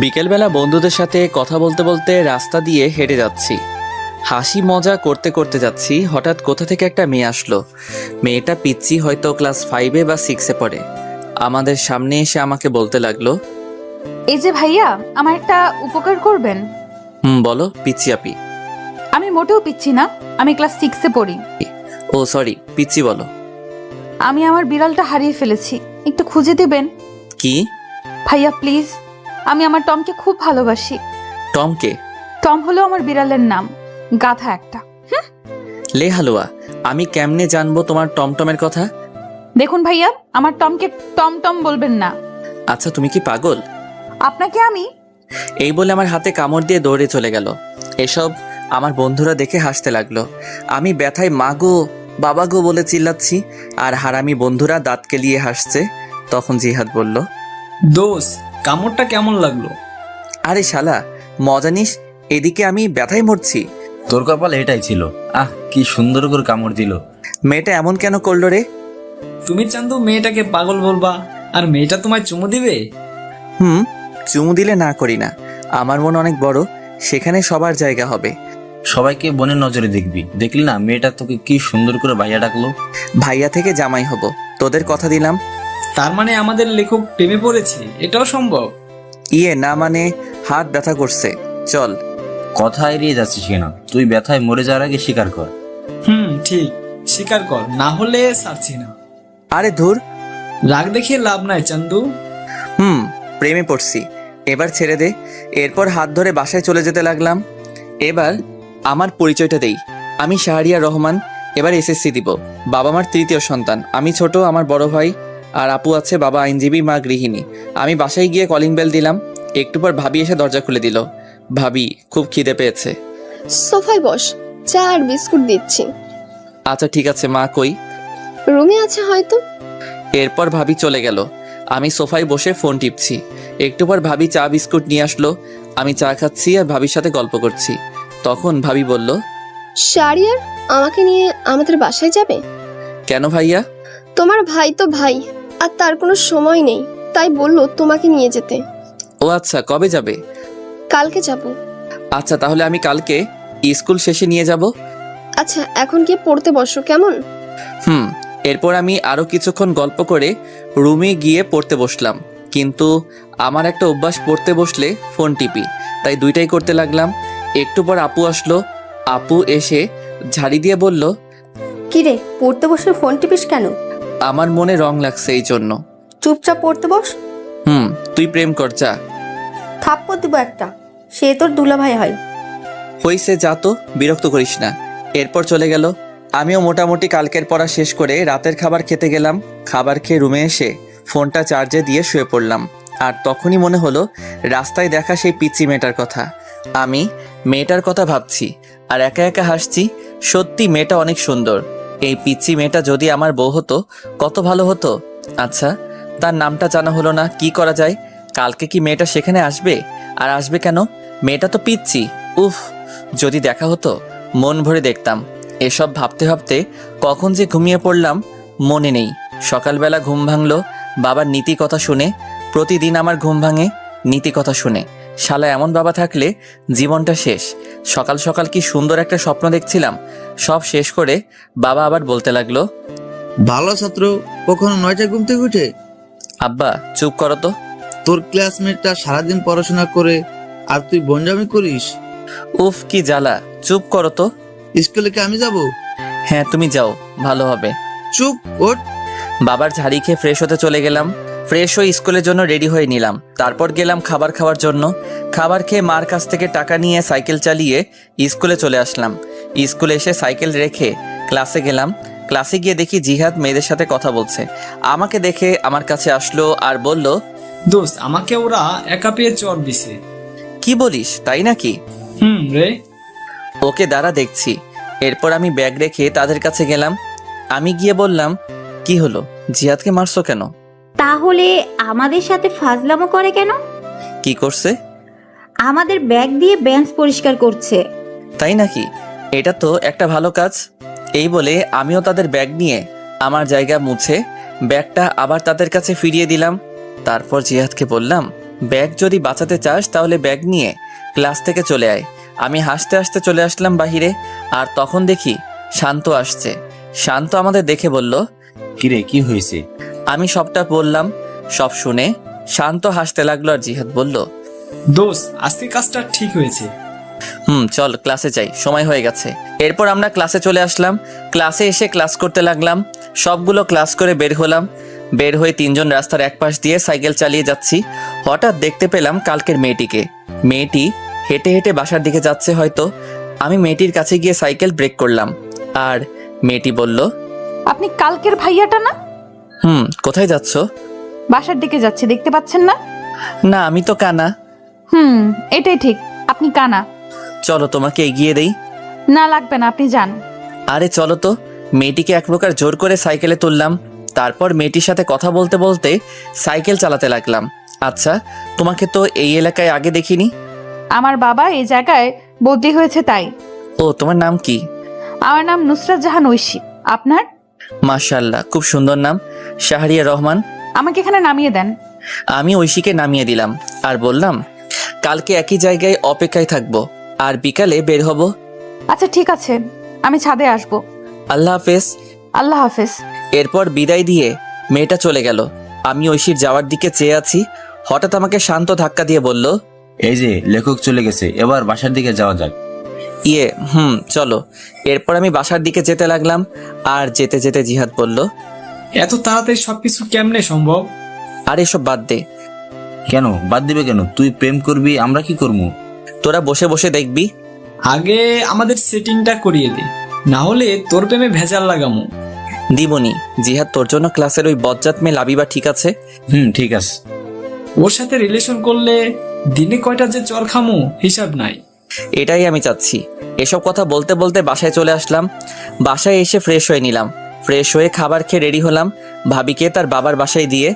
বিকেলবেলা বন্ধুদের সাথে কথা বলতে বলতে রাস্তা দিয়ে হেঁটে যাচ্ছি। হাসি মজা করতে করতে যাচ্ছি, হঠাৎ কোথা থেকে একটা মেয়ে আসলো। মেয়েটা পিচ্ছি, হয়তো ক্লাস 5-এ বা 6-এ পড়ে। আমাদের সামনে এসে আমাকে বলতে লাগলো, এই যে ভাইয়া, আমার একটা উপকার করবেন। বলো পিচ্ছি আপি। আমি মোটেও পিচ্ছি না, আমি ক্লাস 6-এ পড়ি। ও সরি, পিচ্ছি বলো। আমি আমার বিড়ালটা হারিয়ে ফেলেছি, একটু খুঁজে দেবেন? কি? ভাইয়া প্লিজ, আমি আমার টমকে খুব ভালোবাসি। টমকে? টম হলো আমার বিড়ালের নাম, গাধা একটা। লে হালুয়া, আমি কেমনে জানবো তোমার টমটমের কথা? দেখুন ভাইয়া, আমার টমকে টম টম বলবেন না। আচ্ছা তুমি কি পাগল? আপনাকে আমি। এই বলে আমার হাতে কামড় দিয়ে দৌড়ে চলে গেল। এসব আমার বন্ধুরা দেখে হাসতে লাগলো। আমি ব্যথায় মা গো বাবা গো বলে চিল্লাচ্ছি, আর হারামি বন্ধুরা দাঁত কেলিয়ে হাসছে। তখন জিহাদ বলল, দোস্ত কামড়টা কেমন লাগলো? আরে শালা মজা নিস, এদিকে আমি ব্যথায় মরছি। তোর কপাল এটাই ছিল। কি সুন্দর করে কামড় দিল। মেয়েটা এমন কেন করলো রে? তুমি চান্দু মেয়েটাকে পাগল বলবা, আর মেয়েটা তোমায় চুমু দিবে? চুমু দিলে না করি না, আমার মন অনেক বড়, সেখানে সবার জায়গা হবে। সবাইকে বোনের নজরে দেখবি। দেখলি না মেয়েটা তোকে কি সুন্দর করে ভাইয়া ডাকলো। ভাইয়া থেকে জামাই হব, তোদের কথা দিলাম। তার মানে আমাদের লেখক প্রেমে পড়েছে, এটাও সম্ভব? ইয়ে না মানে হাত ব্যথা করছে, চল। কথা এড়িয়ে যাচ্ছিস কেন? তুই ব্যথায় মরে যাওয়ার আগে স্বীকার কর। ঠিক, স্বীকার কর, না হলে ছাড়ছি না। আরে ধুর, রাগ দেখিয়ে লাভ নাই চান্দু। প্রেমে পড়ছি, এবার ছেড়ে দে। এরপর হাত ধরে বাসায় চলে যেতে লাগলাম। এবার আমার পরিচয়টা দেই, আমি শাহরিয়ার রহমান, এবার এসএসসি দিব। বাবা মার তৃতীয় সন্তান, আমি ছোট, আমার বড় ভাই আর আপু আছে, বাবা আইনজীবী, মা গৃহিণী। আমি বাসায় গিয়ে কলিং বেল দিলাম, একটু পর ভাবি এসে দরজা খুলে দিল। ভাবি, খুব খিদে পেয়েছে। সোফায় বস, চা আর বিস্কুট দিচ্ছি। আচ্ছা ঠিক আছে মা, কই? রুমে আছে হয়তো। এরপর ভাবি চলে গেল, আমি সোফায় বসে ফোন টিপছি। একটু পর ভাবি চা বিস্কুট নিয়ে আসলো, আমি চা খাচ্ছি আর ভাবির সাথে গল্প করছি। তখন ভাবি বলল, শারিয়ার আমাকে নিয়ে আমাদের বাসায় যাবে? কেন ভাইয়া? তোমার ভাই তো ভাই, আর তার কোনো সময় নেই, তাই বললো তোমাকে নিয়ে যেতে। ও আচ্ছা, কবে যাবে? কালকে যাব। আচ্ছা তাহলে আমি কালকে স্কুল শেষে নিয়ে যাব। আচ্ছা এখন গিয়ে পড়তে বসো কেমন? এরপর আমি আরো কিছুক্ষণ গল্প করে রুমে গিয়ে পড়তে বসলাম। কিন্তু আমার একটা অভ্যাস, পড়তে বসলে ফোন টিপি, তাই দুইটাই করতে লাগলাম। একটু পর আপু আসলো, আপু এসে ঝাড়ি দিয়ে বলল, কিরে পড়তে বসে ফোন টিপিস কেন? আমার মনে রং লাগছে এই জন্য। চুপচাপ পড়তে বস। তুই প্রেম কর যা। থাপ্পড় দিব একটা, সে তোর দুলাভাই হয়। হইছে যা তো, বিরক্ত করিস না। এরপর চলে গেল। আমিও মোটামুটি কালকের পড়া শেষ করে রাতের খাবার খেতে গেলাম। খাবার খেয়ে রুমে এসে ফোনটা চার্জে দিয়ে শুয়ে পড়লাম। আর তখনই মনে হলো রাস্তায় দেখা সেই পিচ্চি মেয়েটার কথা। আমি মেয়েটার কথা ভাবছি আর একা একা হাসছি। সত্যি মেয়েটা অনেক সুন্দর। এই পিচ্চি মেয়েটা যদি আমার বউ হতো কত ভালো হতো। আচ্ছা, তার নামটা জানা হলো না, কি করা যায়? কালকে কি মেয়েটা সেখানে আসবে? আর আসবে কেন? মেয়েটা তো পিচ্চি। উফ, যদি দেখা হতো মন ভরে দেখতাম। এসব ভাবতে ভাবতে কখন যে ঘুমিয়ে পড়লাম মনে নেই। সকালবেলা ঘুম ভাঙলো বাবার নীতি কথা শুনে। প্রতিদিন আমার ঘুম ভাঙে নীতি কথা শুনে। শালা এমন বাবা থাকলে জীবনটা শেষ। সকাল সকাল কি সুন্দর একটা স্বপ্ন দেখছিলাম, সব শেষ করে বাবা আবার বলতে লাগলো, ভালো ছাত্র কখনো 9টায় ঘুম থেকে উঠে? আব্বা চুপ করো তো। তোর ক্লাসমেটটা সারাদিন পড়াশোনা করে আর তুই বনজামি করিস। উফ কি জ্বালা, চুপ করো তো। স্কুলে কি আমি যাব? হ্যাঁ তুমি যাও, ভালো হবে। চুপ ওঠ। বাবার ঝাড়ি খেয়ে ফ্রেশ হতে চলে গেলাম। ফ্রেশ হয়ে স্কুলের জন্য রেডি হয়ে নিলাম। তারপর গেলাম খাবার খাওয়ার জন্য। খাবার খেয়ে মার কাছ থেকে টাকা নিয়ে সাইকেল চালিয়ে স্কুলে চলে আসলাম। স্কুলে এসে সাইকেল রেখে ক্লাসে গেলাম। ক্লাসে গিয়ে দেখি জিহাদ মেয়েদের সাথে কথা বলছে। আমাকে দেখে আমার কাছে আসলো আর বলল, দোস্ত আমাকে ওরা একা পেয়ে চড় দিছে। কি বলিস, তাই নাকি? রে। ওকে দাঁড়া দেখছি। এরপর আমি ব্যাগ রেখে তাদের কাছে গেলাম। আমি গিয়ে বললাম, কি হলো, জিহাদকে মারছো কেন? তাহলে আমাদের সাথে ফাজলামো করে কেন? কি করছে? আমাদের ব্যাগ দিয়ে বেঞ্চ পরিষ্কার করছে। তাই নাকি? এটা তো একটা ভালো কাজ। এই বলে আমিও তাদের ব্যাগ নিয়ে আমার জায়গা মুছে ব্যাগটা আবার তাদের কাছে ফিরিয়ে দিলাম। তারপর জিহাদকে বললাম, ব্যাগ যদি বাঁচাতে চাস তাহলে ব্যাগ নিয়ে ক্লাস থেকে চলে আয়। আমি হাসতে হাসতে চলে আসলাম বাহিরে, আর তখন দেখি শান্ত আসছে। শান্ত আমাদের দেখে বলল, কিরে কি হয়েছে? আমি সবটা বললাম। সব শুনে শান্ত হাসতে লাগলো, আর জিহাদ বলল, দোস্ত আজকে কাজটা ঠিক হয়েছে। চল ক্লাসে যাই, সময় হয়ে গেছে। এরপর আমরা ক্লাসে চলে আসলাম। ক্লাসে এসে ক্লাস করতে লাগলাম। সবগুলো ক্লাস করে বের হলাম। বের হয়ে তিনজন রাস্তার এক পাশ দিয়ে সাইকেল চালিয়ে যাচ্ছি। হঠাৎ দেখতে পেলাম কালকের মেয়েটিকে। মেয়েটি হেঁটে হেঁটে বাসার দিকে যাচ্ছে হয়তো। আমি মেয়েটির কাছে গিয়ে সাইকেল ব্রেক করলাম, আর মেয়েটি বলল, আপনি কালকের ভাইয়াটা না? কোথায় যাচ্ছ? বাসার দিকে যাচ্ছি, দেখতে পাচ্ছেন না? না, আমি তো কানা। এটাই ঠিক, আপনি কানা। চলো তোমাকে এগিয়ে দেই। না লাগবে না, আপনি যান। আরে চলো তো। মেয়েটিকে এক প্রকার জোর করে সাইকেলে তুললাম। তারপর মেয়েটির সাথে কথা বলতে বলতে সাইকেল চালাতে লাগলাম। আচ্ছা, তোমাকে তো এই এলাকায় আগে দেখিনি। আমার বাবা এই জায়গায় বদলি হয়েছে তাই। ও, তোমার নাম কি? আমার নাম নুসরাত জাহান ঐশী। আপনার? মাশাআল্লাহ, খুব সুন্দর নাম, শাহরিয়া রহমান। আমাকে এখানে নামিয়ে দেন। আমি ঐশীকে নামিয়ে দিলাম আর বললাম, কালকে একই জায়গায় অপেক্ষায় থাকবো, আর বিকালে বের হব। আচ্ছা ঠিক আছে, আমি ছাদে আসবো। আল্লাহ হাফেজ। আল্লাহ হাফেজ। এরপর বিদায় দিয়ে মেয়েটা চলে গেল। আমি ঐশীর যাওয়ার দিকে চেয়ে আছি। হঠাৎ আমাকে শান্ত ধাক্কা দিয়ে বলল, এই যে লেখক চলে গেছে, এবার বাসার দিকে যাওয়া যাক। চলো। এরপর আমি বাসার দিকে যেতে লাগলাম, আর যেতে যেতে জিহাদ বলল, এত তাড়াতাড়ি সবকিছু কেমনে সম্ভব? আর এসব বাদ দে। কেন বাদ দিবে কেন? তুই প্রেম করবি, আমরা কি করবো? তোরা বসে বসে দেখবি। আগে আমাদের সেটিংটা করিয়ে দে, না হলে তোর প্রেমে ভেজাল লাগামু। দিবনি। জিহাদ, তোর জন্য ক্লাসের ওই বজ্জাত মেয়ে লাবিবা ঠিক আছে? ঠিক আছে। ওর সাথে রিলেশন করলে দিনে কয়টা যে চর খামু হিসাব নাই। এটাই আমি চাচ্ছি। এসব কথা বলতে বলতে বাসায় চলে আসলাম। বাসায় এসে ফ্রেশ হয়ে নিলাম। ফ্রেশ হয়ে খাবার খেয়ে রেডি হলাম। ভাবিকে তার বাবার বাসায় দিয়ে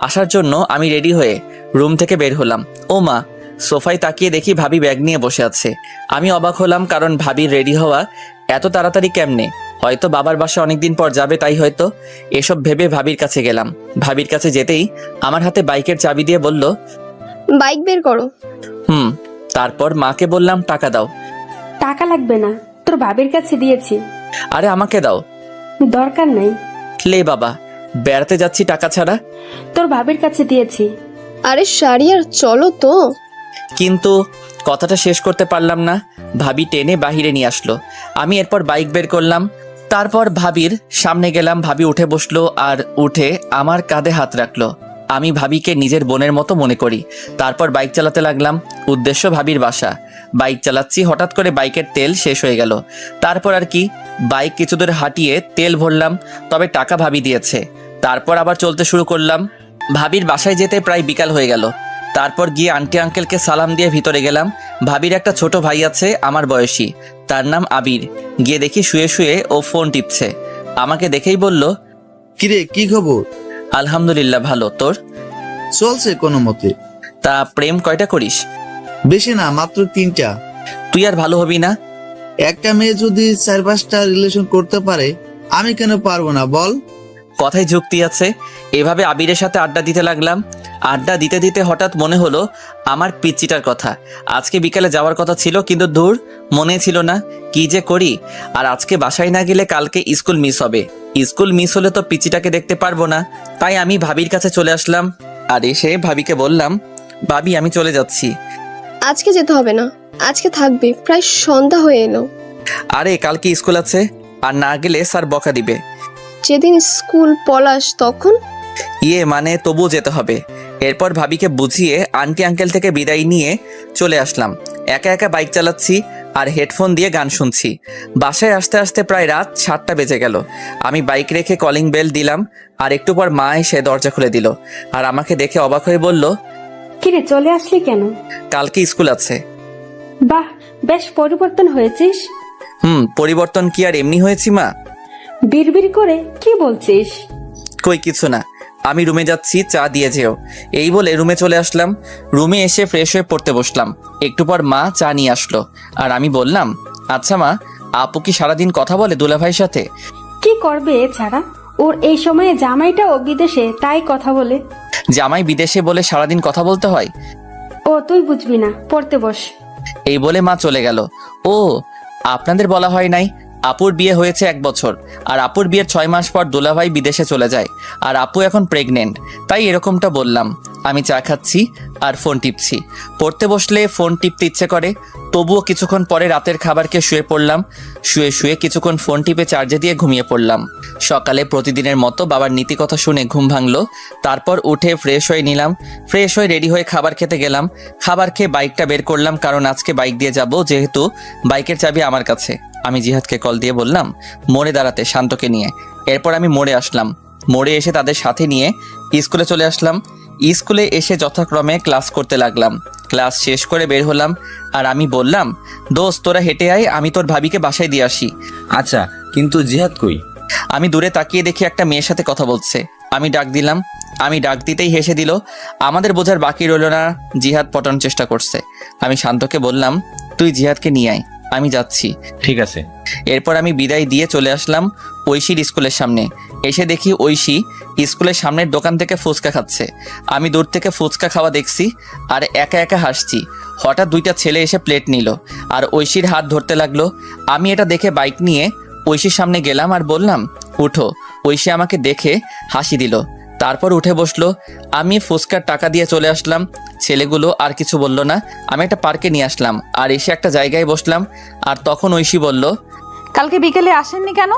আসার জন্য আমি রেডি হয়ে রুম থেকে বের হলাম। ও মা, সোফায় তাকিয়ে দেখি ভাবি ব্যাগ নিয়ে বসে আছে। আমি অবাক হলাম, কারণ ভাবির রেডি হওয়া এত তাড়াতাড়ি কেমনে? হয়তো বাবার বাসা অনেকদিন পর যাবে, তাই হয়তো। এসব ভেবে ভাবির কাছে গেলাম। ভাবির কাছে যেতেই আমার হাতে বাইকের চাবি দিয়ে বলল, বাইক বের করো। তারপর মাকে বললাম, টাকা দাও। টাকা লাগবে না, তোর বাবার কাছে দিয়েছি। আরে আমাকে দাও। দরকার নাই। লে বাবা, বেড়াতে যাচ্ছি টাকা ছাড়া। তোর বাবার কাছে দিয়েছি। আরে শাড়িয়ার, চলো তো। কিন্তু কথাটা শেষ করতে পারলাম না। ভাবি টেনে বাহিরে নিয়ে আসলো। আমি এরপর বাইক বের করলাম। তারপর ভাবির সামনে গেলাম। ভাবি উঠে বসলো, আর উঠে আমার কাঁধে হাত রাখলো। আমি ভাবিকে নিজের বোনের মতো মনে করি। তারপর বাইক চালাতে লাগলাম। উদ্দেশ্য ভাবির বাসা। বাইক চালাচ্ছি, হঠাৎ করে বাইকের তেল শেষ হয়ে গেল। তারপর আর কি, বাইক কিছু দূর হাঁটিয়ে তেল ভরলাম, তবে টাকা ভাবি দিয়েছে। তারপর আবার চলতে শুরু করলাম। ভাবির বাসায় যেতে প্রায় বিকাল হয়ে গেল। তারপর গিয়ে আন্টি আঙ্কেলকে সালাম দিয়ে ভিতরে গেলাম। ভাবির একটা ছোট ভাই আছে আমার বয়সী, তার নাম আবির। গিয়ে দেখি শুয়ে শুয়ে ও ফোন টিপছে। আমাকে দেখেই বলল, কিরে কি খবর? আলহামদুলিল্লাহ, ভালো। তোর? চলছে কোনো মতে। তা প্রেম কয়টা করিস? বেশি না, মাত্র 3টা। তুই আর ভালো হবি না? একটা মেয়ে যদি 4-5টা রিলেশন করতে পারে, আমি কেন পারবো না বল? কথায় যুক্তি আছে। এভাবে আবিরের সাথে আড্ডা দিতে লাগলাম। আড্ডা দিতে দিতে হঠাৎ মনে হলো আমার পিচ্চিটার কথা। আজকে বিকালে যাওয়ার কথা ছিল, কিন্তু দূর, মনে ছিল না। কি যে করি। আর আজকে বাসায় না গেলে কালকে স্কুল মিস হবে। স্কুল মিস হলে তো পিচ্চিটাকে দেখতে পারবো না। তাই আমি ভাবির কাছে চলে আসলাম, আর এসে ভাবিকে বললাম, ভাবি আমি চলে যাচ্ছি। আজকে যেতে হবে না, আজকে থাকবে, প্রায় সন্ধ্যা হয়ে এলো। আরে কালকে স্কুল আছে, আর না গেলে স্যার বকা দিবে। যেদিন স্কুল পলাশ তখন? মানে তবুও যেতে হবে। এরপর ভাবিকে বুঝিয়ে আন্টি আঙ্কেল থেকে বিদায় নিয়ে চলে আসলাম। একা একা বাইক চালাচ্ছি আর হেডফোন দিয়ে গান শুনছি। বাসায় আসতে আসতে প্রায় রাত 7টা বেজে গেল। আমি বাইক রেখে কলিং বেল দিলাম, আর একটু পর মা এসে দরজা খুলে দিল, আর আমাকে দেখে অবাক হয়ে বলল, কিরে চলে আসলি কেন? কালকে স্কুল আছে। বাহ, বেশ পরিবর্তন হয়েছিস। পরিবর্তন কি আর এমনি হয়েছি মা? বিড়বিড় করে কি বলছিস? কই কিছু না, আমি রুমে যাচ্ছি, চা দিয়ে যেও। এই বলে রুমে চলে আসলাম। রুমে এসে ফ্রেশ হয়ে পড়তে বসলাম। একটু পর মা চা নিয়ে আসলো, আর আমি বললাম, আচ্ছা মা, আপু কি সারাদিন কথা বলে দুলাভাইয়ের সাথে? কি করবে এছাড়া? ওর এই সময়ে জামাইটাও বিদেশে, তাই কথা বলে। জামাই বিদেশে বলে সারাদিন কথা বলতে হয়? ও তুই বুঝবি না, পড়তে বস। এই বলে মা চলে গেল। ও, আপনাদের বলা হয় নাই, আপুর বিয়ে হয়েছে 1 বছর, আর আপুর বিয়ের 6 মাস পর দুলাভাই বিদেশে চলে যায়, আর আপু এখন প্রেগনেন্ট, তাই এরকমটা বললাম। আমি চা খাচ্ছি আর ফোন টিপছি। পড়তে বসলে ফোন টিপতে ইচ্ছে করে, তবুও কিছুক্ষণ পরে রাতের খাবার খেয়ে শুয়ে পড়লাম। শুয়ে শুয়ে কিছুক্ষণ ফোন টিপে চার্জে দিয়ে ঘুমিয়ে পড়লাম। সকালে প্রতিদিনের মতো বাবার নীতি কথা শুনে ঘুম ভাঙলো। তারপর উঠে ফ্রেশ হয়ে নিলাম। ফ্রেশ হয়ে রেডি হয়ে খাবার খেতে গেলাম। খাবার খেয়ে বাইকটা বের করলাম, কারণ আজকে বাইক দিয়ে যাব, যেহেতু বাইকের চাবি আমার কাছে। আমি জিহাদকে কল দিয়ে বললাম মোড়ে দাঁড়াতে, শান্তকে নিয়ে। এরপর আমি মোড়ে আসলাম। মোড়ে এসে তাদের সাথে নিয়ে স্কুলে চলে আসলাম। স্কুলে এসে যথাক্রমে ক্লাস করতে লাগলাম। ক্লাস শেষ করে বের হলাম, আর আমি বললাম দোস্ত তোরা হেঁটে আয়, আমি তোর ভাবিকে বাসায় দিয়ে আসি। আচ্ছা, কিন্তু জিহাদ কই? আমি দূরে তাকিয়ে দেখি একটা মেয়ের সাথে কথা বলছে। আমি ডাক দিলাম। আমি ডাক দিতেই হেসে দিল। আমাদের বোঝার বাকি রইল না, জিহাদ পটানোর চেষ্টা করছে। আমি শান্তকে বললাম তুই জিহাদকে নিয়ে আয়, আমি যাচ্ছি। ঠিক আছে। এরপর আমি বিদায় দিয়ে চলে আসলাম ঐশীর স্কুলের সামনে। এসে দেখি ঐশী স্কুলের সামনের দোকান থেকে ফুচকা খাচ্ছে। আমি দূর থেকে ফুচকা খাওয়া দেখছি আর একা একা হাসছি। হঠাৎ 2টা ছেলে এসে প্লেট নিল আর ঐশীর হাত ধরতে লাগলো। আমি এটা দেখে বাইক নিয়ে ঐশীর সামনে গেলাম আর বললাম উঠো। ঐশী আমাকে দেখে হাসি দিল, তারপর উঠে বসলো। আমি ফুচকার টাকা দিয়ে চলে আসলাম। ছেলেগুলো আর কিছু বলল না। আমি একটা পার্কে নিয়ে আসলাম আর এসে একটা জায়গায় বসলাম। আর তখন ঐশী বলল কালকে বিকেলে আসেননি কেন?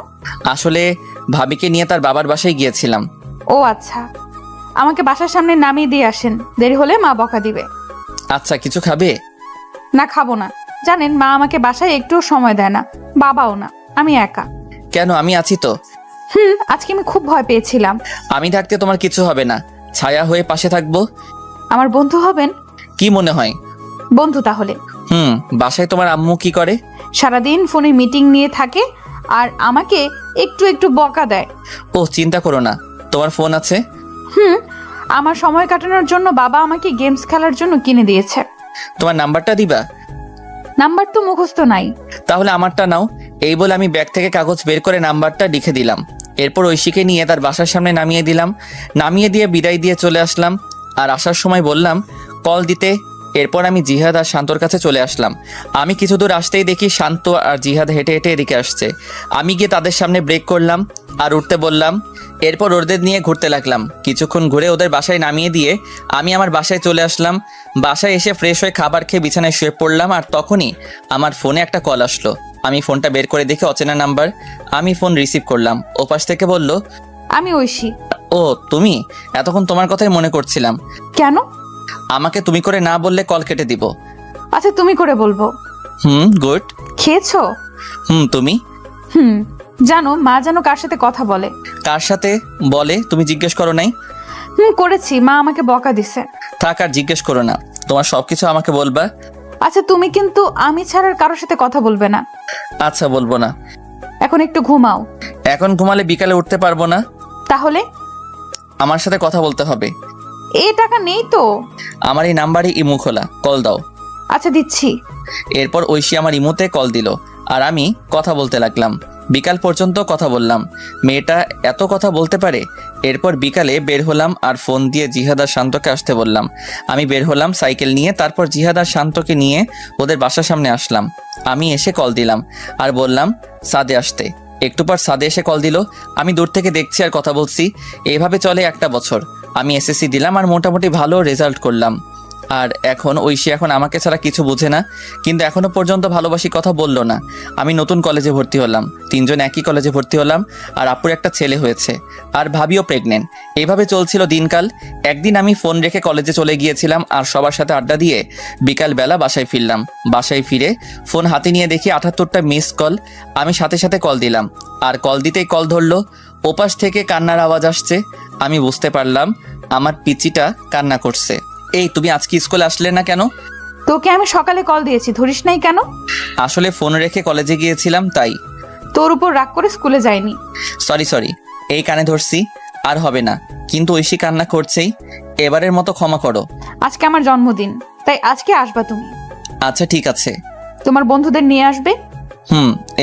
আসলে ভাবিকে নিয়ে তার বাবার বাসায় গিয়েছিলাম। ও আচ্ছা, আমাকে বাসার সামনে নামিয়ে দিয়ে আসেন, দেরি হলে মা বকা দিবে। আচ্ছা, কিছু খাবে? না, খাবো না। জানেন মা আমাকে বাসায় একটুও সময় দেয় না, বাবাও না, আমি একা। কেন, আমি আছি তো। আজকে আমি খুব ভয় পেয়েছিলাম। আমি থাকতে তোমার কিছু হবে না, ছায়া হয়ে পাশে থাকবো। আমার বন্ধু হবেন? কি মনে হয়? বন্ধু তাহলে। বাসায় তোমার আম্মু কি করে? সারাদিন ফোনে মিটিং নিয়ে থাকে আর আমাকে একটু একটু বকা দেয়। ও চিন্তা করো না, তোমার ফোন আছে। আমার সময় কাটানোর জন্য বাবা আমাকে গেমস খেলার জন্য কিনে দিয়েছে। তোমার নাম্বারটা দিবা? নাম্বার তো মুখস্থ নাই। তাহলে আমারটা নাও। এই বলে আমি ব্যাগ থেকে কাগজ বের করে নাম্বারটা লিখে দিলাম। এরপর ঐশীকে নিয়ে তার বাসার সামনে নামিয়ে দিলাম। নামিয়ে দিয়ে বিদায় দিয়ে চলে আসলাম। আর আসার সময় বললাম কল দিতে। এরপর আমি জিহাদ আর শান্তর কাছে চলে আসলাম। আমি কিছু দূর আসতেই দেখি শান্ত আর জিহাদ হেঁটে হেঁটে এদিকে আসছে। আমি গিয়ে তাদের সামনে ব্রেক করলাম আর উঠতে বললাম। এরপর ওদের নিয়ে ঘুরতে লাগলাম। কিছুক্ষণ ঘুরে ওদের বাসায় নামিয়ে দিয়ে আমি আমার বাসায় চলে আসলাম। বাসায় এসে ফ্রেশ হয়ে খাবার খেয়ে বিছানায় শুয়ে পড়লাম। আর তখনই আমার ফোনে একটা কল আসলো। আমি ফোনটা বের করে দেখি অচেনা নাম্বার। আমি ফোন রিসিভ করলাম। ওপাশ থেকে বলল আমি ঐশী। ও তুমি? এতক্ষণ তোমার কথাই মনে করছিলাম। কেন? আমাকে তুমি করে না বললে কল কেটে দিব। আচ্ছা, তুমি করে বলবো। গুড। খেয়েছো? তুমি? জানো মা যেন কার সাথে কথা বলে। কার সাথে বলে তুমি জিজ্ঞেস করো নাই? করেছি, মা আমাকে বকা দিছে। থাক, আর জিজ্ঞেস করো না, তোমার সবকিছু আমাকে বলবা। আচ্ছা, তুমি কিন্তু আমি ছাড়ার কারোর সাথে কথা বলবে না। আচ্ছা, বলবো না। এখন একটু ঘুমাও। এখন ঘুমালে বিকালে উঠতে পারবো না। তাহলে? আমার সাথে কথা বলতে হবে। এই টাকা নেই তো। আমার এই নাম্বারে ইমো খোলা, কল দাও। আচ্ছা, দিচ্ছি। এরপর ঐশী আমার ইমোতে কল দিল আর আমি কথা বলতে লাগলাম। বিকাল পর্যন্ত কথা বললাম। মেয়েটা এত কথা বলতে পারে। এরপর বিকালে বের হলাম আর ফোন দিয়ে জিহাদ আর শান্তকে আসতে বললাম। আমি বের হলাম সাইকেল নিয়ে। তারপর জিহাদ আর শান্তকে নিয়ে ওদের বাসার সামনে আসলাম। আমি এসে কল দিলাম আর বললাম সাদে আসতে। একটু পর সাদে এসে কল দিল। আমি দূর থেকে দেখছি আর কথা বলছি। এইভাবে চলে 1টা বছর। আমি এসএসসি দিলাম আর মোটামুটি ভালো রেজাল্ট করলাম। আর এখন ঐশী এখন আমাকে ছাড়া কিছু বোঝে না, কিন্তু এখনো পর্যন্ত ভালোবাসি কথা বললো না। আমি নতুন কলেজে ভর্তি হলাম, 3জন একই কলেজে ভর্তি হলাম। আর আপুর একটা ছেলে হয়েছে আর ভাবিও প্রেগনেন্ট। এইভাবে চলছিল দিনকাল। একদিন আমি ফোন রেখে কলেজে চলে গিয়েছিলাম আর সবার সাথে আড্ডা দিয়ে বিকালবেলা বাসায় ফিরলাম। বাসায় ফিরে ফোন হাতে নিয়ে দেখি 78টা মিস কল। আমি সাথে সাথে কল দিলাম আর কল দিতেই কল ধরলো। ওপাশ থেকে কান্নার আওয়াজ আসছে। আমি বুঝতে পারলাম আমার পিচিটা কান্না করছে। এই তুমি আজকে স্কুলে আসলে না কেন? তোকে আমি সকালে কল দিয়েছি, ধরিস নাই কেন? আসলে ফোন রেখে কলেজে গিয়েছিলাম তাই। তোর উপর রাগ করে স্কুলে যাইনি। সরি, এই কানে ধরছি, আর হবে না। কিন্তু ঐশী কান্না করছেই, এবারের মতো ক্ষমা করো। আজকে আমার জন্মদিন, তাই আজকে আসবা তুমি। আচ্ছা ঠিক আছে। তোমার বন্ধুদের নিয়ে আসবে।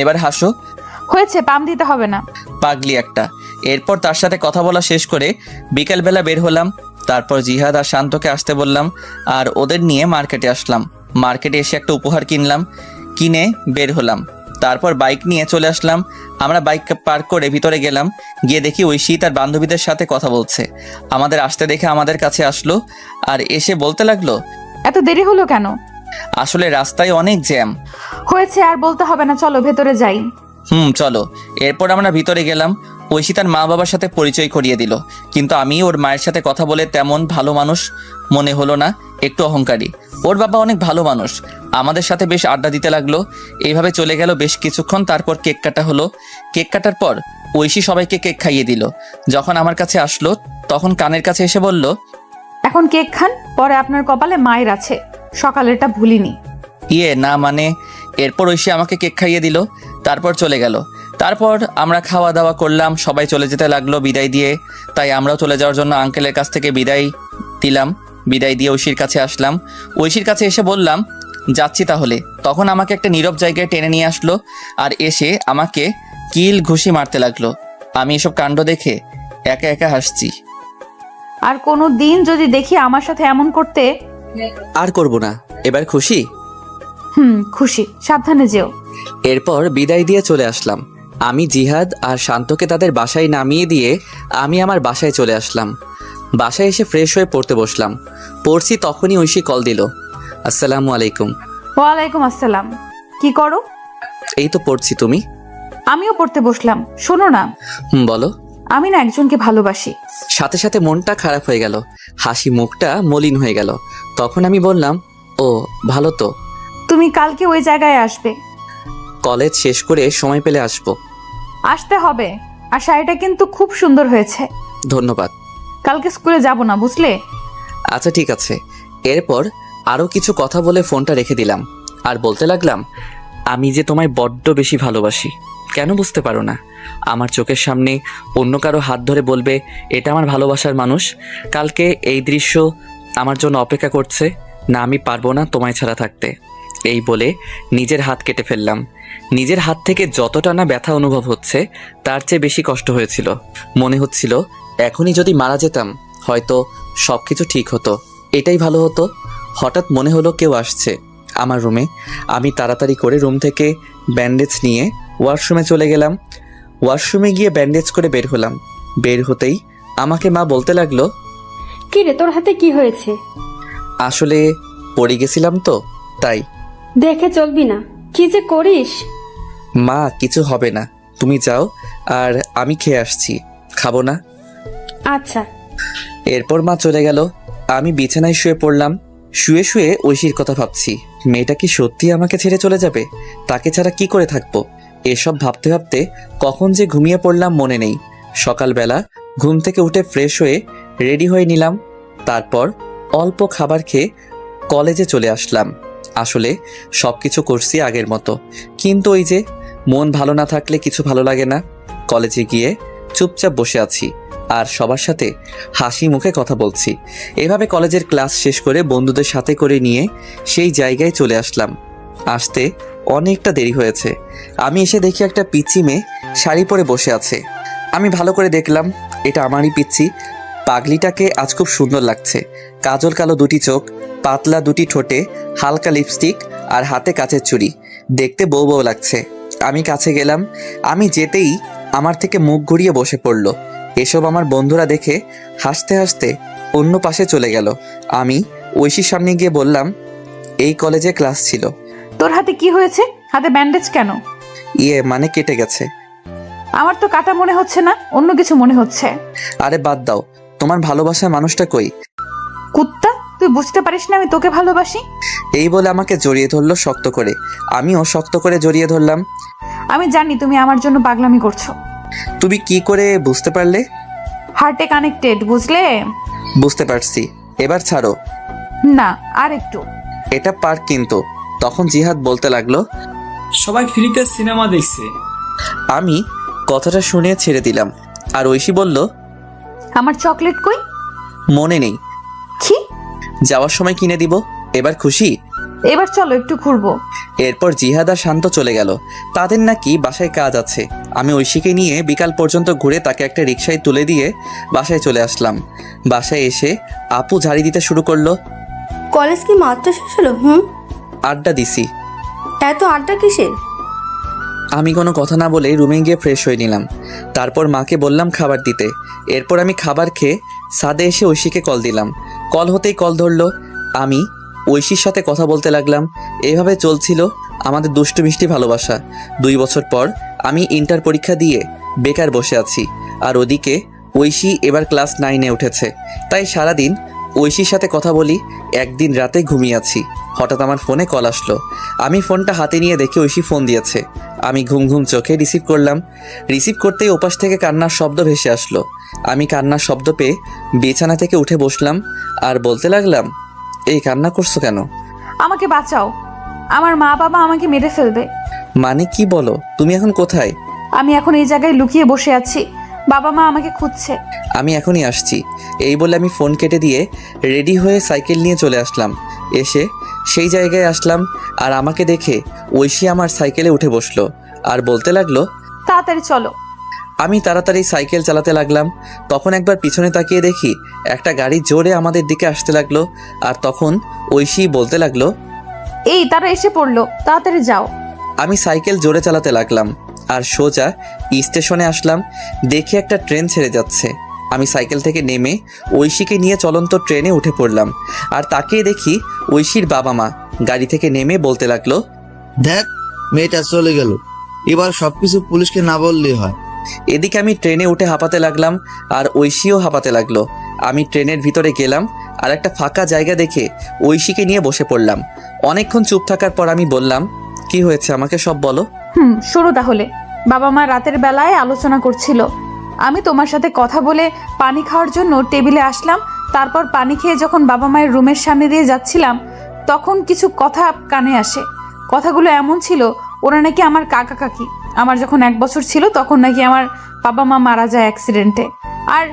এবার হাসো। হয়েছে, পাম দিতে হবে না। পাগলি একটা। এরপর তার সাথে কথা বলা শেষ করে বিকেলবেলা বের হলাম। তারপর জিহাদ আর শান্তকে আসতে বললাম আর ওদের নিয়ে মার্কেটে আসলাম। মার্কেটে এসে একটা উপহার কিনলাম, কিনে বের হলাম। তারপর বাইক নিয়ে চলে আসলাম। আমরা বাইক পার্ক করে ভিতরে গেলাম, গিয়ে দেখি ঐশী তার বান্ধবীদের সাথে কথা বলছে। আমাদের আসতে দেখে আমাদের কাছে আসলো আর এসে বলতে লাগলো, এত দেরি হলো কেন? আসলে রাস্তায় অনেক জ্যাম। হয়েছে, আর বলতে হবে না, চলো ভেতরে যাই। চলো। এরপর আমরা ভিতরে গেলাম। ঐশী তার মা বাবার সাথে পরিচয় করিয়ে দিল, কিন্তু আমি ওর মায়ের সাথে কথা বলে তেমন ভালো মানুষ মনে হলো না, একটু অহংকারী। ওর বাবা অনেক ভালো মানুষ, আমাদের সাথে বেশ আড্ডা দিতে লাগলো। এইভাবে চলে গেল বেশ কিছুক্ষণ। তারপর কেক কাটা হলো। কেক কাটার পর ঐশী সবাইকে কেক খাইয়ে দিল। যখন আমার কাছে আসলো তখন কানের কাছে এসে বলল, এখন কেক খান, পরে আপনার কপালে মায়ের আছে, সকালেরটা ভুলিনি। না মানে। এরপর ঐশী আমাকে কেক খাইয়ে দিল, তারপর চলে গেল। তারপর আমরা খাওয়া দাওয়া করলাম, সবাই চলে যেতে লাগলো বিদায় দিয়ে। তাই আমরাও চলে যাওয়ার জন্য আঙ্কেলের কাছ থেকে বিদায় দিলাম। বিদায় দিয়ে ঐশীর কাছে আসলাম। ঐশীর কাছে এসে বললাম, যাচ্ছি তাহলে। তখন আমাকে একটা নীরব জায়গায় টেনে নিয়ে আসলো আর এসে আমাকে কিল ঘুষি মারতে লাগলো। আমি এসব কাণ্ড দেখে একা একা হাসছি। আর কোনো দিন যদি দেখি আমার সাথে এমন করতে। আর করব না, এবার খুশি? খুশি, সাবধানে যেও। এরপর বিদায় দিয়ে চলে আসলাম। আমি জিহাদ আর শান্তকে তাদের বাসায় নামিয়ে দিয়ে আমি আমার বাসায় চলে আসলাম। বাসায় এসে ফ্রেশ হয়ে পড়তে বসলাম। পড়ছি তখনই ঐশী কল দিল। আসসালামু আলাইকুম। ওয়ালাইকুম আসসালাম। কি করো? এই তো পড়ছি, তুমি? আমিও পড়তে বসলাম। শোনো না, বলো। আমি না একজনকে ভালোবাসি। সাথে সাথে মনটা খারাপ হয়ে গেল, হাসি মুখটা মলিন হয়ে গেল। তখন আমি বললাম, ও ভালো তো। তুমি কালকে ওই জায়গায় আসবে। কলেজ শেষ করে সময় পেলে আসবো। আসতে হবে। আর শাড়িটা কিন্তু খুব সুন্দর হয়েছে। ধন্যবাদ। কালকে স্কুলে যাব না, বুঝলে? আচ্ছা ঠিক আছে। এরপর আরও কিছু কথা বলে ফোনটা রেখে দিলাম আর বলতে লাগলাম, আমি যে তোমায় বড্ড বেশি ভালোবাসি, কেন বুঝতে পারো না? আমার চোখের সামনে অন্য কারো হাত ধরে বলবে এটা আমার ভালোবাসার মানুষ। কালকে এই দৃশ্য আমার জন্য অপেক্ষা করছে না, আমি পারবো না তোমায় ছাড়া থাকতে। এই বলে নিজের হাত কেটে ফেললাম। নিজের হাত থেকে যতটা না ব্যথা অনুভব হচ্ছে তার চেয়ে বেশি কষ্ট হয়েছিল। মনে হচ্ছিল এখনই যদি মারা যেতাম হয়তো সব কিছু ঠিক হতো, এটাই ভালো হতো। হঠাৎ মনে হলো কেউ আসছে আমার রুমে। আমি তাড়াতাড়ি করে রুম থেকে ব্যান্ডেজ নিয়ে ওয়াশরুমে চলে গেলাম। ওয়াশরুমে গিয়ে ব্যান্ডেজ করে বের হলাম। বের হতেই আমাকে মা বলতে লাগলো, কি রে, তোর হাতে কি হয়েছে? আসলে পড়ে গেছিলাম তো তাই। দেখে চলবি না, কি যে করিস। মা কিছু হবে না, তুমি যাও, আর আমি খেয়ে আসছি। খাবো না? আচ্ছা। এরপর মা চলে গেল। আমি বিছানায় শুয়ে পড়লাম। শুয়ে শুয়ে ঐশীর কথা ভাবছি। মেয়েটা কি সত্যি আমাকে ছেড়ে চলে যাবে? তাকে ছাড়া কি করে থাকবো? এসব ভাবতে ভাবতে কখন যে ঘুমিয়ে পড়লাম মনে নেই। সকালবেলা ঘুম থেকে উঠে ফ্রেশ হয়ে রেডি হয়ে নিলাম। তারপর অল্প খাবার খেয়ে কলেজে চলে আসলাম। আসলে সব কিছু করছি আগের মতো, কিন্তু ওই যে মন ভালো না থাকলে কিছু ভালো লাগে না। কলেজে গিয়ে চুপচাপ বসে আছি আর সবার সাথে হাসি মুখে কথা বলছি। এভাবে কলেজের ক্লাস শেষ করে বন্ধুদের সাথে করে নিয়ে সেই জায়গায় চলে আসলাম। আসতে অনেকটা দেরি হয়েছে। আমি এসে দেখি একটা পিচ্চি মেয়ে শাড়ি পরে বসে আছে। আমি ভালো করে দেখলাম এটা আমারই পিচ্চি। পাগলিটাকে আজ খুব সুন্দর লাগছে। কাজল কালো দুটি চোখ, পাতলা দুটি ঠোঁটে হালকা লিপস্টিক আর হাতে কাচের চুড়ি, দেখতে বউ বউ লাগছে। আমি কাছে গেলাম। আমি যেতেই আমার থেকে মুখ ঘুরিয়ে বসে পড়ল। এসব আমার বন্ধুরা দেখে হাসতে হাসতে অন্য পাশে চলে গেল। আমি ঐশীর সামনে গিয়ে বললাম, এই কলেজে ক্লাস ছিল। তোর হাতে কি হয়েছে? হাতে ব্যান্ডেজ কেন? মানে কেটে গেছে। আমার তো কাটা মনে হচ্ছে না, অন্য কিছু মনে হচ্ছে। আরে বাদ দাও, তোমার ভালোবাসার মানুষটা কই? কুত্তা, তুই বুঝতে পারিস না আমি তোকে ভালোবাসি? এই বলে আমাকে জড়িয়ে ধরলো শক্ত করে। আমিও শক্ত করে জড়িয়ে ধরলাম। আমি জানি তুমি আমার জন্য পাগলামি করছো। তুমি কি করে বুঝতে পারলে? হার্টে কানেক্টেড, বুঝলে? বুঝতে পারছি, এবার ছাড়ো। না, আর একটু। এটা পার্ক কিন্তু। তখন জিহাদ বলতে লাগলো, সবাই ফ্রিতে সিনেমা দেখছে। আমি কথাটা শুনে ছেড়ে দিলাম। আর ঐশী বলল, আমার চকলেট কই? মনে নেই, কি? যাওয়ার সময় কিনে দিব। এবার খুশি? এবার চলো একটু ঘুরবো। এরপর জিহাদ আর শান্ত চলে গেল। তাদের নাকি বাসায় কাজ আছে। আমি ঐশীকে নিয়ে বিকাল পর্যন্ত ঘুরে তাকে একটা রিকশায় তুলে দিয়ে বাসায় চলে আসলাম। বাসায় এসে আপু ঝাড়ি দিতে শুরু করলো। কলেজ কি মাত্র শেষ হলো? আড্ডা দিছি। এত আড্ডা কিসের? আমি কোনো কথা না বলে রুমে গিয়ে ফ্রেশ হয়ে নিলাম। তারপর মাকে বললাম খাবার দিতে। এরপর আমি খাবার খেয়ে ছাদে এসে ঐশীকে কল দিলাম। কল হতেই কল ধরলো। আমি ঐশীর সাথে কথা বলতে লাগলাম। এইভাবে চলছিল আমাদের দুষ্টু মিষ্টি ভালোবাসা। 2 বছর পর আমি ইন্টার পরীক্ষা দিয়ে বেকার বসে আছি, আর ওদিকে ঐশী এবার ক্লাস 9-এ উঠেছে। তাই সারাদিন ঐশীর সাথে কথা বলি। একদিন রাতে ঘুমিয়ে আছি, হঠাৎ আমার ফোনে কল আসলো। আমি ফোনটা হাতে নিয়ে দেখি ঐশী ফোন দিয়েছে। আমি ঘুম ঘুম চোখে রিসিভ করলাম। রিসিভ করতেই ওপাশ থেকে কান্নার শব্দ ভেসে আসলো। আমি কান্নার শব্দ পেয়ে বিছানা থেকে উঠে বসলাম আর বলতে লাগলাম, এই কান্না করছো কেন? আমাকে বাঁচাও, আমার মা বাবা আমাকে মেরে ফেলবে। মানে কি বলো? তুমি এখন কোথায়? আমি এখন এই জায়গায় লুকিয়ে বসে আছি, বাবা মা আমাকে খুঁজছে। আমি এখনই আসছি। এই বলে আমি ফোন কেটে দিয়ে রেডি হয়ে সাইকেল নিয়ে চলে আসলাম। এসে সেই জায়গায় আসলাম, আর আমাকে দেখে ঐশী আমার সাইকেলে উঠে বসলো আর বলতে লাগলো, তাড়াতাড়ি চলো। আমি তাড়াতাড়ি সাইকেল চালাতে লাগলাম। তখন একবার পিছনে তাকিয়ে দেখি একটা গাড়ি জোরে আমাদের দিকে আসতে লাগলো। আর তখন ঐশী বলতে লাগলো, এই তারা এসে পড়লো, তাড়াতাড়ি যাও। আমি সাইকেল জোরে চালাতে লাগলাম আর সোজা স্টেশনে আসলাম। দেখি একটা ট্রেন ছেড়ে যাচ্ছে। আমি সাইকেল থেকে নেমে ঐশীকে নিয়ে চলন্ত ট্রেনে উঠে পড়লাম। আর তাকিয়ে দেখি ঐশীর বাবা মা গাড়ি থেকে নেমে বলতে লাগলো, দেখ মেয়েটা চলে গেল, এবার সবকিছু পুলিশকে না বললেই হয়। এদিকে আমি ট্রেনে উঠে হাঁপাতে লাগলাম আর ঐশীও হাঁপাতে লাগলো। আমি ট্রেনের ভিতরে গেলাম আর একটা ফাঁকা জায়গা দেখে ঐশীকে নিয়ে বসে পড়লাম। অনেকক্ষণ চুপ থাকার পর আমি বললাম, কি হয়েছে আমাকে সব বলো। শুরু তাহলে। বাবা মা রাতের বেলায় আলোচনা করছিল। আমি তোমার সাথে কথা বলে পানি খাওয়ার জন্য টেবিলে আসলাম। তারপর পানি খেয়ে যখন বাবা মায়ের রুমের সামনে দিয়ে যাচ্ছিলাম, তখন কিছু কথা কানে আসে। কথাগুলো এমন ছিল, ওরা নাকি আমার কাকা কাকি। আমার যখন 1 বছর ছিল তখন নাকি আমার বাবা মা মারা যায় অ্যাক্সিডেন্টে। আর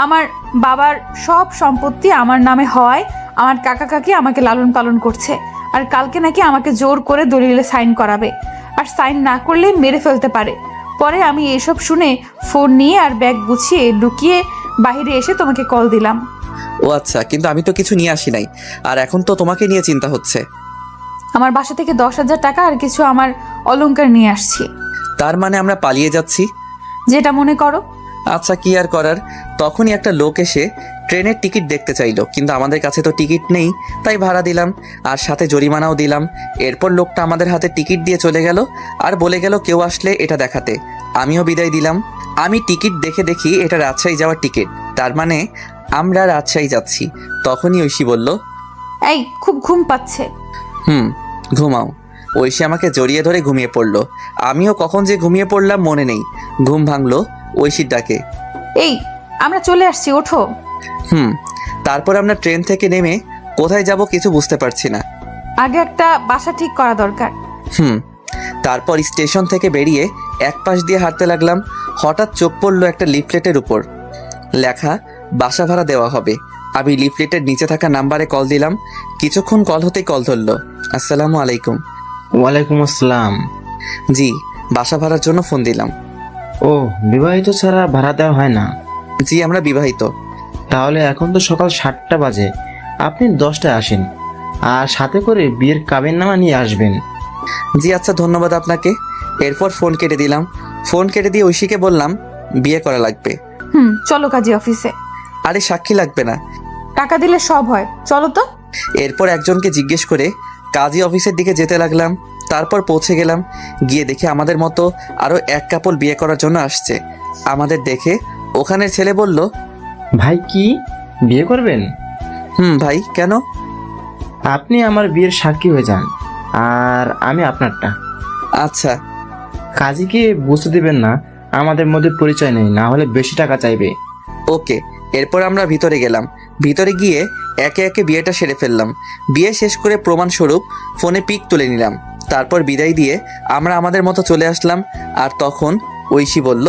আমার বাবার সব সম্পত্তি আমার নামে হওয়ায় আমার কাকা কাকি আমাকে লালন পালন করছে। আর কালকে নাকি আমাকে জোর করে দলিলে সাইন করাবে, আর সাইন না করলে মেরে ফেলতে পারে। পরে আমি এসব শুনে ফোন নিয়ে আর ব্যাগ গুছিয়ে লুকিয়ে বাইরে এসে তোমাকে কল দিলাম। ও আচ্ছা, কিন্তু আমি তো কিছু নিয়ে আসি নাই, আর এখন তো তোমাকে নিয়ে চিন্তা হচ্ছে। আমার বাসা থেকে 10,000 টাকা আর কিছু আমার অলংকার নিয়ে আসছি। তার মানে আমরা পালিয়ে যাচ্ছি? যেটা মনে করো। আচ্ছা, কি আর করার। তখনই একটা লোক এসে ট্রেনের টিকিট দেখতে চাইলো, কিন্তু আমাদের কাছে তো টিকিট নেই, তাই ভাড়া দিলাম আর সাথে জরিমানাও দিলাম। এরপর লোকটা আমাদের হাতে টিকিট দিয়ে চলে গেল আর বলে গেল কেউ আসলে এটা দেখাতে। আমিও বিদায় দিলাম। আমি টিকিট দেখে দেখি এটা রাজশাহী যাওয়ার টিকিট, তার মানে আমরা রাজশাহী যাচ্ছি। তখনই ঐশী বলল, এই খুব ঘুম পাচ্ছে। ঘুমাও। ঐশী আমাকে জড়িয়ে ধরে ঘুমিয়ে পড়লো। আমিও কখন যে ঘুমিয়ে পড়লাম মনে নেই। ঘুম ভাঙলো ঐশীর ডাকে, এই আমরা চলে আসছি, ওঠো। তারপর আমরা ট্রেন থেকে নেমে কোথায় যাব কিছু বুঝতে পারছি না। আগে একটা বাসা ঠিক করা দরকার। তারপর স্টেশন থেকে বেরিয়ে এক পাশ দিয়ে হাঁটতে লাগলাম। হঠাৎ চোখ পড়লো একটা লিফলেটের উপর লেখা বাসা ভাড়া দেওয়া হবে। আমি লিফলেটের নিচে থাকা নাম্বারে কল দিলাম। কিছুক্ষণ কল হতেই কল ধরলো। আসসালামু আলাইকুম। ওয়ালাইকুম আসসালাম। জি, বাসা ভাড়ার জন্য ফোন দিলাম। ও, বিবাহিত ছাড়া ভাড়া দেওয়া হয় না? জি, আমরা বিবাহিত। তাহলে এখন তো সকাল 7টা বাজে, আপনি 10টায় আসেন আর সাথে করে বিয়ের কাবিননামা নিয়ে আসবেন। জি আচ্ছা, ধন্যবাদ আপনাকে। এরপর ফোন কেটে দিলাম। ফোন কেটে দিয়ে ঐশীকে বললাম, বিয়ে করা লাগবে। চলো কাজী অফিসে। আরে সাক্ষী লাগবে না, টাকা দিলে সব হয়, চলো তো। এরপর একজনকে জিজ্ঞেস করে কাজী অফিসের দিকে যেতে লাগলাম। তারপর পৌঁছে গেলাম। গিয়ে দেখি আমাদের মতো আরো এক কাপল বিয়ে করার জন্য আসছে। আমাদের দেখে ওখানের ছেলে বলল, ভাই কি বিয়ে করবেন? ভাই কেন? আপনি আমার বিয়ের সাক্ষী হয়ে যান আর আমি আপনারটা। আচ্ছা। কাজীকে বুঝতে দিবেন না আমাদের মধ্যে পরিচয় নেই, না হলে বেশি টাকা চাইবে। ওকে। এরপর আমরা ভিতরে গেলাম। ভিতরে গিয়ে একে একে বিয়েটা সেরে ফেললাম। বিয়ে শেষ করে প্রমাণস্বরূপ ফোনে পিক তুলে নিলাম। তারপর বিদায় দিয়ে আমরা আমাদের মতো চলে আসলাম। আর তখন ঐশী বলল,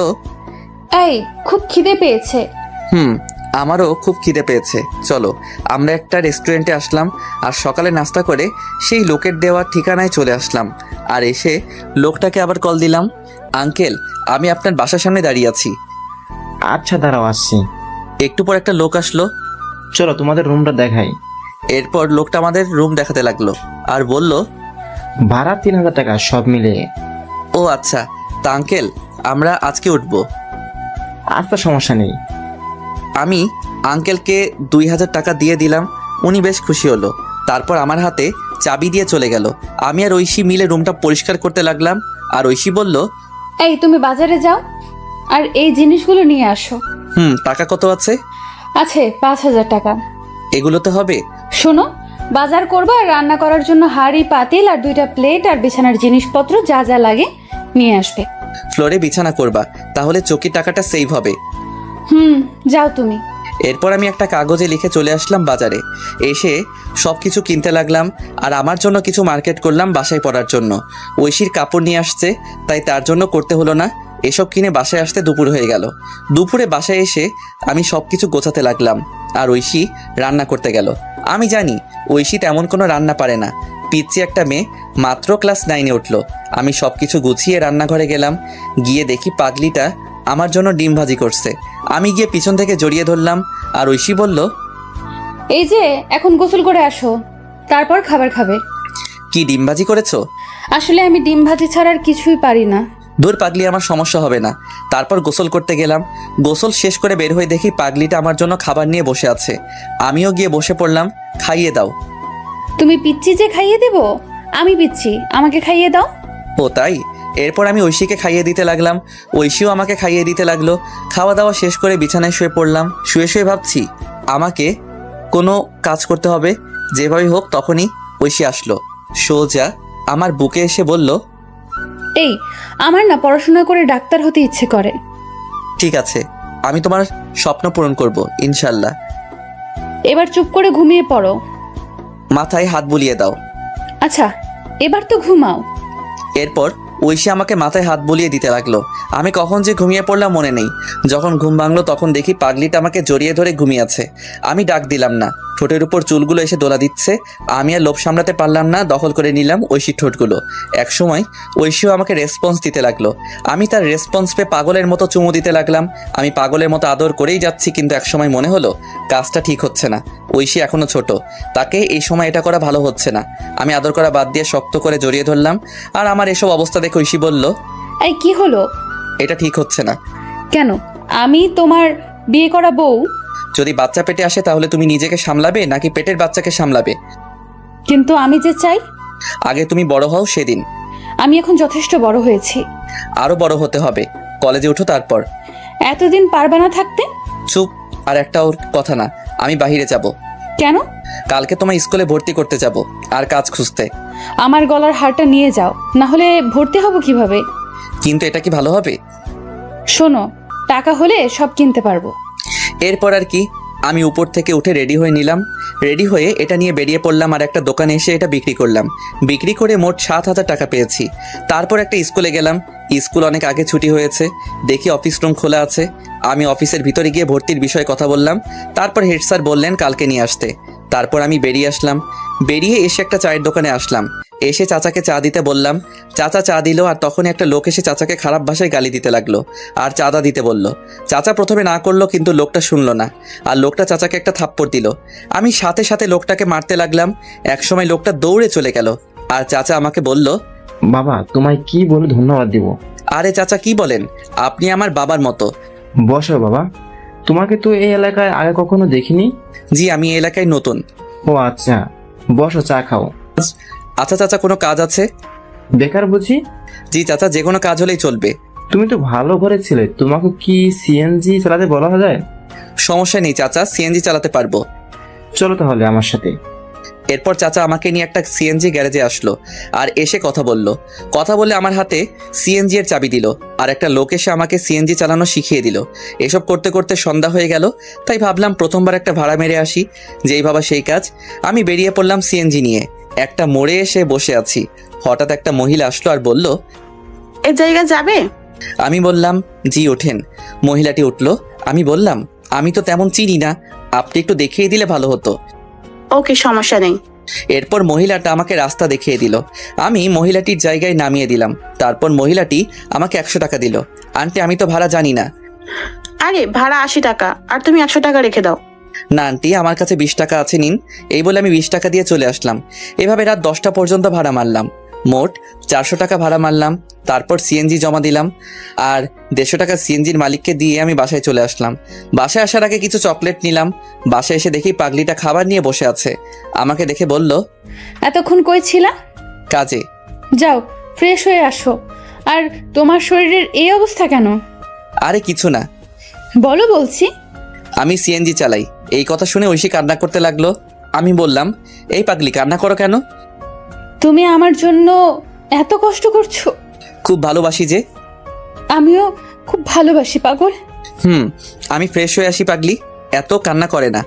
এই খুব খিদে পেয়েছে। আমারও খুব খিদে পেয়েছে, চলো আমরা একটা রেস্টুরেন্টে আসলাম আর সকালে নাস্তা করে সেই লোকের দেওয়ার ঠিকানায় চলে আসলাম। আর এসে লোকটাকে আবার কল দিলাম, আঙ্কেল আমি আপনার বাসার সামনে দাঁড়িয়ে আছি। আচ্ছা দাঁড়াও, আসছি। একটু পর একটা লোক আসলো। চলো তোমাদের রুমটা দেখাই। এরপর লোকটা আমাদের রুম দেখাতে লাগলো আর বলল, ভাড়া 3,000 টাকা সব মিলিয়ে। ও আচ্ছা, তা আঙ্কেল আমরা আজকে উঠবো। আচ্ছা সমস্যা নেই। আমি আঙ্কেলকে 2,000 টাকা দিয়ে দিলাম। উনি বেশ খুশি হলো। তারপর আমার হাতে চাবি দিয়ে চলে গেল। আমি আর ঐশী মিলে রুমটা পরিষ্কার করতে লাগলাম। আর ঐশী বলল, এই তুমি বাজারে যাও আর এই জিনিসগুলো নিয়ে আসো। টাকা কত আছে? আছে 5,000 টাকা। এগুলোতে হবে? শোনো, বাজার করবা আর রান্না করার জন্য হাঁড়ি পাতিল আর 2টা প্লেট আর বিছানার জিনিসপত্র যা যা লাগে নিয়ে আসবে। ফ্লোরে বিছানা করবা, তাহলে চৌকির টাকাটা সেভ হবে। যাও তুমি। এরপর আমি একটা কাগজে লিখে চলে আসলাম বাজারে। এসে সব কিছু কিনতে লাগলাম আর আমার জন্য কিছু মার্কেট করলাম বাসায় পরার জন্য। ঐশীর কাপড় নিয়ে আসছে, তাই তার জন্য করতে হলো না। এসব কিনে বাসায় আসতে দুপুর হয়ে গেল। দুপুরে বাসায় এসে আমি সব কিছু গোছাতে লাগলাম আর ঐশী রান্না করতে গেল। আমি জানি ঐশী তেমন কোনো রান্না পারে না, পিচ্ছি একটা মেয়ে, মাত্র ক্লাস 9-এ উঠলো। আমি সব কিছু গুছিয়ে রান্নাঘরে গেলাম। গিয়ে দেখি পাগলিটা আমার জন্য ডিম ভাজি করছে। আমি গিয়ে পিছন থেকে জড়িয়ে ধরলাম আর ঐশী বলল, এই যে এখন গোসল করে আসো, তারপর খাবার খাবে। কি ডিম ভাজি করেছো? আসলে আমি ডিম ভাজি ছাড়া আর কিছুই পারি না। দূর পাগলি, আমার সমস্যা হবে না। তারপর গোসল করতে গেলাম। গোসল শেষ করে বের হয়ে দেখি পাগলিটা আমার জন্য খাবার নিয়ে বসে আছে। আমিও গিয়ে বসে পড়লাম। খাইয়ে দাও। তুমি পিচ্ছি যে খাইয়ে দেব? আমি পিচ্ছি, আমাকে খাইয়ে দাও। ও তাই? এরপর আমি ঐশীকে খাইয়ে দিতে লাগলাম। ঐশীও আমাকে খাইয়ে দিতে লাগলো। খাওয়া দাওয়া শেষ করে বিছানায় শুয়ে পড়লাম। শুয়ে শুয়ে ভাবছি আমাকে কোনো কাজ করতে হবে। যেভাবে হোক তখনই ঐশী আসলো। সোজা আমার বুকে এসে বলল, এই আমার না পড়াশোনা করে ডাক্তার হতে ইচ্ছে করে। ঠিক আছে, আমি তোমার স্বপ্ন পূরণ করব ইনশাল্লাহ। এবার চুপ করে ঘুমিয়ে পড়ো। মাথায় হাত বুলিয়ে দাও। আচ্ছা, এবার তো ঘুমাও। এরপর ঐশী আমাকে মাথায় হাত বুলিয়ে দিতে লাগলো। আমি কখন যে ঘুমিয়ে পড়লাম মনে নেই। যখন ঘুম ভাঙলো তখন দেখি পাগলিটা আমাকে জড়িয়ে ধরে ঘুমিয়ে আছে। আমি ডাক দিলাম না। ঠোঁটের উপর চুলগুলো এসে দোলা দিচ্ছে। আমি আর লোভ সামলাতে পারলাম না, দখল করে নিলাম ঐশীর ঠোঁটগুলো। একসময় ঐশীও আমাকে রেসপন্স দিতে লাগলো। আমি তার রেসপন্স পেয়ে পাগলের মতো চুমু দিতে লাগলাম। আমি পাগলের মতো আদর করেই যাচ্ছি, কিন্তু একসময় মনে হলো কাজটা ঠিক হচ্ছে না। ঐশী এখনো ছোট, তাকে এই সময় এটা করা ভালো হচ্ছে না। আমি আদর করা বাদ দিয়ে শক্ত করে জড়িয়ে ধরলাম। আর আমার এসব অবস্থা দেখে ঐশী বলল, এই কি হলো? এটা ঠিক হচ্ছে না। কেন? আমি তোমার বিয়ে করা বউ। যদি বাচ্চা পেটে আসে তাহলে তুমি নিজেকে সামলাবে নাকি পেটের বাচ্চাকে সামলাবে? কিন্তু আমি যে চাই। আগে তুমি বড় হও সেদিন। আমি এখন যথেষ্ট বড় হয়েছি। আরো বড় হতে হবে। কলেজে উঠো তারপর। এতদিন পারবে না থাকতে? চুপ। আর একটা ওর কথা না, আমি বাইরে যাব। কেন? কালকে তোমার স্কুলে ভর্তি করতে যাব আর কাজ খুঁজতে। আমার গলার হারটা নিয়ে যাও, না হলে ভর্তি হব কিভাবে? কিন্তু এটা কি ভালো হবে? শোনো, টাকা হলে সব কিনতে পারবো। এরপর আর কি, আমি উপর থেকে উঠে রেডি হয়ে নিলাম। রেডি হয়ে এটা নিয়ে বেরিয়ে পড়লাম আর একটা দোকানে এসে এটা বিক্রি করলাম। বিক্রি করে মোট 7,000 টাকা পেয়েছি। তারপর একটা স্কুলে গেলাম। স্কুল অনেক আগে ছুটি হয়েছে। দেখি অফিস রুম খোলা আছে। আমি অফিসের ভিতরে গিয়ে ভর্তির বিষয়ে কথা বললাম। তারপর হেড স্যার বললেন কালকে নিয়ে আসতে। তারপর আমি বেরিয়ে আসলাম। বেরিয়ে এসে একটা চায়ের দোকানে আসলাম। এসে চাচাকে চা দিতে বললাম। চাচা চা দিল আর তখনই একটা লোক এসে চাচাকে খারাপ ভাষায় গালি দিতে লাগলো আর চাঁদা দিতে বলল। চাচা প্রথমে না করলো, কিন্তু লোকটা শুনলো না আর লোকটা চাচাকে একটা থাপ্পড় দিল। আমি সাথে সাথে লোকটাকে মারতে লাগলাম। একসময় লোকটা দৌড়ে চলে গেল আর চাচা আমাকে বলল, বাবা তোমায় কি বলে ধন্যবাদ দিব? আরে চাচা কি বলেন, আপনি আমার বাবার মতো। বসো বাবা, তোমাকে তো এই এলাকায় আগে কখনো দেখিনি। জি, আমি এই এলাকায় নতুন। ও আচ্ছা, বসো চা খাও। আচ্ছা চাচা, কোনো কাজ আছে? বেকার বুঝি? জি চাচা, যে কোনো কাজ হলেই চলবে। তুমি তো ভালো ঘরে ছিলে, তোমাকে কি সিএনজি চালাতে বলা যায়? সমস্যা নেই চাচা, সিএনজি চালাতে পারবো। চলো তাহলে আমার সাথে। এরপর চাচা আমাকে নিয়ে একটা সিএনজি গ্যারেজে আসলো আর এসে কথা বললে আমার হাতে সিএনজি এর চাবি দিল আর একটা লোক এসে আমাকে সিএনজি চালানো শিখিয়ে দিল। এসব করতে করতে সন্ধ্যা হয়ে গেল। তাই ভাবলাম প্রথমবার একটা ভাড়া মেরে আসি। যেই ভাবা সেই কাজ। আমি বেরিয়ে পড়লাম সিএনজি নিয়ে। একটা মোড়ে এসে বসে আছি। হঠাৎ একটা মহিলা আসলো আর বলল, এ জায়গা যাবে? আমি বললাম জি ওঠেন। মহিলাটি উঠলো। আমি বললাম, আমি তো তেমন চিনি না, আপনি একটু দেখিয়ে দিলে ভালো হতো। ওকে, সমস্যা নেই। এরপর মহিলাটা আমাকে রাস্তা দেখিয়ে দিল। আমি মহিলাটির জায়গায় নামিয়ে দিলাম। তারপর মহিলাটি আমাকে 100 টাকা দিল। আন্টি, আমি তো ভাড়া জানি না। আরে ভাড়া 80 টাকা, আর তুমি 100 টাকা রেখে দাও। না আন্টি, আমার কাছে 20 টাকা আছে, নিন। এই বলে আমি 20 টাকা দিয়ে চলে আসলাম। এভাবে রাত 10টা পর্যন্ত ভাড়া মারলাম। মোট 400 টাকা ভাড়া মারলাম। তারপর সিএনজি জমা দিলাম, আর 150 টাকা সিএনজির মালিককে দিয়ে আমি বাসায় চলে আসলাম। বাসায় আসার আগে কিছু চকলেট নিলাম। বাসায় এসে দেখি পাগলিটা খাবার নিয়ে বসে আছে। আমাকে দেখে বলল, এতক্ষণ কই ছিলা? কাজে। যাও ফ্রেশ হয়ে আসো। আর তোমার শরীরের এই অবস্থা কেন? আরে কিছু না, বলো বলছি। আমি সিএনজি চালাই। এই কথা শুনে ঐশী কান্না করতে লাগলো। আমি বললাম, এই পাগলি কান্না করো কেন? তুমি আমার জন্য এত কষ্ট করছো? খুব ভালোবাসি যে। আমিও খুব ভালোবাসি পাগল। আমি ফ্রেশ হয়ে আসি পাগলি, এত কান্না করে না।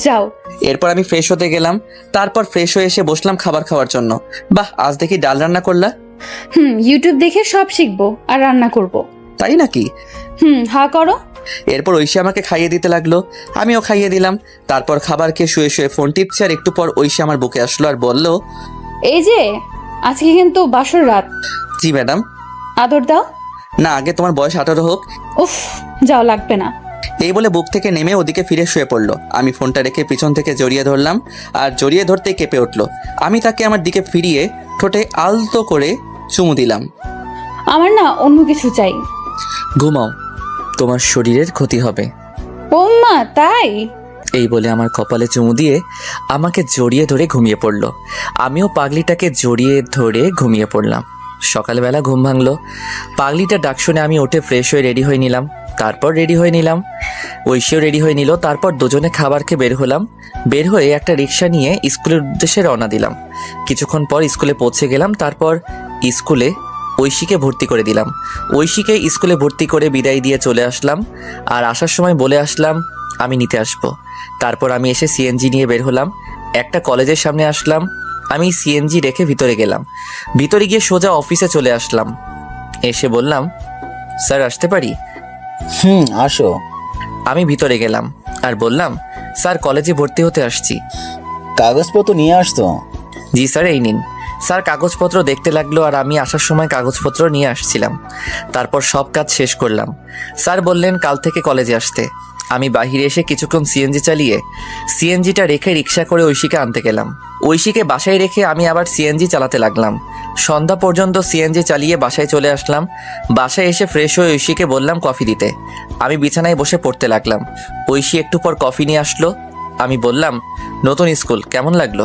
যাও। এরপর আমি ফ্রেশ হতে গেলাম। তারপর ফ্রেশ হয়ে এসে বসলাম খাবার খাওয়ার জন্য। বাহ, আজ দেখি ডাল রান্না করলা। ইউটিউব দেখে সব শিখবো আর রান্না করব। তাই নাকি? হা করো। এরপর ঐশী আমাকে খাইয়ে দিতে লাগলো, আমিও খাইয়ে দিলাম। তারপর খাবার খেয়ে শুয়ে শুয়ে ফোন টিপছে, আর একটু পর ঐশী আমার বুকে আসলো আর বলল, এই যে আজকে কিন্তু বাসর রাত। জি ম্যাডাম। আদর দাও। না, আগে তোমার বয়স 18 হোক। উফ, যাও, লাগবে না। এই বলে বুক থেকে নেমে ওদিকে ফিরে শুয়ে পড়লো। আমি ফোনটা রেখে পিছন থেকে জড়িয়ে ধরলাম, আর জড়িয়ে ধরতেই কেঁপে উঠলো। আমি তাকে আমার দিকে ফিরিয়ে ঠোঁটে আলতো করে চুমু দিলাম। আমার না অন্য কিছু চাই। ঘুমাও, তোমার শরীরের ক্ষতি হবে। ও মা, তাই? এই বলে আমার কপালে চুমু দিয়ে আমাকে জড়িয়ে ধরে ঘুমিয়ে পড়লো। আমিও পাগলিটাকে জড়িয়ে ধরে ঘুমিয়ে পড়লাম। সকালবেলা ঘুম ভাঙলো। পাগলিটা ডাক শুনে আমি উঠে ফ্রেশ হয়ে রেডি হয়ে নিলাম। তারপর রেডি হয়ে নিলাম, ঐশীও রেডি হয়ে নিল। তারপর দুজনে খাবার খেয়ে বের হলাম। বের হয়ে একটা রিক্সা নিয়ে স্কুলের উদ্দেশ্যে রওনা দিলাম। কিছুক্ষণ পর স্কুলে পৌঁছে গেলাম। তারপর স্কুলে ঐশীকে ভর্তি করে দিলাম। ঐশীকে স্কুলে ভর্তি করে বিদায় দিয়ে চলে আসলাম। আর আসার সময় বলে আসলাম আমি নিতে আসবো। তারপর আমি এসে সিএনজি নিয়ে বের হলাম। একটা কলেজের সামনে আসলাম। আমি সিএনজি রেখে ভিতরে গেলাম। ভিতরে গিয়ে সোজা অফিসে চলে আসলাম। এসে বললাম, স্যার আসতে পারি? আসো। আমি ভিতরে গেলাম আর বললাম, স্যার কলেজে ভর্তি হতে আসছি। কাগজপত্র নিয়ে আসতো? জি স্যার, এই নিন। স্যার কাগজপত্র দেখতে লাগলো, আর আমি আসার সময় কাগজপত্র নিয়ে আসছিলাম। তারপর সব কাজ শেষ করলাম। স্যার বললেন কাল থেকে কলেজে আসতে। আমি বাহিরে এসে কিছুক্ষণ সিএনজি চালিয়ে সিএনজিটা রেখে রিক্সা করে ঐশীকে আনতে গেলাম। ঐশীকে বাসায় রেখে আমি আবার সিএনজি চালাতে লাগলাম। সন্ধ্যা পর্যন্ত সিএনজি চালিয়ে বাসায় চলে আসলাম। বাসায় এসে ফ্রেশ হয়ে ঐশীকে বললাম কফি দিতে। আমি বিছানায় বসে পড়তে লাগলাম। ঐশী একটু পর কফি নিয়ে আসলো। আমি বললাম, নতুন স্কুল কেমন লাগলো?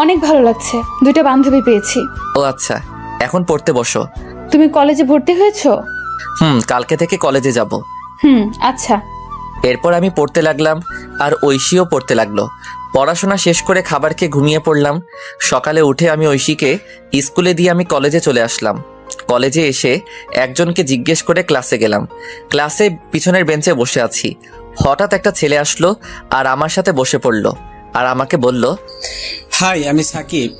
অনেক ভালো লাগছে, 2টা বান্ধবী পেয়েছি। ও আচ্ছা, এখন পড়তে বসো। তুমি কলেজে ভর্তি হয়েছো? কালকে থেকে কলেজে যাব। আচ্ছা। এরপর আমি পড়তে লাগলাম, আর ঐশীও পড়তে লাগলো। পড়াশোনা শেষ করে খাবার খেয়ে ঘুমিয়ে পড়লাম। সকালে উঠে আমি ঐশীকে স্কুলে দিয়ে আমি কলেজে চলে আসলাম। কলেজে এসে একজনকে জিজ্ঞেস করে ক্লাসে গেলাম। ক্লাসে পিছনের বেঞ্চে বসে আছি। হঠাৎ একটা ছেলে আসলো আর আমার সাথে বসে পড়লো, আর আমাকে বলল, হাই, আমি সাকিব,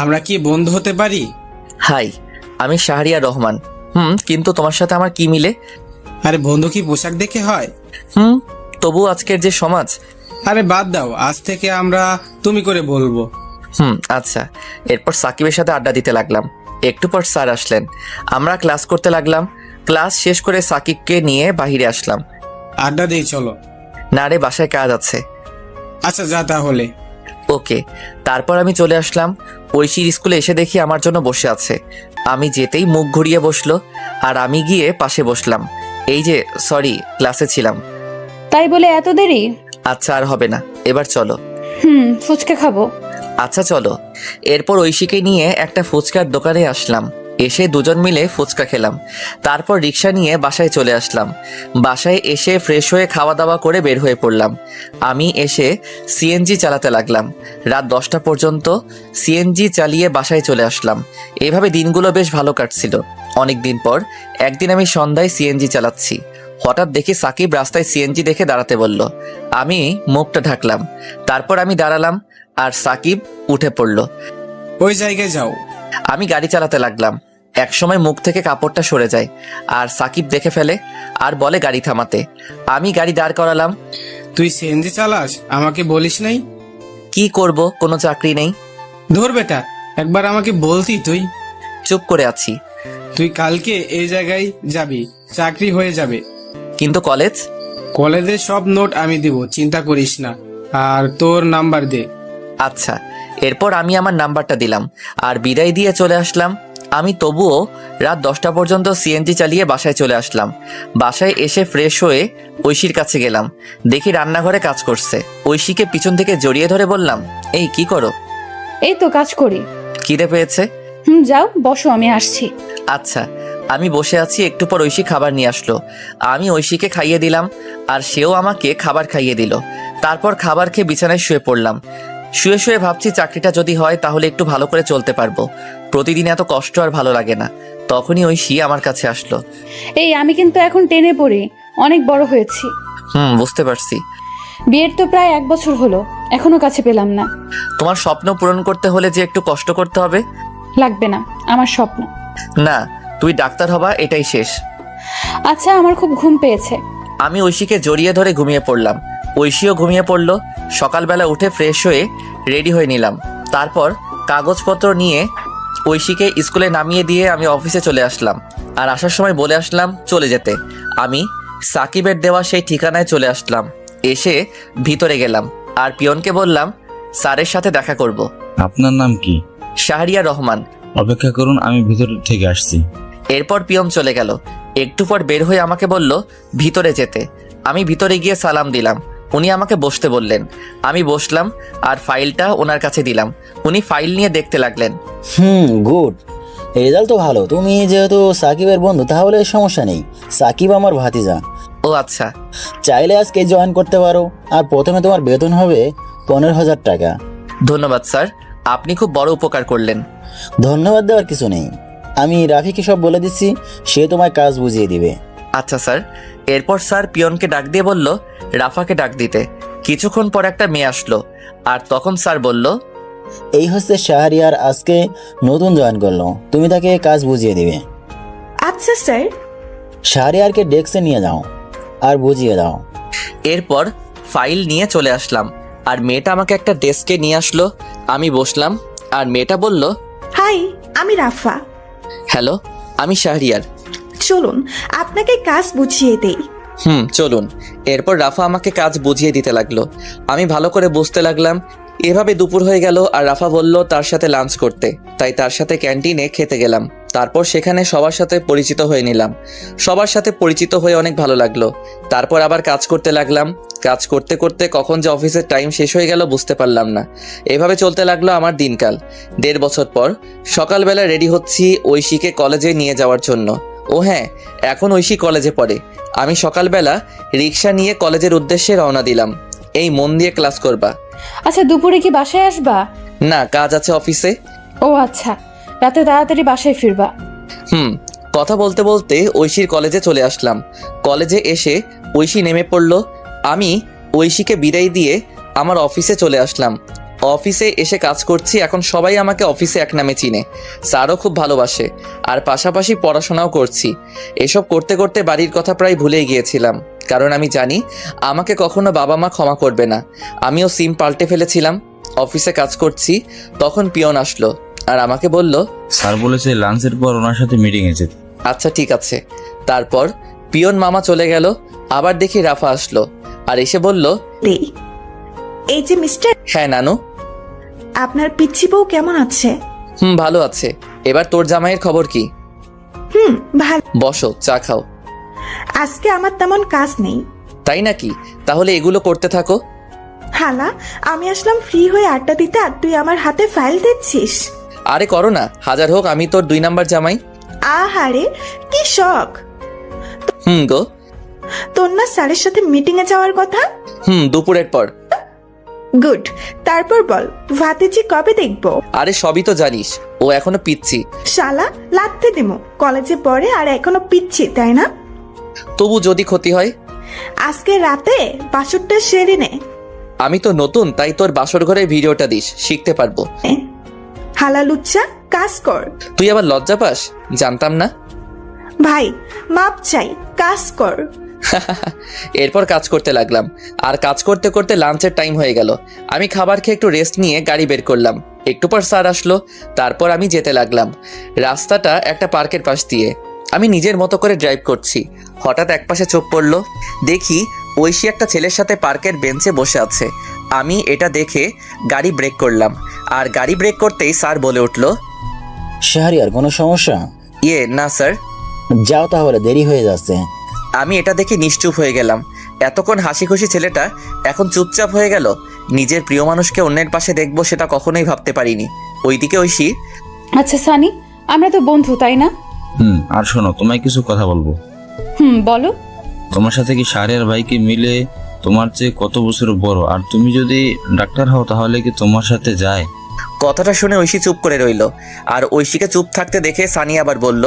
আমরা কি বন্ধু হতে পারি? হাই, আমি শাহরিয়ার রহমান। কিন্তু তোমার সাথে আমার কি মিলে? আরে বন্ধু কি পোশাক দেখে হয়? তবু আজকের যে সমাজ। আরে বাদ দাও, আজ থেকে আমরা তুমি করে বলবো। আচ্ছা। এরপর সাকিবের সাথে আড্ডা দিতে লাগলাম। একটু পর স্যার আসলেন। আমরা ক্লাস করতে লাগলাম। ক্লাস শেষ করে সাকিবকে নিয়ে বাহিরে আসলাম। আড্ডা দিয়ে চলো। না রে, বাসায় কাজ আছে। আচ্ছা যা তাহলে। ওকে। তারপর আমি চলে আসলাম। ঐশীর স্কুলে এসে দেখি আমার জন্য বসে আছে। আমি যেতেই মুখ ঘুরিয়ে বসলো, আর আমি গিয়ে পাশে বসলাম। এই যে সরি, ক্লাসে ছিলাম। তাই বলে এত দেরি? আচ্ছা, আর হবে না, এবার চলো। ফুচকা খাবো। আচ্ছা চলো। এরপর ঐশীকে নিয়ে একটা ফুচকার দোকানে আসলাম। এসে দুজন মিলে ফুচকা খেলাম। তারপর রিক্সা নিয়ে বাসায় চলে আসলাম। বাসায় এসে ফ্রেশ হয়ে খাওয়া দাওয়া করে বের হয়ে পড়লাম। আমি এসে সিএনজি চালাতে লাগলাম। রাত 10টা পর্যন্ত সিএনজি চালিয়ে বাসায় চলে আসলাম। এভাবে দিনগুলো বেশ ভালো কাটছিল। অনেক দিন পর একদিন আমি সন্ধ্যায় সিএনজি চালাচ্ছি। হঠাৎ দেখি সাকিব রাস্তায় সিএনজি দেখে দাঁড়াতে বলল। আমি মুখটা ঢাকলাম। তারপর আমি দাঁড়ালাম, আর সাকিব উঠে পড়ল। ওই জায়গায় যাও। আমি গাড়ি চালাতে লাগলাম। একসময় মুখ থেকে কাপড়টা সরে যায় আর সাকিব দেখে ফেলে আর বলে গাড়ি থামাতে। আমি গাড়ি দাঁড় করালাম। তুই সিএনজি চালাস, আমাকে বলিস নাই? কি করব, কোনো চাকরি নেই। ধর বেটা, একবার আমাকে বলতি তুই। চুপ করে আছি। তুই কালকে এই জায়গায় যাবি, চাকরি হয়ে যাবে। কিন্তু কলেজ? কলেজের সব নোট আমি দিব, চিন্তা করিস না। আর তোর নাম্বার দে। আচ্ছা। এরপর আমি আমার নাম্বারটা দিলাম আর বিদায় দিয়ে চলে আসলাম। আমি তবুও রাত 10টা পর্যন্ত সিএনজি চালিয়ে বাসায় চলে আসলাম। বাসায় এসে ফ্রেশ হয়ে ঐশীর কাছে গেলাম। দেখি রান্নাঘরে কাজ করছে। ঐশীকে পিছন থেকে জড়িয়ে ধরে বললাম, এই কি করো? এই তো কাজ করি। খিদে পেয়েছে? যাও বসো, আমি আসছি। আচ্ছা। আমি বসে আছি, একটু পর ঐশী খাবার নিয়ে আসলো। আমি ঐশীকে খাইয়ে দিলাম আর সেও আমাকে খাবার খাইয়ে দিল। তারপর খাবার খেয়ে বিছানায় শুয়ে পড়লাম। শুয়ে শুয়ে ভাবছি চাকরিটা যদি হয় তাহলে একটু ভালো করে চলতে পারবো। প্রতিদিন এত কষ্ট আর ভালো লাগে না। তখনই ঐশী আমার কাছে আসলো। এই আমি কিন্তু এখন টেনে পড়ি, অনেক বড় হয়েছি। বুঝতে পারছি। বিয়ের তো প্রায় 1 বছর হলো, এখনো কাছে পেলাম না। তোমার স্বপ্ন পূরণ করতে হলে যে একটু কষ্ট করতে হবে। লাগবে না, আমার স্বপ্ন। না, তুই ডাক্তার হবা, এটাই শেষ। আচ্ছা, আমার খুব ঘুম পেয়েছে। আমি ঐশীকে জড়িয়ে ধরে ঘুমিয়ে পড়লাম। ঐশীও ঘুমিয়ে পড়ল। সকালবেলা উঠে ফ্রেশ হয়ে রেডি হয়ে নিলাম। তারপর কাগজপত্র নিয়ে ঐশীকে স্কুলে নামিয়ে দিয়ে আমি অফিসে চলে আসলাম। আর আসার সময় বলে আসলাম চলে যেতে। আমি সাকিবের দেওয়া সেই ঠিকানায় চলে আসলাম। এসে ভিতরে গেলাম আর পিয়নকে বললাম স্যারের সাথে দেখা করব। আপনার নাম কি? শাহরিয়ার রহমান। অপেক্ষা করুন, আমি ভিতর থেকে আসছি। এরপর পিয়ন চলে গেল। একটু পর বের হয়ে আমাকে বলল ভিতরে যেতে। আমি ভিতরে গিয়ে সালাম দিলাম। উনি আমাকে বসতে বললেন। আমি বসলাম আর ফাইলটা ওনার কাছে দিলাম। উনি ফাইল নিয়ে দেখতে লাগলেন। গুড, রেজাল্ট তো ভালো। তুমি যেহেতু সাকিবের বন্ধু তাহলে সমস্যা নেই। সাকিব আমার ভাতিজা। ও আচ্ছা। চাইলে আজকে জয়েন করতে পারো। আর প্রথমে তোমার বেতন হবে 15,000 টাকা। ধন্যবাদ স্যার, আপনি খুব বড় উপকার করলেন। ধন্যবাদ দেওয়ার কিছু নেই। আমি রাফিকে সব বলে দিচ্ছি, সে তোমায় কাজ বুঝিয়ে দিবে। আচ্ছা স্যার। এরপর স্যার পিয়নকে ডাক দিয়ে বলল রাফাকে ডাক দিতে। কিছুক্ষণ পর একটা মেয়ে আসলো আর তখন স্যার বলল, এই হচ্ছে শাহরিয়ার, আজকে নতুন জয়েন করলো, তুমি তাকে কাজ বুঝিয়ে দিবে। আচ্ছা স্যার। শাহরিয়ারকে ডেস্কে নিয়ে যাও আর বুঝিয়ে দাও। এরপর ফাইল নিয়ে চলে আসলাম আর মেয়েটা আমাকে একটা ডেস্কে নিয়ে আসলো। আমি বসলাম আর মেয়েটা বলল, হাই, আমি রাফা। হ্যালো, আমি শাহরিয়ার। চলুন আপনাকে কাজ বুঝিয়ে দেই। চলুন। এরপর রাফা আমাকে কাজ বুঝিয়ে দিতে লাগলো। আমি ভালো করে বুঝতে লাগলাম। এভাবে দুপুর হয়ে গেল আর রাফা বলল তার সাথে লাঞ্চ করতে, তাই তার সাথে ক্যান্টিনে খেতে গেলাম। তারপর সেখানে সবার সাথে পরিচিত হয়ে নিলাম। সবার সাথে পরিচিত হয়ে অনেক ভালো লাগলো। তারপর আবার কাজ করতে লাগলাম। কাজ করতে করতে কখন যে অফিসের টাইম শেষ হয়ে গেল বুঝতে পারলাম না। এভাবে চলতে লাগলো আমার দিনকাল। 1.5 বছর পর সকালবেলা রেডি হচ্ছি ঐশীকে কলেজে নিয়ে যাওয়ার জন্য। ও হ্যাঁ, এখন ঐশী কলেজে পড়ে। আমি সকালবেলা রিক্সা নিয়ে কলেজের উদ্দেশ্যে রওনা দিলাম। এই মন দিয়ে ক্লাস করবা। আচ্ছা, দুপুরে কি বাসায় আসবা? না, কাজ আছে অফিসে। ও আচ্ছা, রাতে তাড়াতাড়ি বাসায় ফিরবা। কথা বলতে বলতে ঐশীর কলেজে চলে আসলাম। কলেজে এসে ঐশী নেমে পড়লো। আমি ঐশীকে বিদায় দিয়ে আমার অফিসে চলে আসলাম। অফিসে এসে কাজ করছি। এখন সবাই আমাকে অফিসে এক নামে চিনে। স্যারও খুব ভালোবাসে আর পাশাপাশি পড়াশোনাও করছি। এসব করতে করতে বাড়ির কথা প্রায় ভুলেই গিয়েছিলাম, কারণ আমি জানি আমাকে কখনো বাবা মা ক্ষমা করবে না। আমিও সিম পাল্টে ফেলেছিলাম। অফিসে কাজ করছি, তখন পিয়ন আসলো আর আমাকে বলল, স্যার বলেছে লাঞ্চের পর ওনার সাথে মিটিংয়ে যেতে। আচ্ছা ঠিক আছে। তারপর পিয়ন মামা চলে গেল। আবার দেখি রাফা আসলো আর এসে বলল, এই যে মিস্টার। হ্যাঁ নানু। আপনার পিচ্ছি বউ কেমন আছে? ভালো আছে। এবার তোর জামাইয়ের খবর কি? ভালো। বসো, চা খাও। আজকে আমার তেমন কাজ নেই। তাই নাকি? তাহলে এগুলো করতে থাকো। হালা, আমি আসলাম ফ্রি হয়ে আড্ডা দিতে আর তুই আমার হাতে ফাইল দিচ্ছিস। আরে করো না, হাজার হোক আমি তোর 2 নাম্বার জামাই। আহারে কি শখ। গো। তোর না স্যারের সাথে মিটিং এ যাওয়ার কথা? দুপুরের পর। গুড। তারপর বল, ভাতিজি কবে দেখবো? আরে সবই তো জানিস, ও এখনো পিচ্ছি। শালা, লাগতে দিমু। কলেজে পড়ে আর এখনো পিচ্ছি, তাই না? তবু যদি ক্ষতি হয়? আজকে রাতে বাসরটা সেরে নে। আমি তো নতুন, তাই তোর বাসর ঘরে ভিডিওটা দিস, শিখতে পারবো। হালালুচ্চা, কাজ কর। তুই আবার লজ্জা পাস? জানতাম না। ভাই মাপ চাই, কাজ কর। এরপর কাজ করতে লাগলাম, আর কাজ করতে করতে লাঞ্চের টাইম হয়ে গেল। আমি খাবার খেয়ে একটু রেস্ট নিয়ে গাড়ি বের করলাম। একটু পর স্যার আসলো, তারপর আমি যেতে লাগলাম। রাস্তাটা একটা পার্কের পাশ দিয়ে। আমি নিজের মতো করে ড্রাইভ করছি। হঠাৎ একপাশে চোখ পড়লো, দেখি ঐশী একটা ছেলের সাথে পার্কের বেঞ্চে বসে আছে। আমি এটা দেখে গাড়ি ব্রেক করলাম, আর গাড়ি ব্রেক করতেই স্যার বলে উঠলো, শাহরিয়ার কোনো সমস্যা? না স্যার। যাও তাহলে, দেরি হয়ে যাচ্ছে। আমি এটা দেখে নিশ্চুপ হয়ে গেলাম। এতক্ষণ হাসি খুশি ছেলেটা এখন চুপচাপ হয়ে গেল। নিজের প্রিয় মানুষকে অন্যের পাশে দেখবো সেটা কখনোই ভাবতে পারিনি। ওইদিকে ঐশী, আচ্ছা সানি, আমরা তো বন্ধু তাই না? আর শোনো, তোমায় কিছু কথা বলবো। বলো। তোমার সাথে কি শাহরিয়ার ভাইকে মিলে তোমার চেয়ে কত বছর বড়, আর তুমি যদি ডাক্তার হও তাহলে কি তোমার সাথে যায়? কথাটা শুনে ঐশী চুপ করে রইল, আর ঐশীকে চুপ থাকতে দেখে সানি আবার বলল,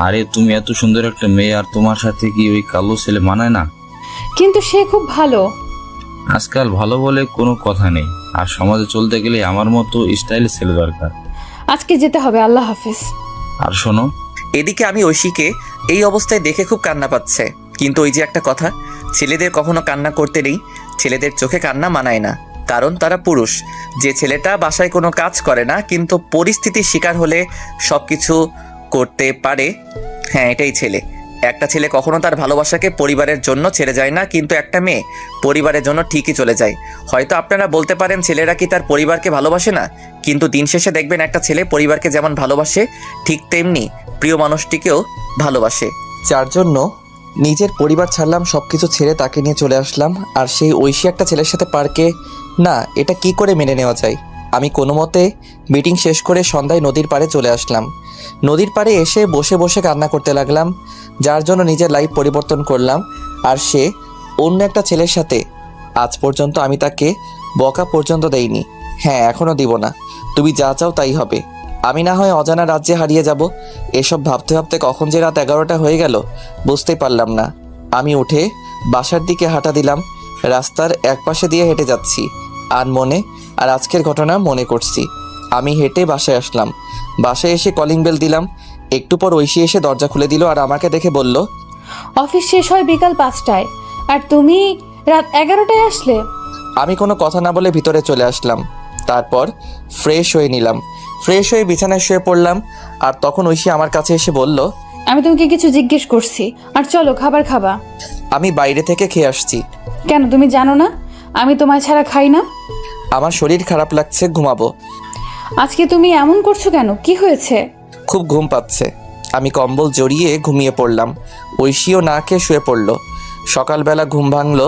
আরে তুমি এত সুন্দর একটা মেয়ে, আর তোমার সাথে কি ওই কালো ছেলে মানায় না? কিন্তু সে খুব ভালো। আজকাল ভালো বলে কোনো কথা নেই, আর সমাজে চলতে গেলে আমার মতো স্টাইল ছেলে দরকার। আজকে যেতে হবে, আল্লাহ হাফেজ। আর শোনো। এদিকে আমি ঐশীকে এই অবস্থায় দেখে খুব কান্না পাচ্ছে। কিন্তু ওই যে একটা কথা, ছেলেদের কখনো কান্না করতে নেই। ছেলেদের চোখে কান্না মানায় না, কারণ তারা পুরুষ। যে ছেলেটা বাসায় কোনো কাজ করে না কিন্তু পরিস্থিতির শিকার হলে সবকিছু করতে পারে, হ্যাঁ এটাই ছেলে। একটা ছেলে কখনো তার ভালোবাসাকে পরিবারের জন্য ছেড়ে যায় না, কিন্তু একটা মেয়ে পরিবারের জন্য ঠিকই চলে যায়। হয়তো আপনারা বলতে পারেন ছেলেরা কি তার পরিবারকে ভালোবাসে না, কিন্তু দিন শেষে দেখবেন একটা ছেলে পরিবারকে যেমন ভালোবাসে ঠিক তেমনি প্রিয় মানুষটিকেও ভালোবাসে। যার জন্য নিজের পরিবার ছাড়লাম, সব কিছু ছেড়ে তাকে নিয়ে চলে আসলাম। আর সেই ঐশী একটা ছেলের সাথে পার্কে, না এটা কি করে মেনে নেওয়া যায়। আমি কোনো মতে মিটিং শেষ করে সন্ধ্যায় নদীর পাড়ে চলে আসলাম। নদীর পাড়ে এসে বসে বসে কান্না করতে লাগলাম, যার জন্য নিজের লাইফ পরিবর্তন করলাম। আর সে অন্য একটা ছেলের সাথে। আজ পর্যন্ত আমি তাকে বকা পর্যন্ত দেইনি, হ্যাঁ এখনও দিব না। তুমি যা চাও তাই হবে। আমি না হয় অজানা রাজ্যে হারিয়ে যাব। এসব ভাবতে ভাবতে কখন যে রাত 11টা হয়ে গেল বুঝতেই পারলাম না। আমি উঠে বাসার দিকে হাঁটা দিলাম। রাস্তার একপাশে দিয়ে হেঁটে যাচ্ছি, আর আজকের ঘটনা মনে করছি। আমি হেঁটে বাসায় আসলাম। বাসায় এসে কলিং বেল দিলাম। একটু পর ঐশী এসে দরজা খুলে দিল, আর আমাকে দেখে বলল, অফিস শেষ হয় বিকাল 5টায়, আর তুমি রাত 11টায় আসলে? আমি কোনো কথা না বলে ভিতরে চলে আসলাম। তারপর ফ্রেশ হয়ে নিলাম। ফ্রেশ হয়ে বিছানায় শুয়ে পড়লাম। আর তখন ঐশী আমার কাছে এসে বলল, আমি তোমাকে কিছু জিজ্ঞেস করছি, আর চলো খাবার খাবা। আমি বাইরে থেকে খেয়ে আসছি। কেন, তুমি জানো না আমি তোমায় ছাড়া খাই না? আমার শরীর খারাপ লাগছে, ঘুমাবো। আজকে তুমি এমন করছো কেন, কি হয়েছে? খুব ঘুম পাচ্ছে। আমি কম্বল জড়িয়ে ঘুমিয়ে পড়লাম। ঐশীও না খেয়ে শুয়ে পড়ল। সকালবেলা ঘুম ভাঙলো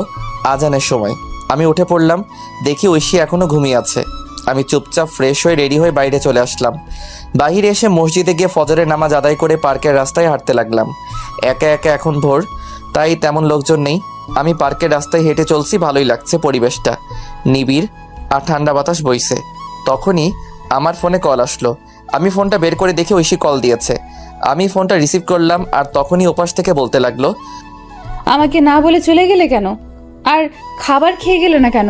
আজানের সময়। আমি উঠে পড়লাম, দেখি ঐশী এখনও ঘুমিয়ে আছে। আমি চুপচাপ ফ্রেশ হয়ে রেডি হয়ে বাইরে চলে আসলাম। বাহিরে এসে মসজিদে গিয়ে ফজরের নামাজ আদায় করে পার্কের রাস্তায় হাঁটতে লাগলাম। একা একা, এখন ভোর, তাই তেমন লোকজন নেই। আমি পার্কের রাস্তায় হেঁটে চলছি, ভালোই লাগছে পরিবেশটা, নিবিড় আর ঠান্ডা বাতাস বইছে। তখনই আমার ফোনে কল আসলো। আমি ফোনটা বের করে দেখে ঐশী কল দিয়েছে। আমি ফোনটা রিসিভ করলাম, আর তখনই ওপাশ থেকে বলতে লাগলো, আমাকে না বলে চলে গেলে কেন, আর খাবার খেয়ে গেলে না কেন?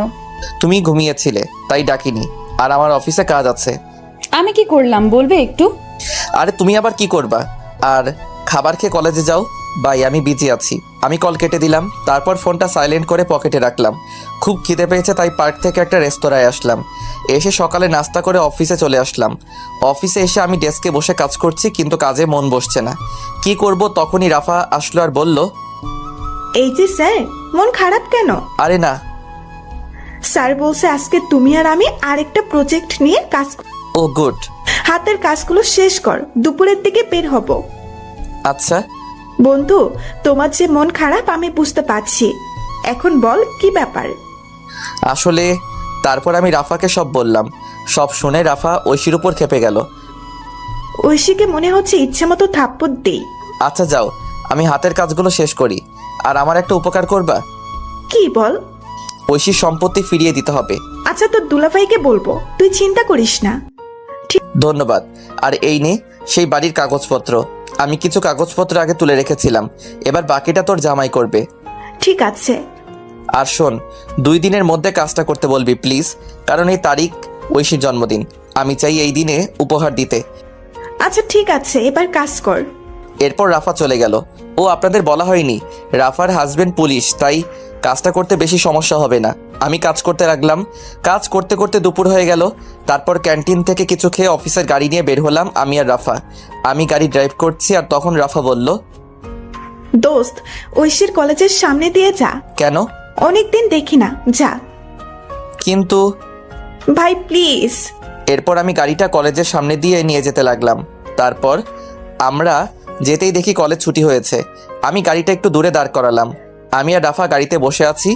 তুমি ঘুমিয়েছিলে তাই ডাকিনি, আর আমার অফিসে কাজ আছে। আমি কি করলাম বলবে একটু? আরে তুমি আবার কি করবা, আর খাবার খেয়ে কলেজে যাও। বাই, আমি বিজি আছি। আমি কল কেটে দিলাম। তারপর ফোনটা সাইলেন্ট করে পকেটে রাখলাম। খুব খিদে পেয়েছে, তাই পার্ক থেকে একটা রেস্তোরাঁয় আসলাম। এসে সকালে নাস্তা করে অফিসে চলে আসলাম। অফিসে এসে আমি ডেস্কে বসে কাজ করছি, কিন্তু কাজে মন বসছে না। কি করব, তখনই রাফা আসলো আর বলল, এই যে স্যার, মন খারাপ কেন? আরে না। স্যার বলছে আজকে তুমি আর আমি আরেকটা প্রজেক্ট নিয়ে কাজ ও গুড। হাতের কাজগুলো শেষ কর, দুপুরের দিকে বের হব। আচ্ছা বন্ধু, তোমার যে মন খারাপ আমি বুঝতে পারছি। এখন বল কি ব্যাপার? আসলে তারপর আমি রাফাকে সব বললাম। সব শুনে রাফা ঐশীর উপর খেপে গেল। ঐশীকে মনে হচ্ছে ইচ্ছে মতো থাপ্পড় দেই। আচ্ছা যাও, আমি হাতের কাজগুলো শেষ করি। আর আমার একটা উপকার করবা? কি বল? ঐশীর সম্পত্তি ফিরিয়ে দিতে হবে। আচ্ছা, তোর দুলাভাইকে বলবো, তুই চিন্তা করিস না। ধন্যবাদ। আর এই নে সেই বাড়ির কাগজপত্র। আমি কিছু কাগজপত্র আগে তুলে রেখেছিলাম, এবার বাকিটা তোর জামাই করবে। ঠিক আছে। আর শোন, 2 দিনের মধ্যে কাজটা করতে বলবি প্লিজ, কারণ এই তারিখ ঐশীর জন্মদিন। আমি চাই এই দিনে উপহার দিতে। আচ্ছা ঠিক আছে, এবার কাজ কর। এরপর রাফা চলে গেল। ও আপনাদের বলা হয়নি, রাফার হাজবেন্ড পুলিশ, তাই কাজটা করতে বেশি সমস্যা হবে না। আমি কাজ করতে লাগলাম। কাজ করতে করতে দুপুর হয়ে গেল। তারপর ক্যান্টিন থেকে কিছু খেয়ে অফিসের গাড়ি নিয়ে বের হলাম আমি আর রাফা। আমি গাড়ি ড্রাইভ করছি আর তখন রাফা বলল, দোস্ত, ঐশীর কলেজের সামনে দিয়ে যা। কেন? অনেকদিন দেখি না, যা। কিন্তু ভাই প্লিজ। এরপর আমি গাড়িটা কলেজের সামনে দিয়ে নিয়ে যেতে লাগলাম। তারপর আমরা যেতেই দেখি কলেজ ছুটি হয়েছে। আমি গাড়িটা একটু দূরে দাঁড় করালাম। আমি আর রাফা গাড়িতে বসে আছি।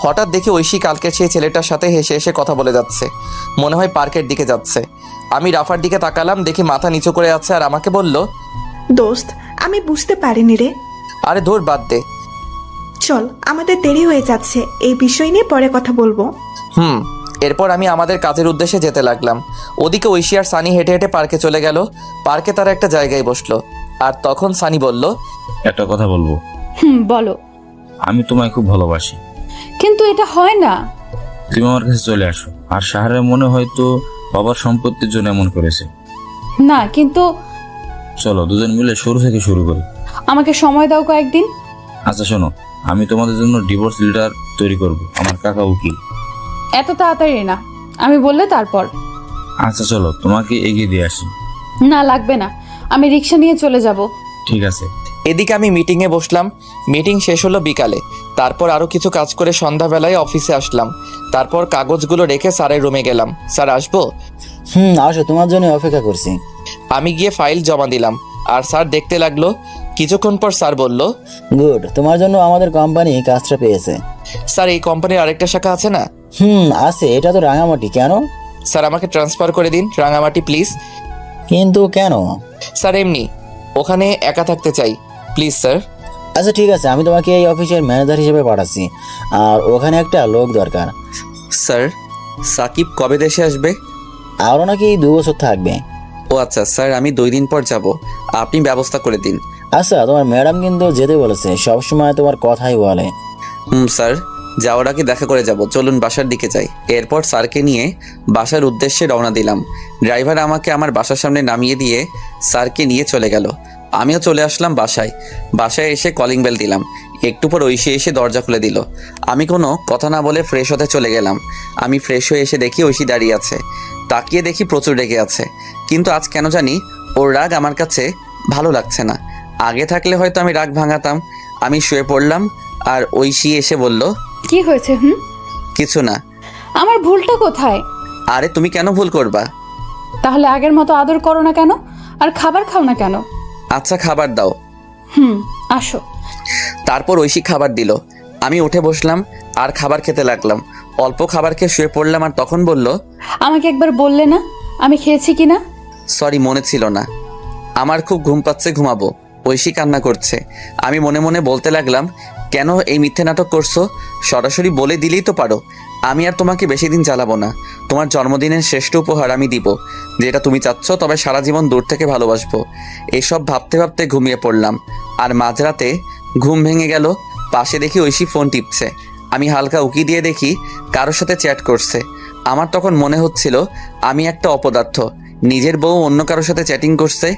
হঠাৎ দেখি ঐশী কালকের সেই ছেলেটার সাথে হেসে হেসে কথা বলে যাচ্ছে। মনে হয় পার্কের দিকে যাচ্ছে। আমি রাফার দিকে তাকালাম, দেখি মাথা নিচু করে আছে আর আমাকে বলল, দোস্ত, আমি বুঝতে পারিনি রে। আরে ধুর, বাদ দে। চল, আমাদের দেরি হয়ে যাচ্ছে, এই বিষয় নিয়ে পরে কথা বলবো। এরপর আমি আমাদের কাজের উদ্দেশ্যে যেতে লাগলাম। ওদিকে ঐশী আর সানি হেঁটে হেঁটে পার্কে চলে গেল। পার্কে তারা একটা জায়গায় বসলো। আর তখন সানি বলল, একটা কথা বলবো। বলো। আমি তোমায় খুব ভালোবাসি। কিন্তু এটা হয় না। তুমি আমার কাছে চলে আসো। আর শাহরের মনে হয়তো বাবার সম্পত্তির জন্য এমন করেছে। না, কিন্তু চলো দুজন মিলে শুরু থেকে শুরু করি। আমাকে সময় দাও কয়েকদিন। আচ্ছা শোনো, আমি তোমাদের জন্য ডিভোর্স লেটার তৈরি করব। আমার কাকা উকিল। এত তাড়াতাড়ি না, আমি বললে তারপর। আচ্ছা চলো, তোমাকে এগিয়ে দিয়ে আসি। না লাগবে না, আমি রিক্সা নিয়ে চলে যাব। ঠিক আছে। এদিকে আমি মিটিংয়ে বসলাম। মিটিং শেষ হলো বিকালে। তারপর আরও কিছু কাজ করে সন্ধ্যাবেলায় অফিসে আসলাম। তারপর কাগজগুলো রেখে স্যারের রুমে গেলাম। স্যার আসবো? আসো, তোমার জন্য অপেক্ষা করছি। আমি গিয়ে ফাইল জমা দিলাম আর স্যার দেখতে লাগলো। কিছুক্ষণ পর স্যার বলল, গুড, তোমার জন্য আমাদের কোম্পানি কাজটা পেয়েছে। স্যার এই কোম্পানির আরেকটা শাখা আছে না? আছে, এটা তো রাঙামাটি। কেন? স্যার আমাকে ট্রান্সফার করে দিন রাঙামাটি প্লিজ। কিন্তু কেন? স্যার এমনি, ওখানে একা থাকতে চাই, প্লিজ স্যার। আচ্ছা ঠিক আছে, আমি তোমাকে এই অফিসের ম্যানেজার হিসেবে পাঠাচ্ছি। আর ওখানে একটা লোক দরকার। স্যার সাকিব কবে দেশে আসবে? আরও নাকি 2 বছর থাকবে। ও আচ্ছা স্যার, আমি 2 দিন পর যাব, আপনি ব্যবস্থা করে দিন। আচ্ছা, তোমার ম্যাডাম কিন্তু যেতে বলেছে, সবসময় তোমার কথাই বলে। স্যার যাওয়ার আগে দেখা করে যাব, চলুন বাসার দিকে যাই। এরপর স্যারকে নিয়ে বাসার উদ্দেশ্যে রওনা দিলাম। ড্রাইভার আমাকে আমার বাসার সামনে নামিয়ে দিয়ে স্যারকে নিয়ে চলে গেল। আমিও চলে আসলাম বাসায়। বাসায় এসে কলিং বেল দিলাম। একটু পর ঐশী এসে দরজা খুলে দিল। আমি কোনো কথা না বলে ফ্রেশ হতে চলে গেলাম। আমি ফ্রেশ হয়ে এসে দেখি ঐশী দাঁড়িয়ে আছে। তাকিয়ে দেখি প্রচুর রেগে আছে। কিন্তু আজ কেন জানি ওর রাগ আমার কাছে ভালো লাগছে না। আগে থাকলে হয়তো আমি রাগ ভাঙাতাম। আমি শুয়ে পড়লাম আর ঐশী এসে বলল, কি হয়েছে? কিছু না। আমার ভুলটা কোথায়? আরে তুমি কেন ভুল করবা? তাহলে আগের মতো আদর করো না কেন? আর খাবার খাও না কেন? আচ্ছা খাবার দাও। আসো। তারপর ঐশী খাবার দিল। আমি উঠে বসলাম আর খাবার খেতে লাগলাম। অল্প খাবার খেয়ে শুয়ে পড়লাম আর তখন বলল, আমাকে একবার বললে না আমি খেয়েছি কিনা? সরি, মনে ছিল না। আমার খুব ঘুম পাচ্ছে, ঘুমাবো। ঐশী কান্না করছে। আমি মনে মনে বলতে লাগলাম, কেন এই মিথ্যে নাটক করছো? সরাসরি বলে দিলেই তো পারো। আমি আর তোমাকে বেশি দিন জ্বালাবো না। তোমার জন্মদিনের শ্রেষ্ঠ উপহার আমি দিব, যেটা তুমি চাচ্ছ, তবে সারা জীবন দূর থেকে ভালোবাসবো। এসব ভাবতে ভাবতে ঘুমিয়ে পড়লাম। আর মাঝরাতে ঘুম ভেঙে গেল। পাশে দেখি ঐশী ফোন টিপছে। আমি হালকা উকি দিয়ে দেখি কারোর সাথে চ্যাট করছে। আমার তখন মনে হচ্ছিল আমি একটা অপদার্থ, নিজের বউ অন্য কারোর সাথে চ্যাটিং করছে।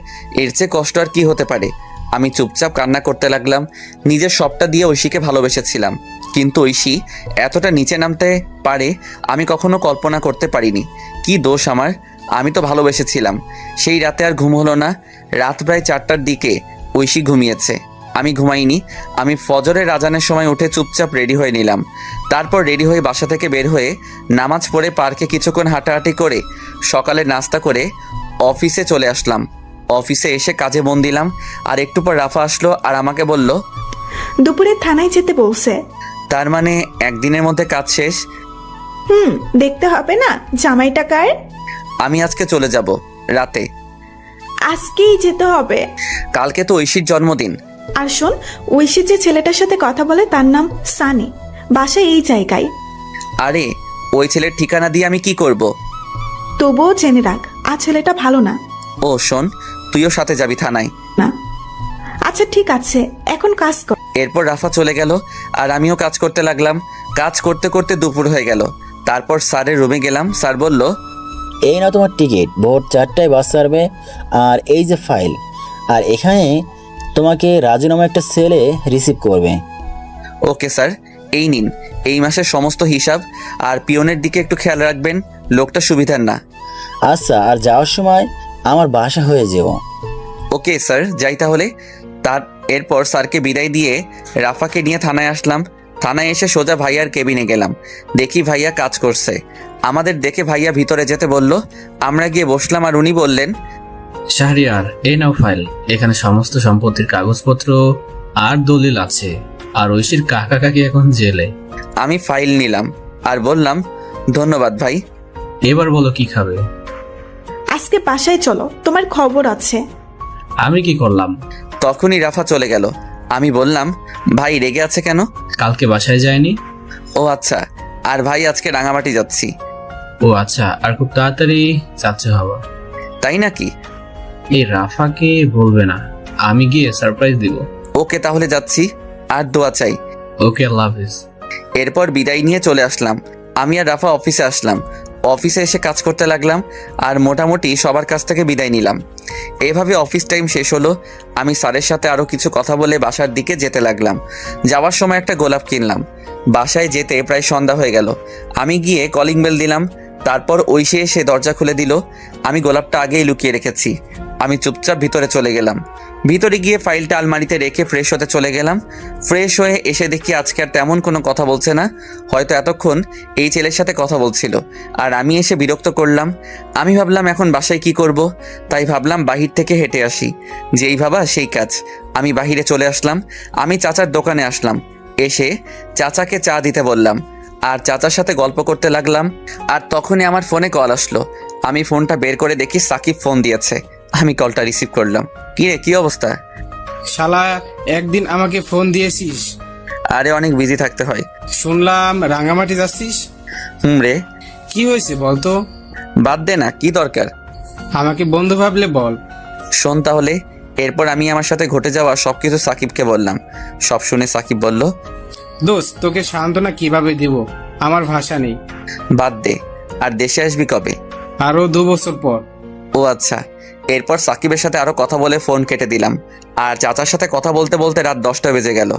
এর চেয়ে কষ্ট আর কি হতে পারে? আমি চুপচাপ কান্না করতে লাগলাম। নিজের সবটা দিয়ে ঐশীকে ভালোবেসেছিলাম, কিন্তু ঐশী এতটা নিচে নামতে পারে আমি কখনো কল্পনা করতে পারিনি। কি দোষ আমার? আমি তো ভালোবেসেছিলাম। সেই রাতে আর ঘুম হলো না। রাত প্রায় 4টার দিকে ঐশী ঘুমিয়েছে, আমি ঘুমাইনি। আমি ফজরের আজানের সময় উঠে চুপচাপ রেডি হয়ে নিলাম। তারপর রেডি হয়ে বাসা থেকে বের হয়ে নামাজ পড়ে পার্কে কিছুক্ষণ হাঁটাহাঁটি করে সকালে নাস্তা করে অফিসে চলে আসলাম। অফিসে এসে কাজে মন দিলাম। আর একটু পর রাফা আসলো আর আমাকে বলল, দুপুরে থানায় যেতে বলছে। তার মানে একদিনের মধ্যে কাজ শেষ? দেখতে হবে না জামাইটা কার। আমি আজকে চলে যাব রাতে। আজকেই যেতে হবে? কালকে তো ঐশীর জন্মদিন। আর শোন, ঐশী যে ছেলেটার সাথে কথা বলে তার নাম সানি, বাসা এই জায়গায়। আরে ওই ছেলের ঠিকানা দিয়ে আমি কি করব? তবুও জেনে রাখ, আর ছেলেটা ভালো না। ও শোন, তুইও সাথে যাবি থানায়। না। আচ্ছা ঠিক আছে, এখন কাজ কর। এরপর রাফা চলে গেল আর আমিও কাজ করতে লাগলাম। কাজ করতে করতে দুপুর হয়ে গেল। তারপর স্যারের রুমে গেলাম। স্যার বলল, এই নাও তোমার টিকিট, ভোর 4টায় বাস ছাড়বে। আর এই যে ফাইল, আর এখানে তোমাকে রাজু নামে একটা ছেলে রিসিভ করবে। ওকে স্যার, এই নিন এই মাসের সমস্ত হিসাব, আর পিয়নের দিকে একটু খেয়াল রাখবেন, লোকটা সুবিধার না। আচ্ছা, আর যাওয়ার সময় আমার বাসা হয়ে যেও। ওকে স্যার, যাই তাহলে। এরপর স্যারকে বিদায় দিয়ে রাফাকে নিয়ে থানায় আসলাম। থানায় এসে সোজা ভাইয়ার কেবিনে গেলাম। দেখি ভাইয়া কাজ করছে। আমাদের দেখে ভাইয়া ভিতরে যেতে বলল। আমরা গিয়ে বসলাম আর উনি বললেন, শাহরিয়ার, এই নাও ফাইল। এখানে সমস্ত সম্পত্তির কাগজপত্র আর দলিল আছে। আর ঐশীর কাকা কাকি এখন জেলে। আমি ফাইল নিলাম আর বললাম, ধন্যবাদ ভাই। এবার বলো কি খাবে? আজকে বাসায় চলো, তোমার খবর আছে। আমি কি করলাম? তখনই রাফা চলে গেল। আমি বললাম, ভাই রেগে আছে কেন? কালকে বাসায় যায়নি। ও আচ্ছা, আর ভাই আজকে রাঙামাটি যাচ্ছি। ও আচ্ছা, আর খুব তাড়াতাড়ি যাচ্ছে হবা। তাই নাকি? এই রাফাকে বলবে না, আমি গিয়ে সারপ্রাইজ দিব। ওকে তাহলে যাচ্ছি, আর দোয়া চাই। ওকে, আল্লাহ হাফিজ। এরপর বিদায় নিয়ে চলে আসলাম। আমি আর রাফা অফিসে আসলাম। অফিসে এসে কাজ করতে লাগলাম আর মোটামুটি সবার কাছ থেকে বিদায় নিলাম। এভাবে অফিস টাইম শেষ হলো। আমি স্যারের সাথে আরও কিছু কথা বলে বাসার দিকে যেতে লাগলাম। যাওয়ার সময় একটা গোলাপ কিনলাম। বাসায় যেতে প্রায় সন্ধ্যা হয়ে গেল। আমি গিয়ে কলিং বেল দিলাম। তারপর ঐশী এসে দরজা খুলে দিল। আমি গোলাপটা আগেই লুকিয়ে রেখেছি। আমি চুপচাপ ভিতরে চলে গেলাম। ভিতরে গিয়ে ফাইলটা আলমারিতে রেখে ফ্রেশ হতে চলে গেলাম। ফ্রেশ হয়ে এসে দেখি আজকে আর তেমন কোনো কথা বলছে না। হয়তো এতক্ষণ এই ছেলের সাথে কথা বলছিল, আর আমি এসে বিরক্ত করলাম। আমি ভাবলাম এখন বাসায় কি করব, তাই ভাবলাম বাহির থেকে হেঁটে আসি। যেই ভাবা সেই কাজ। আমি বাহিরে চলে আসলাম। আমি চাচার দোকানে আসলাম। এসে চাচাকে চা দিতে বললাম আর চাচার সাথে গল্প করতে লাগলাম। আর তখনই আমার ফোনে কল আসলো। আমি ফোনটা বের করে দেখি সাকিব ফোন দিয়েছে। আমি কলটা রিসিভ করলাম। কি রে, কি অবস্থা? শালা, একদিন আমাকে ফোন দিয়েছিস? আরে অনেক বিজি থাকতে হয়। শুনলাম রাঙামাটি যাচ্ছিস। রে, কি হয়েছে বলতো? বাদ দে না, কি দরকার? আমাকে বন্ধু ভাবলে বল। শোন তাহলে। এরপর আমি আমার সাথে ঘটে যাওয়া সবকিছু সাকিবকে বললাম। সব শুনে সাকিব বলল, দোস্ত, তোকে সান্ত্বনা কিভাবে দিব, আমার ভাষা নেই। বাদ দে। আর দেশে আসবি কবে? আরো 2 বছর পর। ও আচ্ছা। এরপর সাকিবের সাথে আরো কথা বলে ফোন কেটে দিলাম। আর চাচার সাথে কথা বলতে বলতে রাত 10টা বেজে গেল।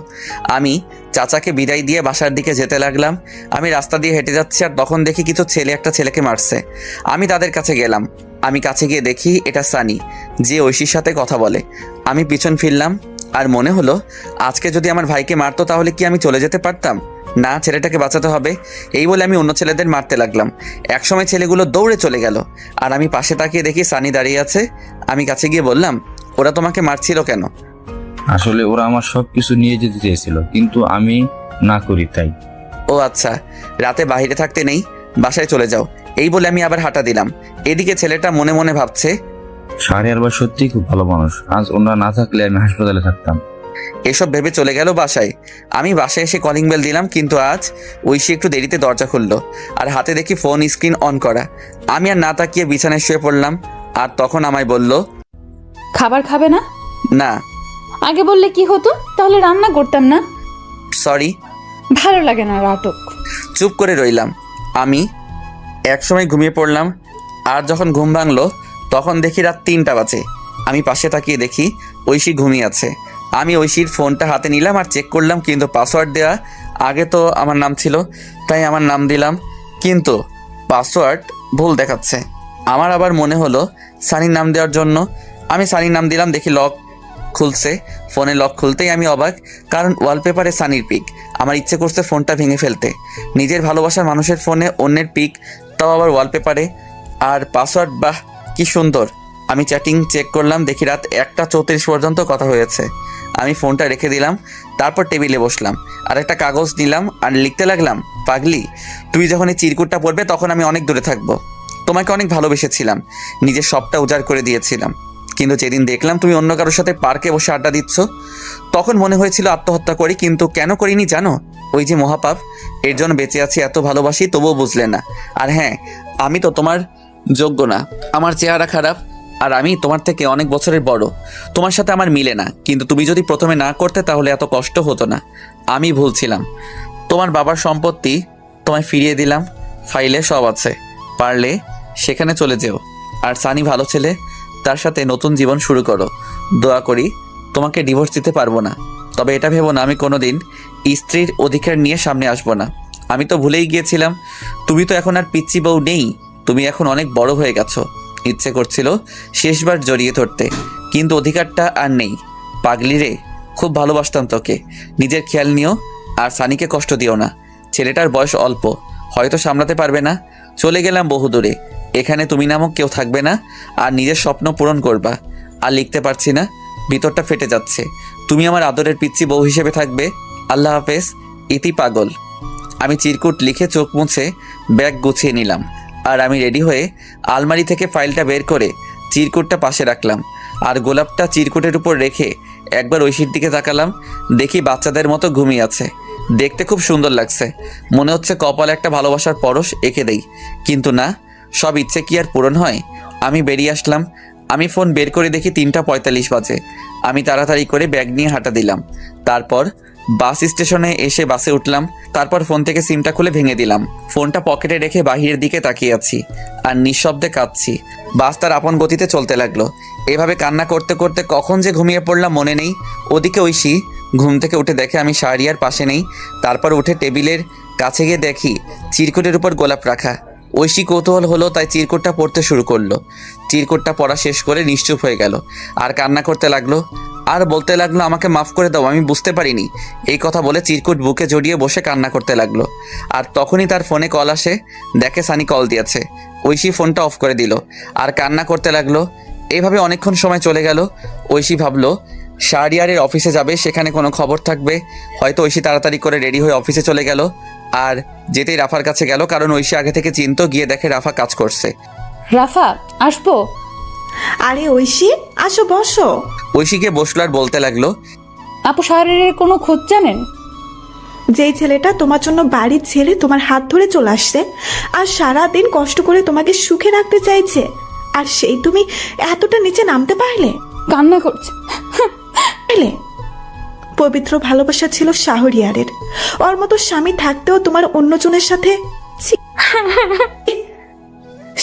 আমি চাচাকে বিদায় দিয়ে বাসার দিকে যেতে লাগলাম। আমি রাস্তা দিয়ে হেঁটে যাচ্ছি আর তখন দেখি কিছু ছেলে একটা ছেলেকে মারছে। আমি তাদের কাছে গেলাম। আমি কাছে গিয়ে দেখি এটা সানি, যে ঐশীর সাথে কথা বলে। আমি পিছন ফিরলাম আর মনে হলো আজকে যদি আমার ভাইকে মারতো তাহলে কি আমি চলে যেতে পারতাম? না, ছেলেটাকে বাঁচাতে হবে। এই বলে আমি অন্য ছেলেদের মারতে লাগলাম। একসময় ছেলেগুলো দৌড়ে চলে গেল আর আমি পাশে তাকিয়ে দেখি সানি দাঁড়িয়ে আছে। আমি কাছে গিয়ে বললাম, ওরা তোমাকে মারছিল কেন? আসলে ওরা আমার সবকিছু নিয়ে যেতে চেয়েছিল, কিন্তু আমি না করি তাই। ও আচ্ছা, রাতে বাইরে থাকতে নেই, বাসায় চলে যাও। এই বলে আমি আবার হাঁটা দিলাম। এদিকে ছেলেটা মনে মনে ভাবছে, শাহরিয়ার ভাই সত্যিই খুব ভালো মানুষ। আজ ওনারা না থাকলে আমি হাসপাতালে থাকতাম। এসব ভেবে চলে গেল বাসায়। আমি বাসায় এসে কলিং বেল দিলাম, কিন্তু আজ ঐশী একটু দেরিতে দরজা খুললো আর হাতে দেখি ফোন স্ক্রিন অন করা। আমি আর না তাকিয়ে বিছানায় শুয়ে পড়লাম। আর তখন আমায় বলল, খাবার খাবে না? না। আগে বললে কি হতো, তাহলে রান্না করতাম না। সরি। ভালো লাগে না নাটক। চুপ করে রইলাম। আমি একসময় ঘুমিয়ে পড়লাম। আর যখন ঘুম ভাঙলো তখন দেখি রাত 3টা বাজে। আমি পাশে তাকিয়ে দেখি ঐশী ঘুমিয়ে আছে। আমি ঐশীর ফোনটা হাতে নিলাম আর চেক করলাম, কিন্তু পাসওয়ার্ড দেওয়া আগে তো আমার নাম ছিল, তাই আমার নাম দিলাম, কিন্তু পাসওয়ার্ড ভুল দেখাচ্ছে। আমার আবার মনে হলো সানির নাম দেওয়ার জন্য। আমি সানির নাম দিলাম, দেখি লক খুলছে। ফোনে লক খুলতেই আমি অবাক, কারণ ওয়ালপেপারে সানির পিক। আমার ইচ্ছে করছে ফোনটা ভেঙে ফেলতে। নিজের ভালোবাসার মানুষের ফোনে অন্যের পিক, তাও আবার ওয়ালপেপারে। আর পাসওয়ার্ড, বাহ কি সুন্দর। আমি চ্যাটিং চেক করলাম, দেখি রাত 1:34 পর্যন্ত কথা হয়েছে। আমি ফোনটা রেখে দিলাম। তারপর টেবিলে বসলাম আর একটা কাগজ নিলাম আর লিখতে লাগলাম, পাগলি, তুই যখন এই চিরকুটটা পড়বে তখন আমি অনেক দূরে থাকবো। তোমাকে অনেক ভালোবেসেছিলাম, নিজের সবটা উজাড় করে দিয়েছিলাম, কিন্তু যেদিন দেখলাম তুমি অন্য কারোর সাথে পার্কে বসে আড্ডা দিচ্ছ, তখন মনে হয়েছিল আত্মহত্যা করি, কিন্তু কেন করিনি জানো? ওই যে মহাপাপ, এর জন্য বেঁচে আছি। এত ভালোবাসি তবুও বুঝলে না। আর হ্যাঁ, আমি তো তোমার যোগ্য না। আমার চেহারা খারাপ আর আমি তোমার থেকে অনেক বছরের বড়। তোমার সাথে আমার মিলে না, কিন্তু তুমি যদি প্রথমে না করতে তাহলে এত কষ্ট হতো না। আমি ভুলছিলাম। তোমার বাবার সম্পত্তি তোমায় ফিরিয়ে দিলাম, ফাইলে সব আছে, পারলে সেখানে চলে যেও। আর সানি ভালো ছেলে, তার সাথে নতুন জীবন শুরু করো। দোয়া করি তোমাকে ডিভোর্স দিতে পারবো না, তবে এটা ভেবো না আমি কোনোদিন স্ত্রীর অধিকার নিয়ে সামনে আসবো না। আমি তো ভুলেই গিয়েছিলাম, তুমি তো এখন আর পিচ্চি বউ নেই, তুমি এখন অনেক বড় হয়ে গেছো। ইচ্ছে করছিল শেষবার জড়িয়ে ধরতে, কিন্তু অধিকারটা আর নেই। পাগলি রে, খুব ভালোবাসতাম তোকে। নিজের খেয়াল নিও, আর সানিকে কষ্ট দিও না। ছেলেটার বয়স অল্প, হয়তো সামলাতে পারবে না। চলে গেলাম বহুদূরে, এখানে তুমি নামক কেউ থাকবে না, আর নিজের স্বপ্ন পূরণ করবা। আর লিখতে পারছি না, ভিতরটা ফেটে যাচ্ছে। তুমি আমার আদরের পিচ্চি বউ হিসেবে থাকবে। আল্লাহ হাফেজ, ইতি পাগল। আমি চিরকুট লিখে চোখ মুছে ব্যাগ গুছিয়ে নিলাম, আর আমি রেডি হয়ে আলমারি থেকে ফাইলটা বের করে চিরকুটটা পাশে রাখলাম, আর গোলাপটা চিরকুটের উপর রেখে একবার ঐশীর দিকে তাকালাম। দেখি বাচ্চাদের মতো ঘুমিয়ে আছে, দেখতে খুব সুন্দর লাগছে। মনে হচ্ছে কপালে একটা ভালোবাসার পরশ এঁকে দেই, কিন্তু না, সব ইচ্ছে কি আর পূরণ হয়? আমি বেরিয়ে আসলাম। আমি ফোন বের করে দেখি 3:45 বাজে। আমি তাড়াতাড়ি করে ব্যাগ নিয়ে হাঁটা দিলাম। তারপর বাস স্টেশনে এসে বাসে উঠলাম। তারপর ফোন থেকে সিমটা খুলে ভেঙে দিলাম। ফোনটা পকেটে রেখে বাহিরের দিকে তাকিয়ে আছি আর নিঃশব্দে কাঁদছি। বাস তার আপন গতিতে চলতে লাগলো। এভাবে কান্না করতে করতে কখন যে ঘুমিয়ে পড়লাম মনে নেই। ওদিকে ঐশী ঘুম থেকে উঠে দেখে আমি শাহরিয়ার পাশে নেই। তারপর উঠে টেবিলের কাছে গিয়ে দেখি চিরকুটের উপর গোলাপ রাখা। ঐশী কৌতূহল হলো, তাই চিরকুটটা পড়তে শুরু করলো। চিরকুটটা পড়া শেষ করে নিশ্চুপ হয়ে গেল আর কান্না করতে লাগলো। আর বলতে লাগলো, আমাকে মাফ করে দাও, আমি বুঝতে পারিনি। এই কথা বলে চিরকুট বুকে জড়িয়ে বসে কান্না করতে লাগলো। আর তখনই তার ফোনে কল আসে। দেখে সানি কল দিয়েছে। ঐশী ফোনটা অফ করে দিল আর কান্না করতে লাগলো। এইভাবে অনেকক্ষণ সময় চলে গেল। ঐশী ভাবলো শাহরিয়ারের অফিসে যাবে, সেখানে কোনো খবর থাকবে। হয়তো ঐশী তাড়াতাড়ি করে রেডি হয়ে অফিসে চলে গেল। আর যেতেই রাফার কাছে গেল, কারণ ঐশী আগে থেকে চিন্তা। গিয়ে দেখে রাফা কাজ করছে। রাফা, আসবো? আরে ঐশী, আসো বসো। ঐশীকে বসলো আর বলতে লাগলো, আপু শাহরিয়ারের কোনো খোঁজ জানেন? যেই ছেলেটা তোমার জন্য বাড়ির ছেড়ে তোমার হাত ধরে চলে আসছে আর সারাদিন কষ্ট করে তোমাকে সুখে রাখতে চাইছে, আর সেই তুমি এতটা নিচে নামতে পারলে? কান্না করছে। এলে পবিত্র ভালোবাসা ছিল শাহরিয়ারের। ওর মতো স্বামী থাকতেও তোমার অন্যজনের সাথে ছি।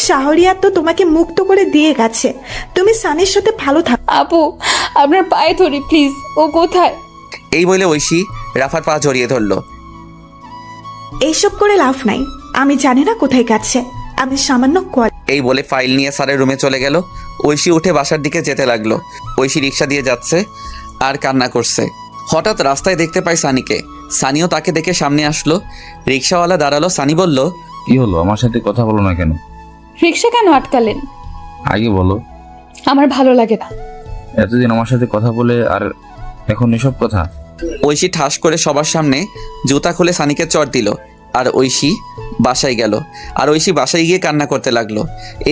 শাহরিয়ার তো তোমাকে মুক্ত করে দিয়ে গেছে, তুমি সানির সাথে ভালো থাকো। আপু, আপনার পায়ে ধরি প্লিজ, ও কোথায়? এই বলে ঐশী রাফার পা জড়িয়ে ধরলো। এইসব করে লাভ নাই, আমি জানি না কোথায় গেছে, আমি সামান্য এই বলে ফাইল নিয়ে স্যারের রুমে চলে গেল। ঐশী উঠে বাসার দিকে যেতে লাগলো। ঐশী রিক্সা দিয়ে যাচ্ছে আর কান্না করছে। হঠাৎ রাস্তায় দেখতে পাই সানিকে। সানিও তাকে দেখে সামনে আসলো। রিক্সাওয়ালা দাঁড়ালো। সানি বলল, কি হলো, আমার সাথে কথা বলো না কেন? রিক্সা কেন আটকালেন? আগে বলো। আমার ভালো লাগে না। এতদিন আমার সাথে কথা বলে আর এখন এসব কথা? ঐশী ঠাস করে সবার সামনে জুতা খুলে সানিকে চড় দিল। আর ঐশী বাসায় গেল। আর ঐশী বাসায় গিয়ে কান্না করতে লাগলো।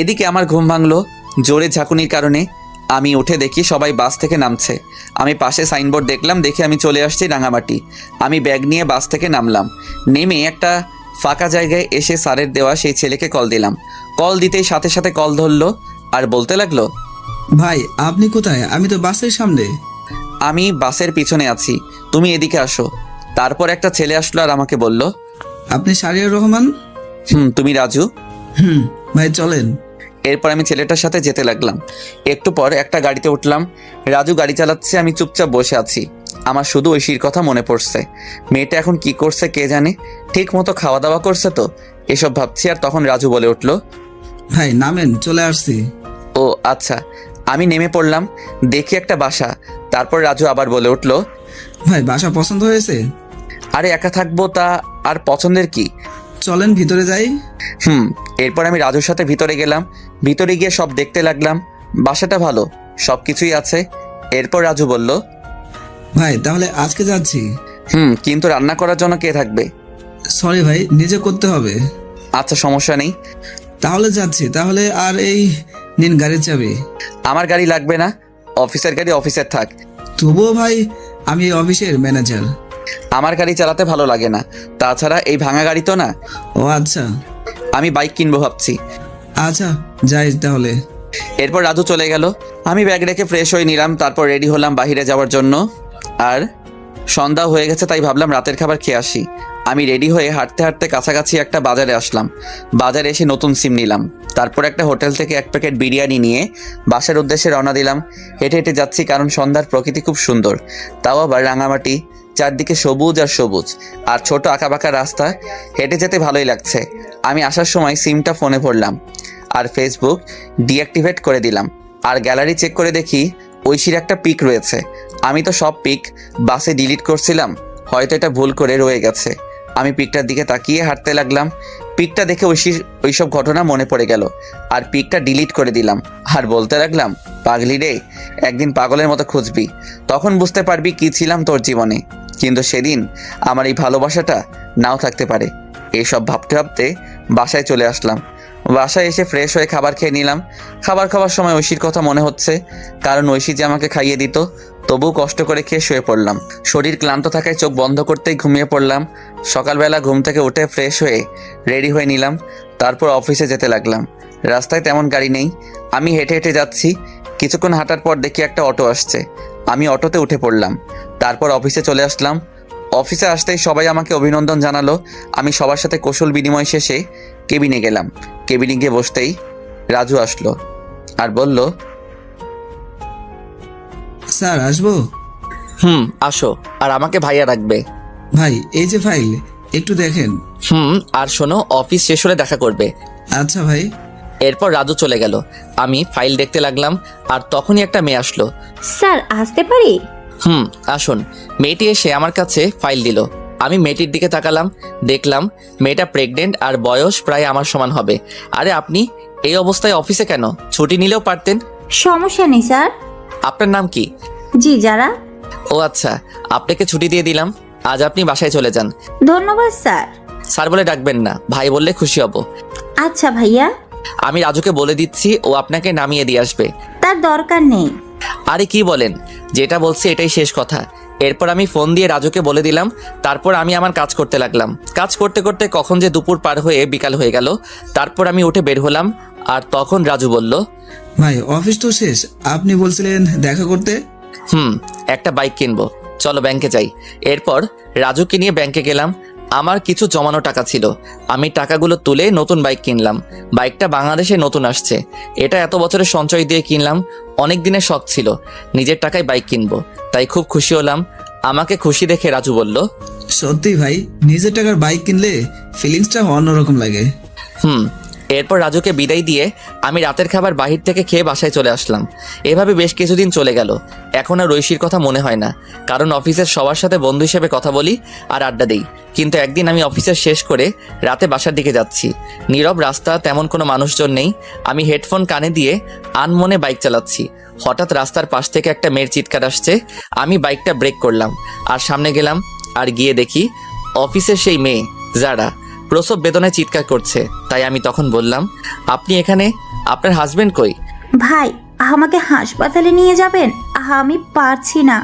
এদিকে আমার ঘুম ভাঙলো জোরে ঝাঁকুনির কারণে। আমি উঠে দেখি সবাই বাস থেকে নামছে। আমি পাশে সাইনবোর্ড দেখলাম, দেখে আমি চলে আসছি রাঙামাটি। আমি ব্যাগ নিয়ে বাস থেকে নামলাম। নেমে একটা ফাঁকা জায়গায় এসে স্যারের দেওয়া সেই ছেলেকে কল দিলাম। কল দিতেই সাথে সাথে কল ধরলো আর বলতে লাগলো, ভাই আপনি কোথায়? আমি তো বাসের সামনে। আমি বাসের পিছনে আছি, তুমি এদিকে আসো। তারপর একটা ছেলে আসলো আর আমাকে বলল, আপনি শাহরিয়ার রহমান? তুমি রাজু? ভাই চলেন। এরপর আমি ছেলেটার সাথে যেতে লাগলাম। একটু পর একটা গাড়িতে উঠলাম। রাজু গাড়ি চালাচ্ছে, আমি চুপচাপ বসে আছি। আমার শুধু ঐশীর কথা মনে পড়ছে। মেয়েটা এখন কি করছে কে জানে, ঠিক মতো খাওয়া দাওয়া করছে তো, এসব ভাবছি। আর তখন রাজু বলে উঠলো, ভাই নামেন, চলে আসছি। ও আচ্ছা। আমি নেমে পড়লাম, দেখি একটা বাসা। তারপর রাজু আবার বলে উঠলো, ভাই বাসা পছন্দ হয়েছে? আরে একা থাকবো তা আর পছন্দের কি, চলেন ভিতরে যাই। এরপর আমি রাজুর সাথে ভিতরে গেলাম। ভিতরে গিয়ে সব দেখতে লাগলাম। বাসাটা ভালো, সব কিছুই আছে। এরপর রাজু বলল, ভাই তাহলে আজকে যাচ্ছি। কিন্তু রান্না করার জন্য কে থাকবে? সরি ভাই, নিজে করতে হবে। আচ্ছা সমস্যা নেই, তাহলে যাচ্ছি। তাহলে আর এই নিন গাড়ির চাবি। আমার গাড়ি লাগবে না, অফিসের গাড়ি অফিসের থাক। তবুও ভাই, আমি এই অফিসের ম্যানেজার। আমার গাড়ি চালাতে ভালো লাগে না, তাছাড়া এই ভাঙা গাড়ি তো না। ও আচ্ছা, আমি বাইক কিনবো ভাবছি। আচ্ছা যাই তাহলে। এরপর রাজু চলে গেল। আমি ব্যাগ রেখে ফ্রেশ হয়ে নিলাম। তারপর রেডি হলাম বাইরে যাওয়ার জন্য। আর সন্ধ্যা হয়ে গেছে, তাই ভাবলাম রাতের খাবার খেয়ে আসি। আমি রেডি হয়ে হাঁটতে হাঁটতে কাছাকাছি একটা বাজারে আসলাম। বাজারে এসে নতুন সিম নিলাম। তারপর একটা হোটেল থেকে এক প্যাকেট বিরিয়ানি নিয়ে বাসার উদ্দেশ্যে রওনা দিলাম। হেঁটে হেঁটে যাচ্ছি কারণ সন্ধ্যার প্রকৃতি খুব সুন্দর, তাও আবার রাঙামাটি, চারদিকে সবুজ আর সবুজ আর ছোট আঁকাবাঁকা রাস্তা, হেঁটে যেতে ভালোই লাগছে। আমি আসার সময় সিমটা ফোনে ভরলাম আর ফেসবুক ডিঅ্যাক্টিভেট করে দিলাম। আর গ্যালারি চেক করে দেখি ঐশীর একটা পিক রয়েছে। আমি তো সব পিক বাসে ডিলিট করছিলাম, হয়তো এটা ভুল করে রয়ে গেছে। আমি পিকটার দিকে তাকিয়ে হাঁটতে লাগলাম। পিকটা দেখে ঐশীর ওইসব ঘটনা মনে পড়ে গেল আর পিকটা ডিলিট করে দিলাম। আর বলতে লাগলাম, পাগলি রে, একদিন পাগলের মতো খুঁজবি, তখন বুঝতে পারবি কি ছিলাম তোর জীবনে। কিন্তু সেদিন আমার এই ভালোবাসাটা নাও থাকতে পারে। এইসব ভাবতে ভাবতে বাসায় চলে আসলাম। বাসায় এসে ফ্রেশ হয়ে খাবার খেয়ে নিলাম। খাবার খাওয়ার সময় ঐশীর কথা মনে হচ্ছে, কারণ ঐশী যে আমাকে খাইয়ে দিত। তবুও কষ্ট করে খেয়ে শুয়ে পড়লাম। শরীর ক্লান্ত থাকায় চোখ বন্ধ করতেই ঘুমিয়ে পড়লাম। সকালবেলা ঘুম থেকে উঠে ফ্রেশ হয়ে রেডি হয়ে নিলাম। তারপর অফিসে যেতে লাগলাম। রাস্তায় তেমন গাড়ি নেই, আমি হেঁটে হেঁটে যাচ্ছি। কিছুক্ষণ হাঁটার পর দেখি একটা অটো আসছে। আমি অটোতে উঠে পড়লাম। তারপর অফিসে চলে আসলাম। অফিসে আসতেই সবাই আমাকে অভিনন্দন জানালো। আমি সবার সাথে কৌশল বিনিময় শেষে কেবিনে গেলাম। কেবিনে গিয়ে বসতেই রাজু আসলো আর বলল, স্যার আসবো? আসো। আর আমাকে ভাইয়া রাখবে। ভাই এই যে ফাইল, একটু দেখেন। আর শোনো, অফিস শেষ হলে দেখা করবে। আচ্ছা ভাই। এরপর রাজু চলে গেল। আমি ফাইল দেখতে লাগলাম আর তখনই একটা মেয়ে আসলো। স্যার আসতে পারি? আসুন। মেয়েটি এসে আমার কাছে ফাইল দিল। আমি মেয়েটির দিকে তাকালাম, দেখলাম মেয়েটা প্রেগনেন্ট আর বয়স প্রায় আমার সমান হবে। আরে আপনি এই অবস্থায় অফিসে কেন? ছুটি নিলেও পারতেন। সমস্যা নেই স্যার। আপনার নাম কি? জি যারা। ও আচ্ছা, আপনাকে ছুটি দিয়ে দিলাম। আজ আপনি বাসায় চলে যান। ধন্যবাদ স্যার। স্যার বলে ডাকবেন না, ভাই বললে খুশি হব। আচ্ছা ভাইয়া। আমি রাজুকে বলে দিচ্ছি, ও আপনাকে নামিয়ে দিয়ে আসবে। তার দরকার নেই। আরে কি বলেন, যেটা বলছি এটাই শেষ কথা। এরপর আমি ফোন দিয়ে রাজুকে বলে দিলাম। তারপর আমি আমার কাজ করতে লাগলাম। কাজ করতে করতে কখন যে দুপুর পার হয়ে বিকাল হয়ে গেল। তারপর আমি উঠে বের হলাম আর তখন রাজু বলল, ভাই অফিস তো শেষ, আপনি বলছিলেন দেখা করতে। একটা বাইক কিনবো, চলো ব্যাংকে যাই। এরপর রাজুকে নিয়ে ব্যাংকে গেলাম। আমার কিছু জমানো টাকা ছিল, আমি টাকাগুলো তুলে নতুন বাইক কিনলাম। বাইকটা বাংলাদেশে নতুন আসছে। এটা এত বছরের সঞ্চয় দিয়ে কিনলাম। অনেক দিনের শখ ছিল নিজের টাকায় বাইক কিনবো, তাই খুব খুশি হলাম। আমাকে খুশি দেখে রাজু বলল, সত্যি ভাই, নিজের টাকার বাইক কিনলে ফিলিংসটা অন্যরকম লাগে। এরপর রাজুকে বিদায় দিয়ে আমি রাতের খাবার বাহির থেকে খেয়ে বাসায় চলে আসলাম। এভাবে বেশ কিছুদিন চলে গেল। এখন আর ঐশীর কথা মনে হয় না, কারণ অফিসের সবার সাথে বন্ধু হিসেবে কথা বলি আর আড্ডা দিই। কিন্তু একদিন আমি অফিসের শেষ করে রাতে বাসার দিকে যাচ্ছি। নীরব রাস্তা, তেমন কোনো মানুষজন নেই। আমি হেডফোন কানে দিয়ে আনমনে বাইক চালাচ্ছি। হঠাৎ রাস্তার পাশ থেকে একটা মেয়ের চিৎকার আসছে। আমি বাইকটা ব্রেক করলাম আর সামনে গেলাম। আর গিয়ে দেখি অফিসের সেই মেয়ে যারা প্রসব বেদনায় চিৎকার করছে। তাই আমি তখন বললাম, আপনি এখানে? আপনার হাজবেন্ড কই? ভাই আমাকে হাসপাতালে নিয়ে যাবেন, আমি পারছি না।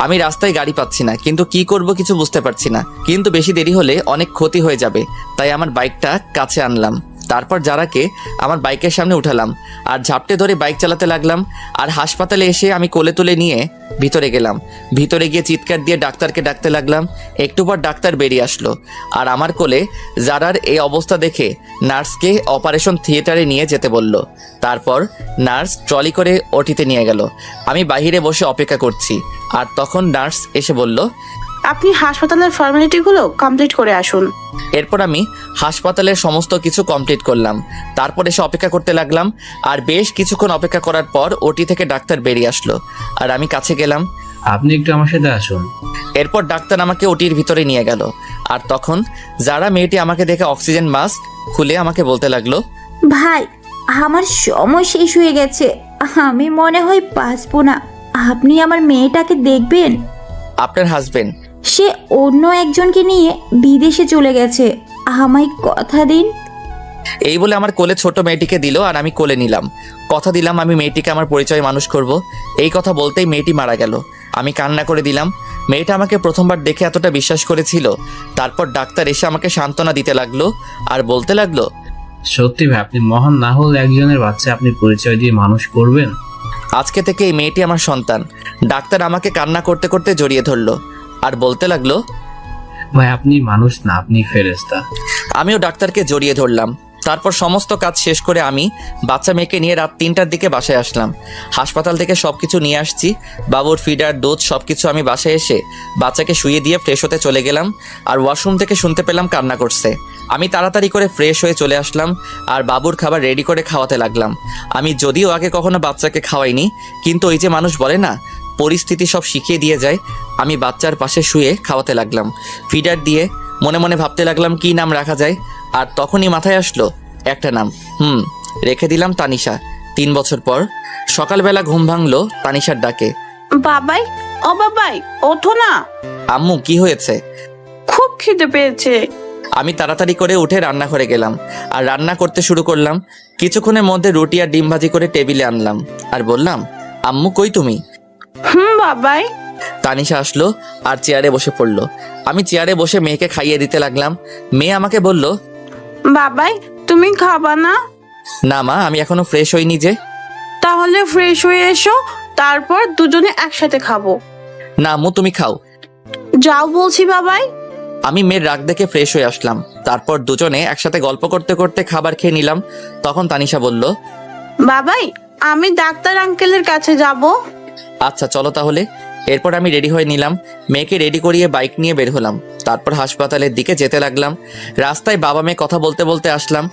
আমি রাস্তায় গাড়ি পাচ্ছি না, কিন্তু কি করব কিছু বুঝতে পারছি না। কিন্তু বেশি দেরি হলে অনেক ক্ষতি হয়ে যাবে, তাই আমার বাইকটা কাছে আনলাম। তারপর যারাকে আমার বাইকের সামনে উঠালাম আর ঝাপটে ধরে বাইক চালাতে লাগলাম। আর হাসপাতালে এসে আমি কোলে তুলে নিয়ে ভিতরে গেলাম। ভিতরে গিয়ে চিৎকার দিয়ে ডাক্তারকে ডাকতে লাগলাম। একটু পর ডাক্তার বেরিয়ে আসলো আর আমার কোলে যারার এই অবস্থা দেখে নার্সকে অপারেশন থিয়েটারে নিয়ে যেতে বলল। তারপর নার্স ট্রলি করে ওটিতে নিয়ে গেল। আমি বাইরে বসে অপেক্ষা করছি আর তখন নার্স এসে বলল, আপনি হাসপাতালের ফর্মালিটিগুলো কমপ্লিট করে আসুন। এরপর আমি হাসপাতালের সমস্ত কিছু কমপ্লিট করলাম। তারপর এসে অপেক্ষা করতে লাগলাম। আর বেশ কিছুক্ষণ অপেক্ষা করার পর ওটি থেকে ডাক্তার বেরিয়ে আসলো আর আমি কাছে গেলাম। আপনি একটু আমার সাথে আসুন। এরপর ডাক্তার আমাকে ওটির ভিতরে নিয়ে গেল। আর তখন যারা মেয়েটি আমাকে দেখে অক্সিজেন মাস্ক খুলে আমাকে বলতে লাগলো, ভাই আমার সময় শেষ হয়ে গেছে, আমি মনে হয় বাঁচবো না। আপনি আমার মেয়েটাকে দেখবেন। আপনার হাজবেন্ড? সে অন্য একজনকে নিয়ে বিদেশে চলে গেছে, আমায় কথা দিন। এই বলে আমার কোলে ছোট মেয়েটিকে দিল আর আমি কোলে নিলাম। কথা দিলাম আমি মেয়েটিকে আমার পরিচয় মানুষ করব। এই কথা বলতেই মেয়েটি মারা গেল। আমি কান্না করে দিলাম। মেয়েটা আমাকে প্রথমবার দেখে এতটা বিশ্বাস করেছিল। তারপর ডাক্তার এসে আমাকে সান্ত্বনা দিতে লাগলো আর বলতে লাগলো, সত্যি ভাই, আপনি মহান না হলে একজনের বাচ্চা আপনি পরিচয় দিয়ে মানুষ করবেন। আজকে থেকে এই মেয়েটি আমার সন্তান। ডাক্তার আমাকে কান্না করতে করতে জড়িয়ে ধরলো আর বলতে লাগলো, ভাই আপনি মানুষ না, আপনি ফেরেশতা। আমিও ডাক্তারকে জড়িয়ে ধরলাম। তারপর সমস্ত কাজ শেষ করে আমি বাচ্চা মেয়েকে নিয়ে রাত 3টার দিকে বাসায় আসলাম। হাসপাতাল থেকে সবকিছু নিয়ে আসছি, বাবুর ফিডার, দুধ সবকিছু। আমি বাসায় এসে বাচ্চাকে শুয়ে দিয়ে ফ্রেশ হতে চলে গেলাম, আর ওয়াশরুম থেকে শুনতে পেলাম কান্না করছে। আমি তাড়াতাড়ি করে ফ্রেশ হয়ে চলে আসলাম আর বাবুর খাবার রেডি করে খাওয়াতে লাগলাম। আমি যদিও আগে কখনো বাচ্চাকে খাওয়াইনি, কিন্তু ওই যে মানুষ বলে না, পরিস্থিতি সব শিখিয়ে দিয়ে যায়। আমি বাচ্চার পাশে শুয়ে খাওয়াতে লাগলাম, ফিডার দিয়ে। মনে মনে ভাবতে লাগলাম কি নাম রাখা যায়, আর তখনই মাথায় আসলো একটা নাম। রেখে দিলাম তানিশা। 3 বছর পর সকালবেলা ঘুম ভাঙলো তানিশার ডাকে। বাবাই, ও বাবাই, ওঠো না। আম্মু কি হয়েছে? খুব খিদে পেয়েছে। আমি তাড়াতাড়ি করে উঠে রান্নাঘরে গেলাম আর রান্না করতে শুরু করলাম। কিছুক্ষণের মধ্যে রুটি আর ডিম ভাজি করে টেবিলে আনলাম আর বললাম, আম্মু কই তুমি? বাবাই। তানিশা আসলো আর চেয়ারে বসে পড়লো। আমি চেয়ারে বসে মেয়েকে খাইয়ে দিতে লাগলাম। মেয়ে আমাকে বলল, বাবাই তুমি খাবা না? না মা, আমি এখনো ফ্রেশ হইনি যে। তাহলে ফ্রেশ হয়ে এসো, তারপর দুজনে একসাথে খাবো। না আম্মু, তুমি খাও। যাও বলছি বাবাই। আমি মেয়ের রাগ দেখে ফ্রেশ হয়ে আসলাম। তারপর দুজনে একসাথে গল্প করতে করতে খাবার খেয়ে নিলাম। তখন তানিশা বলল, বাবাই আমি ডাক্তার আঙ্কেলের কাছে যাব। আচ্ছা চলো তাহলে। এরপর আমি রেডি হয়ে নিলাম, মেয়েকে রেডি করিয়ে বাইক নিয়ে বের হলাম। তারপর হাসপাতালের দিকে যেতে লাগলাম। রাস্তায় বাবা মেয়ে কথা বলতে বলতে আসলাম।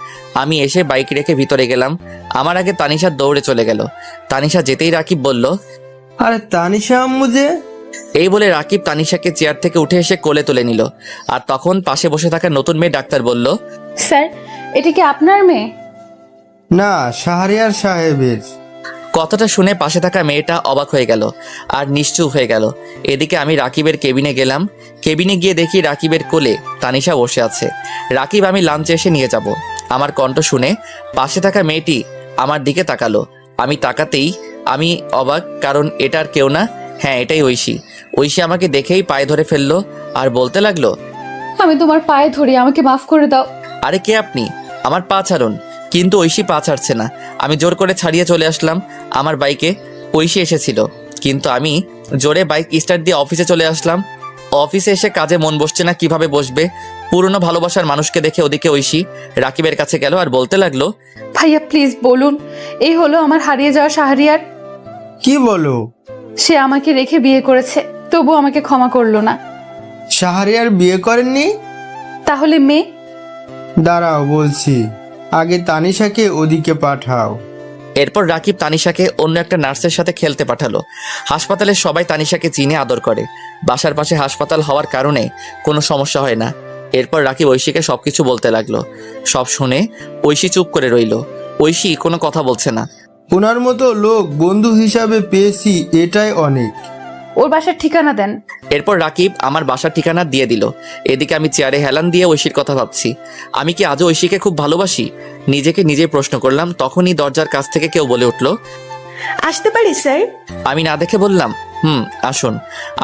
আমি এসে বাইক রেখে ভিতরে গেলাম। আমার আগে তানিশা দৌড়ে চলে গেল। তানিশা যেতেই রাকিব বলল, আরে তানিশা আম্মু যে। এই বলে রাকিব তানিশাকে চেয়ার থেকে উঠে এসে কোলে তুলে নিল। আর তখন পাশে বসে থাকা নতুন মেয়ে ডাক্তার বলল, স্যার এটা কি আপনার মেয়ে? না, শাহরিয়ার সাহেবের। কথাটা শুনে পাশে থাকা মেয়েটা অবাক হয়ে গেল আর নিশ্চুপ হয়ে গেল। এদিকে আমি রাকিবের কেবিনে গেলাম। কেবিনে গিয়ে দেখি রাকিবের কোলে তানিশা বসে আছে। রাকিব আমি লাঞ্চে এসে নিয়ে যাব। আমার কণ্ঠ শুনে পাশে থাকা মেয়েটি আমার দিকে তাকালো। আমি তাকাতেই আমি অবাক, কারণ এটার কেউ না, হ্যাঁ এটাই ঐশী। ঐশী আমাকে দেখেই পায়ে ধরে ফেললো আর বলতে লাগলো, আমি তোমার পায়ে ধরি, আমাকে মাফ করে দাও। আরে কে আপনি? আমার পা ছাড়ুন। কিন্তু ঐশী পা ছাড়ছে না। আমি জোর করে ছাড়িয়ে চলে আসলাম আমার বাইকে। ঐশী এসেছিল, কিন্তু আমি জোরে বাইক স্টার্ট দিয়ে অফিসে চলে আসলাম। অফিসে এসে কাজে মন বসছে না, কিভাবে বসবে? পুরনো ভালোবাসার মানুষকে দেখে ওদিকে ঐশী রাকিবের কাছে গেল আর বলতে লাগলো, ভাইয়া প্লিজ বলুন, এই হলো আমার হারিয়ে যাওয়া শাহরিয়ার। কি বলো? সে আমাকে রেখে বিয়ে করেছে, তবু আমাকে ক্ষমা করলো না। শাহরিয়ার বিয়ে করেননি? তাহলে মেয়ে? দাঁড়াও বলছি, আগে তানিশাকে ওদিকে পাঠাও। এরপর রাকিব তানিশাকে অন্য একটা নার্সের সাথে খেলতে পাঠালো। হাসপাতালের সবাই তানিশাকে চিনে আদর করে। বাসার পাশে হাসপাতাল হওয়ার কারণে কোনো সমস্যা হয় না। এরপর রাকিব ঐশীকে সবকিছু বলতে লাগলো। সব শুনে ঐশী চুপ করে রইল। ঐশী কোনো কথা বলছে না। ওনার মতো লোক বন্ধু হিসাবে পেয়েছি, এটাই অনেক। ওর বাসার ঠিকানা দেন। এরপর রাকিব আমার বাসার ঠিকানা দিয়ে দিল। এদিকে আমি চেয়ারে হেলান দিয়ে ঐশীর কথা ভাবছি। আমি কি আজও ঐশীকে খুব ভালোবাসি? নিজেকে নিজে প্রশ্ন করলাম। তখনই দরজার কাছ থেকে কেউ বলে উঠল, আসতে পারি স্যার? আমি না দেখে বললাম, আসুন।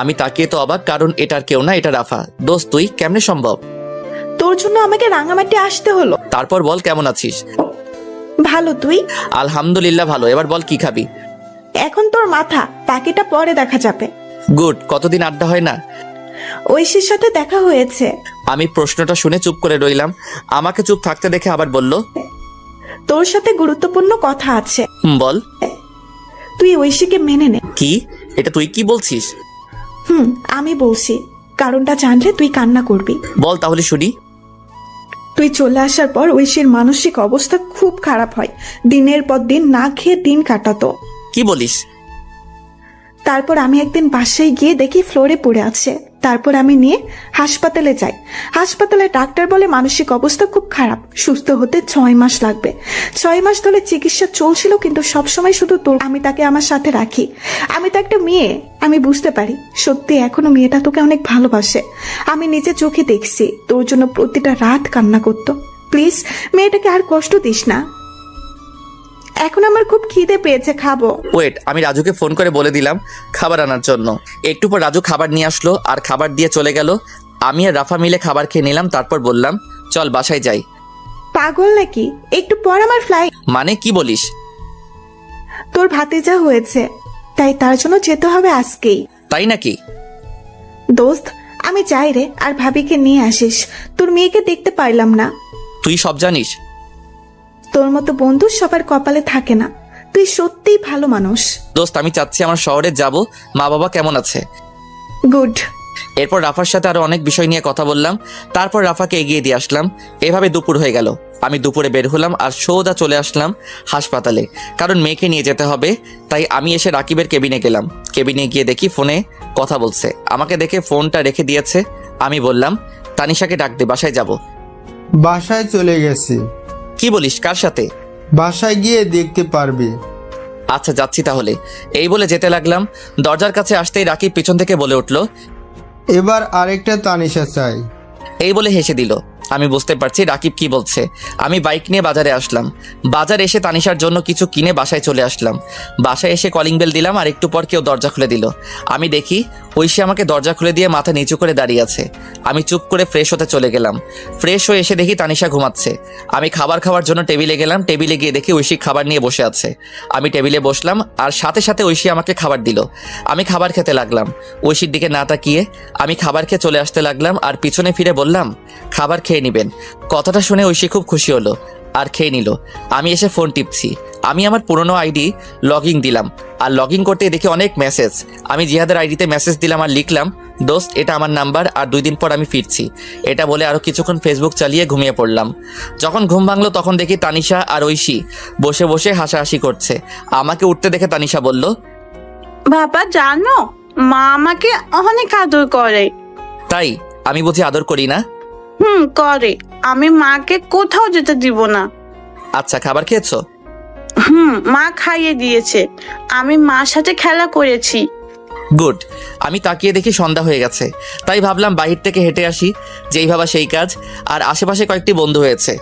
আমি তাকিয়ে তো অবাক, কারণ এটার কেউ না, এটা রাফা। দোস্ত তুই কেমনে সম্ভব? তোর জন্য আমাকে রাঙামাটি আসতে হলো। তারপর বল কেমন আছিস? ভালো, তুই? আলহামদুলিল্লাহ ভালো। এবার বল কি খাবি? এখন তোর মাথা, বাকিটা পরে দেখা যাবে। গুড। কতদিন আড্ডা হয় না। ঐশীর সাথে দেখা হয়েছে। আমি প্রশ্নটা শুনে চুপ করে রইলাম। আমাকে চুপ থাকতে দেখে আবার বলল, তোর সাথে গুরুত্বপূর্ণ কথা আছে। বল। তুই ঐশীকে মেনে নে। কি? এটা তুই কি বলছিস? আমি বলছি, কারণটা জানলে তুই কান্না করবি। বল তাহলে শুনি। তুই চলে আসার পর ঐশীর মানসিক অবস্থা খুব খারাপ হয়। দিনের পর দিন না খেয়ে দিন কাটাতো। কি বলিস? তারপর আমি একদিন বাসায় গিয়ে দেখি ফ্লোরে পড়ে আছে। তারপর আমি নিয়ে হাসপাতালে যাই। হাসপাতালে ডাক্তার বলে মানসিক অবস্থা খুব খারাপ, সুস্থ হতে 6 মাস লাগবে। 6 মাস ধরে চিকিৎসা চলছিল, কিন্তু সবসময় শুধু তোর। আমি তাকে আমার সাথে রাখি। আমি তো একটা মেয়ে, আমি বুঝতে পারি সত্যি এখনো মেয়েটা তোকে অনেক ভালোবাসে। আমি নিজে চোখে দেখছি তোর জন্য প্রতিটা রাত কান্না করতো। প্লিজ মেয়েটাকে আর কষ্ট দিস না। এখন আমার খুব খিদে পেয়েছে, খাবো। ওয়েট, আমি রাজুকে ফোন করে বলে দিলাম খাবার আনার জন্য। একটু পর রাজু খাবার নিয়ে আসলো আর খাবার দিয়ে চলে গেল। আমি আর রাফা মিলে খাবার খেয়ে নিলাম। তারপর বললাম, চল বাসায় যাই। পাগল নাকি? একটু পর আমার ফ্লাইট। মানে কি বলিস? তোর ভাতিজা হয়েছে, তাই তার জন্য যেতে হবে আজকেই। তাই নাকি? দোস্ত, আমি যাই রে, আর ভাবিকে নিয়ে আসিস। তোর মেয়েকে দেখতে পারলাম না। তুই সব জানিস? তোর মতো বন্ধু সবার কপালে থাকে না। তুই সত্যিই ভালো মানুষ। দোস্ত, আমি চাচ্ছি আমার শহরে যাব, মা বাবা কেমন আছে। গুড। এরপর রাফার সাথে আরো অনেক বিষয় নিয়ে কথা বললাম, তারপর রাফাকে এগিয়ে দিয়ে আসলাম। এভাবে দুপুর হয়ে গেল। আমি দুপুরে বের হলাম আর সোজা চলে আসলাম হাসপাতালে, কারণ মেয়েকে নিয়ে যেতে হবে। তাই আমি এসে রাকিবের কেবিনে গেলাম। কেবিনে গিয়ে দেখি ফোনে কথা বলছে। আমাকে দেখে ফোনটা রেখে দিয়েছে। আমি বললাম, তানিশাকে ডাক দে, বাসায় যাব। বাসায় চলে গেছে। কি বলিস, কার সাথে? বাসায় গিয়ে দেখতে পারবে। আচ্ছা, যাচ্ছি তাহলে। এই বলে যেতে লাগলাম। দরজার কাছে আসতেই রাকিব পিছন থেকে বলে উঠল, এবার আরেকটা তানিশা চাই। এই বলে হেসে দিল। আমি বুঝতে পারছি রাকিব কি বলছে। আমি বাইক নিয়ে বাজারে আসলাম। বাজারে এসে তানিশার জন্য কিছু কিনে বাসায় চলে আসলাম। বাসায় এসে কলিং বেল দিলাম, আর একটু পর কেউ দরজা খুলে দিল। আমি দেখি ঐশী আমাকে দরজা খুলে দিয়ে মাথা নিচু করে দাঁড়িয়ে আছে। আমি চুপ করে ফ্রেশ হতে চলে গেলাম। ফ্রেশ হয়ে এসে দেখি তানিশা ঘুমাচ্ছে। আমি খাবার খাওয়ার জন্য টেবিলে গেলাম। টেবিলে গিয়ে দেখি ঐশী খাবার নিয়ে বসে আছে। আমি টেবিলে বসলাম, আর সাথে সাথে ঐশী আমাকে খাবার দিল। আমি খাবার খেতে লাগলাম। ঐশীর দিকে না তাকিয়ে আমি খাবার খেয়ে চলে আসতে লাগলাম, আর পিছনে ফিরে বললাম, খাবার খেয়ে নিবেন। কথাটা শুনে ঐশী খুব খুশি হলো আর খেয়ে নিল। আমি এসে ফোন টিপছি। আমি আমার পুরনো আইডি লগইন দিলাম, আর লগইন করতে দেখি অনেক মেসেজ। আমি জিহাদের আইডিতে মেসেজ দিলাম আর লিখলাম, দোস্ত, এটা আমার নাম্বার, আর 2 দিন পর আমি ফিরছি। এটা বলে আরো কিছুক্ষণ ফেসবুক চালিয়ে ঘুমিয়ে পড়লাম। যখন ঘুম ভাঙলো তখন দেখি তানিশা আর ঐশী বসে বসে হাসাহাসি করছে। আমাকে উঠতে দেখে তানিশা বলল, বাবা জানো, মা আমাকে অনেক আদর করে। তাই? আমি বুঝি আদর করি না? করে। আমি মাকে কোথাও যেতে দিব না। আচ্ছা, খাবার খেয়েছো? মা খাইয়ে দিয়েছে। আমি মার সাথে খেলা করেছি। গুড। আমি তাকিয়ে দেখি সন্ধ্যা হয়ে গেছে। তাই ভাবলাম বাহির থেকে হেঁটে আসি। যেই ভাবা সেই কাজ। আর আশেপাশে কয়েকটি বন্ধু হয়েছে,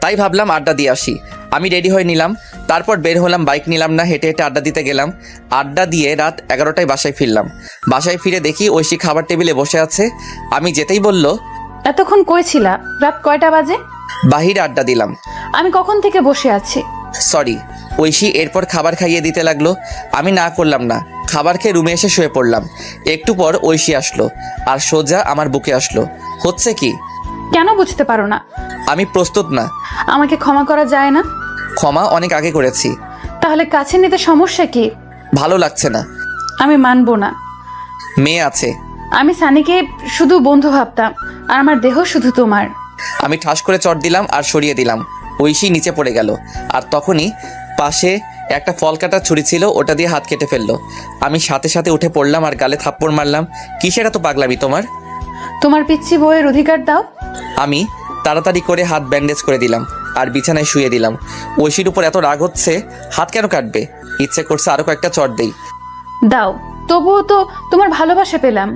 তাই ভাবলাম আড্ডা দিয়ে আসি। আমি রেডি হয়ে নিলাম। তারপর বের হলাম। বাইক নিলাম না, হেঁটে হেঁটে আড্ডা দিতে গেলাম। আড্ডা দিয়ে রাত 11টায় বাসায় ফিরলাম। বাসায় ফিরে দেখি ঐশী খাবার টেবিলে বসে আছে। আমি যেতেই বলল, এতক্ষণ কই ছিলা? রাত কয়টা বাজে? বাহিরে আড্ডা দিলাম। আমি কখন থেকে বসে আছি। সরি। ঐশী এরপর খাবার খাইয়ে দিতে লাগলো। আমি না করলাম না। খাবার খেয়ে রুমে এসে শুয়ে পড়লাম। একটু পর ঐশী আসলো আর সোজা আমার বুকে আসলো। হচ্ছে কি? কেন বুঝতে পারো না? আমি প্রস্তুত না। আমাকে ক্ষমা করা যায় না? ক্ষমা অনেক আগে করেছি। তাহলে কাছে নিতে সমস্যা কি? ভালো লাগছে না। আমি মানবো না। মেয়ে আছে। আমি সানিকে শুধু বন্ধু ভাবতাম, আর আমার দেহ শুধু তোমার। আমি ঠাস করে চট দিলাম আর সরিয়ে দিলাম। ঐশী নিচে পড়ে গেল, আর তখনই পাশে একটা ফল কাটার ছুরি ছিল, ওটা দিয়ে হাত কেটে ফেললো। আমি সাথে সাথে উঠে পড়লাম আর গালে থাপ্পড় মারলাম। কিসের এত পাগলামি তোমার? তোমার পিচ্ছি বউয়ের অধিকার দাও। আমি তাড়াতাড়ি করে হাত ব্যান্ডেজ করে দিলাম আর বিছানায় শুয়ে দিলাম। ঐশীর উপর এত রাগ হচ্ছে, হাত কেন কাটবে? ইচ্ছে করছে আরো কয়েকটা চট দেই। দাও, তবুও তো তোমার ভালোবাসা পেলাম।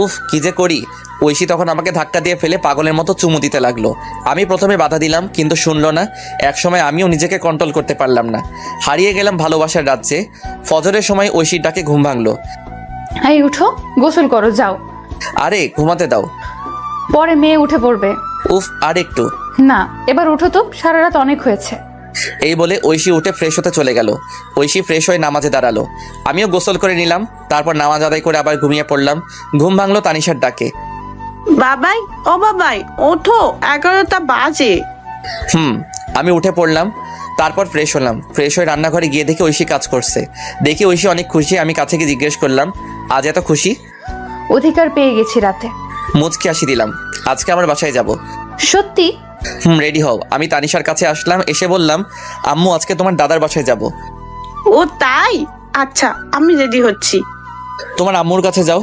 উফ, কি যে করি। ঐশী তখন আমাকে ধাক্কা দিয়ে ফেলে পাগলের মতো চুমু দিতে লাগলো। আমি প্রথমে বাধা দিলাম, কিন্তু শুনলো না। একসময় আমিও নিজেকে কন্ট্রোল করতে পারলাম না। হারিয়ে গেলাম ভালোবাসার রাজ্যে। ফজরের সময় ঐশীর ডাকে ঘুম ভাঙলো। এই উঠো, গোসল করো, যাও। আরে ঘুমাতে দাও, পরে মেয়ে উঠে পড়বে। উফ, আর একটু। না, এবার উঠো তো, সারা রাত অনেক হয়েছে। এই বলে ঐশী উঠে ফ্রেশ হতে চলে গেল। ঐশী ফ্রেশ হয়ে নামাজে দাঁড়ালো। আমিও গোসল করে নিলাম। তারপর নামাজ আদায় করে আবার ঘুমিয়ে পড়লাম। ঘুম ভাঙলো তানিশার ডাকে। বাবাই, ও বাবাই, ওঠো, 11টা বাজে। আমি উঠে পড়লাম। তারপর ফ্রেশ হলাম। ফ্রেশ হয়ে রান্নাঘরে গিয়ে দেখি ঐশী কাজ করছে। দেখি ঐশী অনেক খুশি। আমি কাছে গিয়ে জিজ্ঞেস করলাম, আজ এত খুশি? অধিকার পেয়ে গেছি রাতে। মুচকি হাসি দিলাম। আজকে আমার বাসায় যাব। সত্যি? রেডি হও। আমি তানিশার কাছে আসলাম, এসে বললাম, আম্মু আজকে তোমার দাদার বাসায় যাব। ও তাই? আচ্ছা, আমি রেডি হচ্ছি। তোমার আম্মুর কাছে যাও।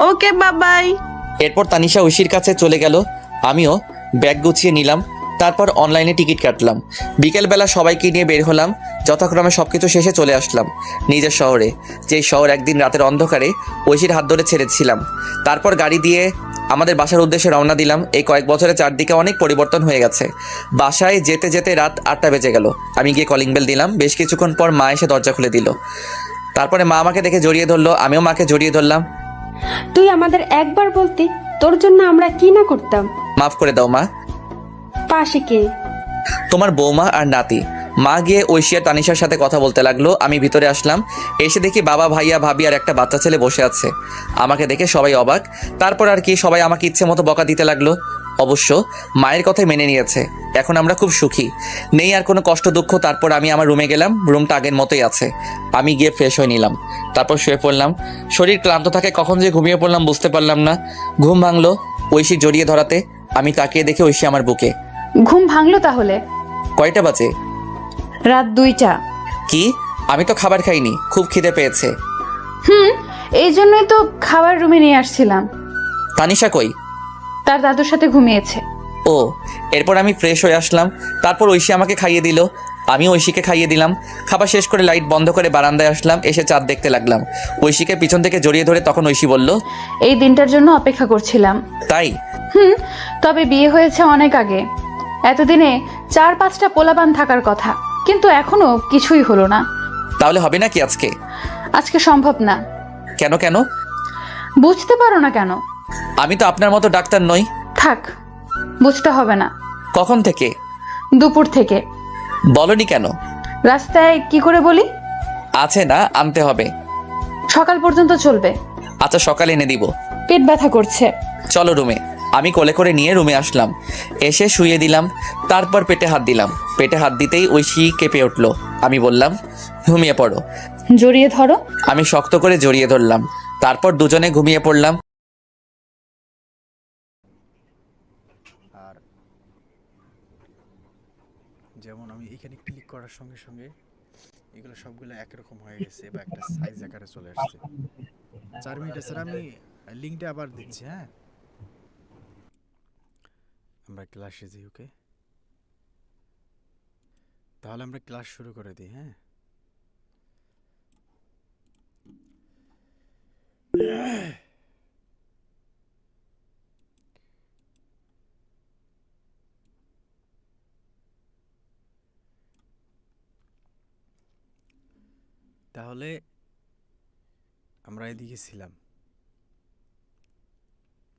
ওকে বাবাই। এরপর তানিশা ঐশীর কাছে চলে গেল। আমিও ব্যাগ গুছিয়ে নিলাম। তারপর অনলাইনে টিকিট কাটলাম। বিকেলবেলা সবাইকে নিয়ে বের হলাম। যথাক্রমে সবকিছু শেষে চলে আসলাম নিজের শহরে, যেই শহর একদিন রাতের অন্ধকারে ঐশীর হাত ধরে ছেড়েছিলাম। তারপর গাড়ি দিয়ে আমাদের বাসার উদ্দেশ্যে রওনা দিলাম। এই কয়েক বছরে চারদিকে অনেক পরিবর্তন হয়ে গেছে। বাসায় যেতে যেতে রাত 8টা বেজে গেল। আমি গিয়ে কলিং বেল দিলাম। বেশ কিছুক্ষণ পর মা এসে দরজা খুলে দিল। তারপরে মা আমাকে দেখে জড়িয়ে ধরলো। আমিও মাকে জড়িয়ে ধরলাম। তুই আমাদের একবার বলতি, তোর জন্য আমরা কি না করতাম। মাফ করে দাও মা। পাশে কে? তোমার বৌমা আর নাতি। মা গিয়ে ঐশী আর তানিশার সাথে কথা বলতে লাগলো। আমি ভিতরে আসলাম, এসে দেখি বাবা, ভাইয়া, ভাবি আর একটা বাচ্চা ছেলে বসে আছে। আমাকে দেখে সবাই অবাক। তারপর আর কি, সবাই আমাকে ইচ্ছে মতো বকা দিতে লাগলো। অবশ্য মায়ের কথাই মেনে নিয়েছে। এখন আমরা খুব সুখী, নেই আর কোনো কষ্ট দুঃখ। তারপর আমি আমার রুমে গেলাম, রুমটা আগের মতোই আছে। আমি গিয়ে ফ্রেশ হয়ে নিলাম, তারপর শুয়ে পড়লাম। শরীর ক্লান্ত থাকে, কখন যে ঘুমিয়ে পড়লাম বুঝতে পারলাম না। ঘুম ভাঙলো ঐশী জড়িয়ে ধরাতে। আমি তাকিয়ে দেখে ঐশী আমার বুকে। ঘুম ভাঙলো তাহলে? কয়টা বাজে? রাত 2টা। কি? আমি তো খাবার খাইনি, খুব খিদে পেয়েছে। এই জন্যই তো খাবার রুমে নিয়ে আসছিলাম। তানিশা কই? তার দাদুর সাথে ঘুমিয়েছে। ও। এরপর আমি ফ্রেশ হয়ে আসলাম, তারপর ঐশী আমাকে খাইয়ে দিল, আমি ঐশীকে খাইয়ে দিলাম। খাবার শেষ করে লাইট বন্ধ করে বারান্দায় আসলাম, এসে চাঁদ দেখতে লাগলাম। ঐশীকে পিছন থেকে জড়িয়ে ধরে তখন ঐশী বলল, এই দিনটার জন্য অপেক্ষা করছিলাম। তাই? তবে বিয়ে হয়েছে অনেক আগে। এতদিনে 4-5টা পোলাপান থাকার কথা, কিন্তু এখনো কিছুই হলো না। তাহলে হবে নাকি আজকে? আজকে সম্ভব না। কেন কেন? বুঝতে পারো না কেন? আমি তো আপনার মতো ডাক্তার নই। থাক, বুঝতে হবে না। কখন থেকে? দুপুর থেকে। বলনি কেন? রাস্তায় কি করে বলি? আছে না, আনতে হবে। সকাল পর্যন্ত চলবে। আচ্ছা, সকালে এনে দিব। পেট ব্যথা করছে। চলো রুমে। আমি কোলে করে নিয়ে রুমে আসলাম, এসে শুয়ে দিলাম। তারপর পেটে হাত দিলাম। পেটে হাত দিতেই ঐশী কেঁপে উঠলো। আমি বললাম, ঘুমিয়ে পড়ো। জড়িয়ে ধরো। আমি শক্ত করে জড়িয়ে ধরলাম, তারপর দুজনে ঘুমিয়ে পড়লাম। আর যেমন আমি এখানে ক্লিক করার সঙ্গে সঙ্গে এগুলো সবগুলো একরকম হয়ে গেছে বা একটা সাইজ আকারে চলে আসছে। 4 মিনিট স্যার, আমি লিঙ্কটা আবার দিচ্ছি। হ্যাঁ, আমরা ক্লাসে যাই। ওকে, তাহলে আমরা ক্লাস শুরু করে দিই। হ্যাঁ, তাহলে আমরা এদিকে ছিলাম।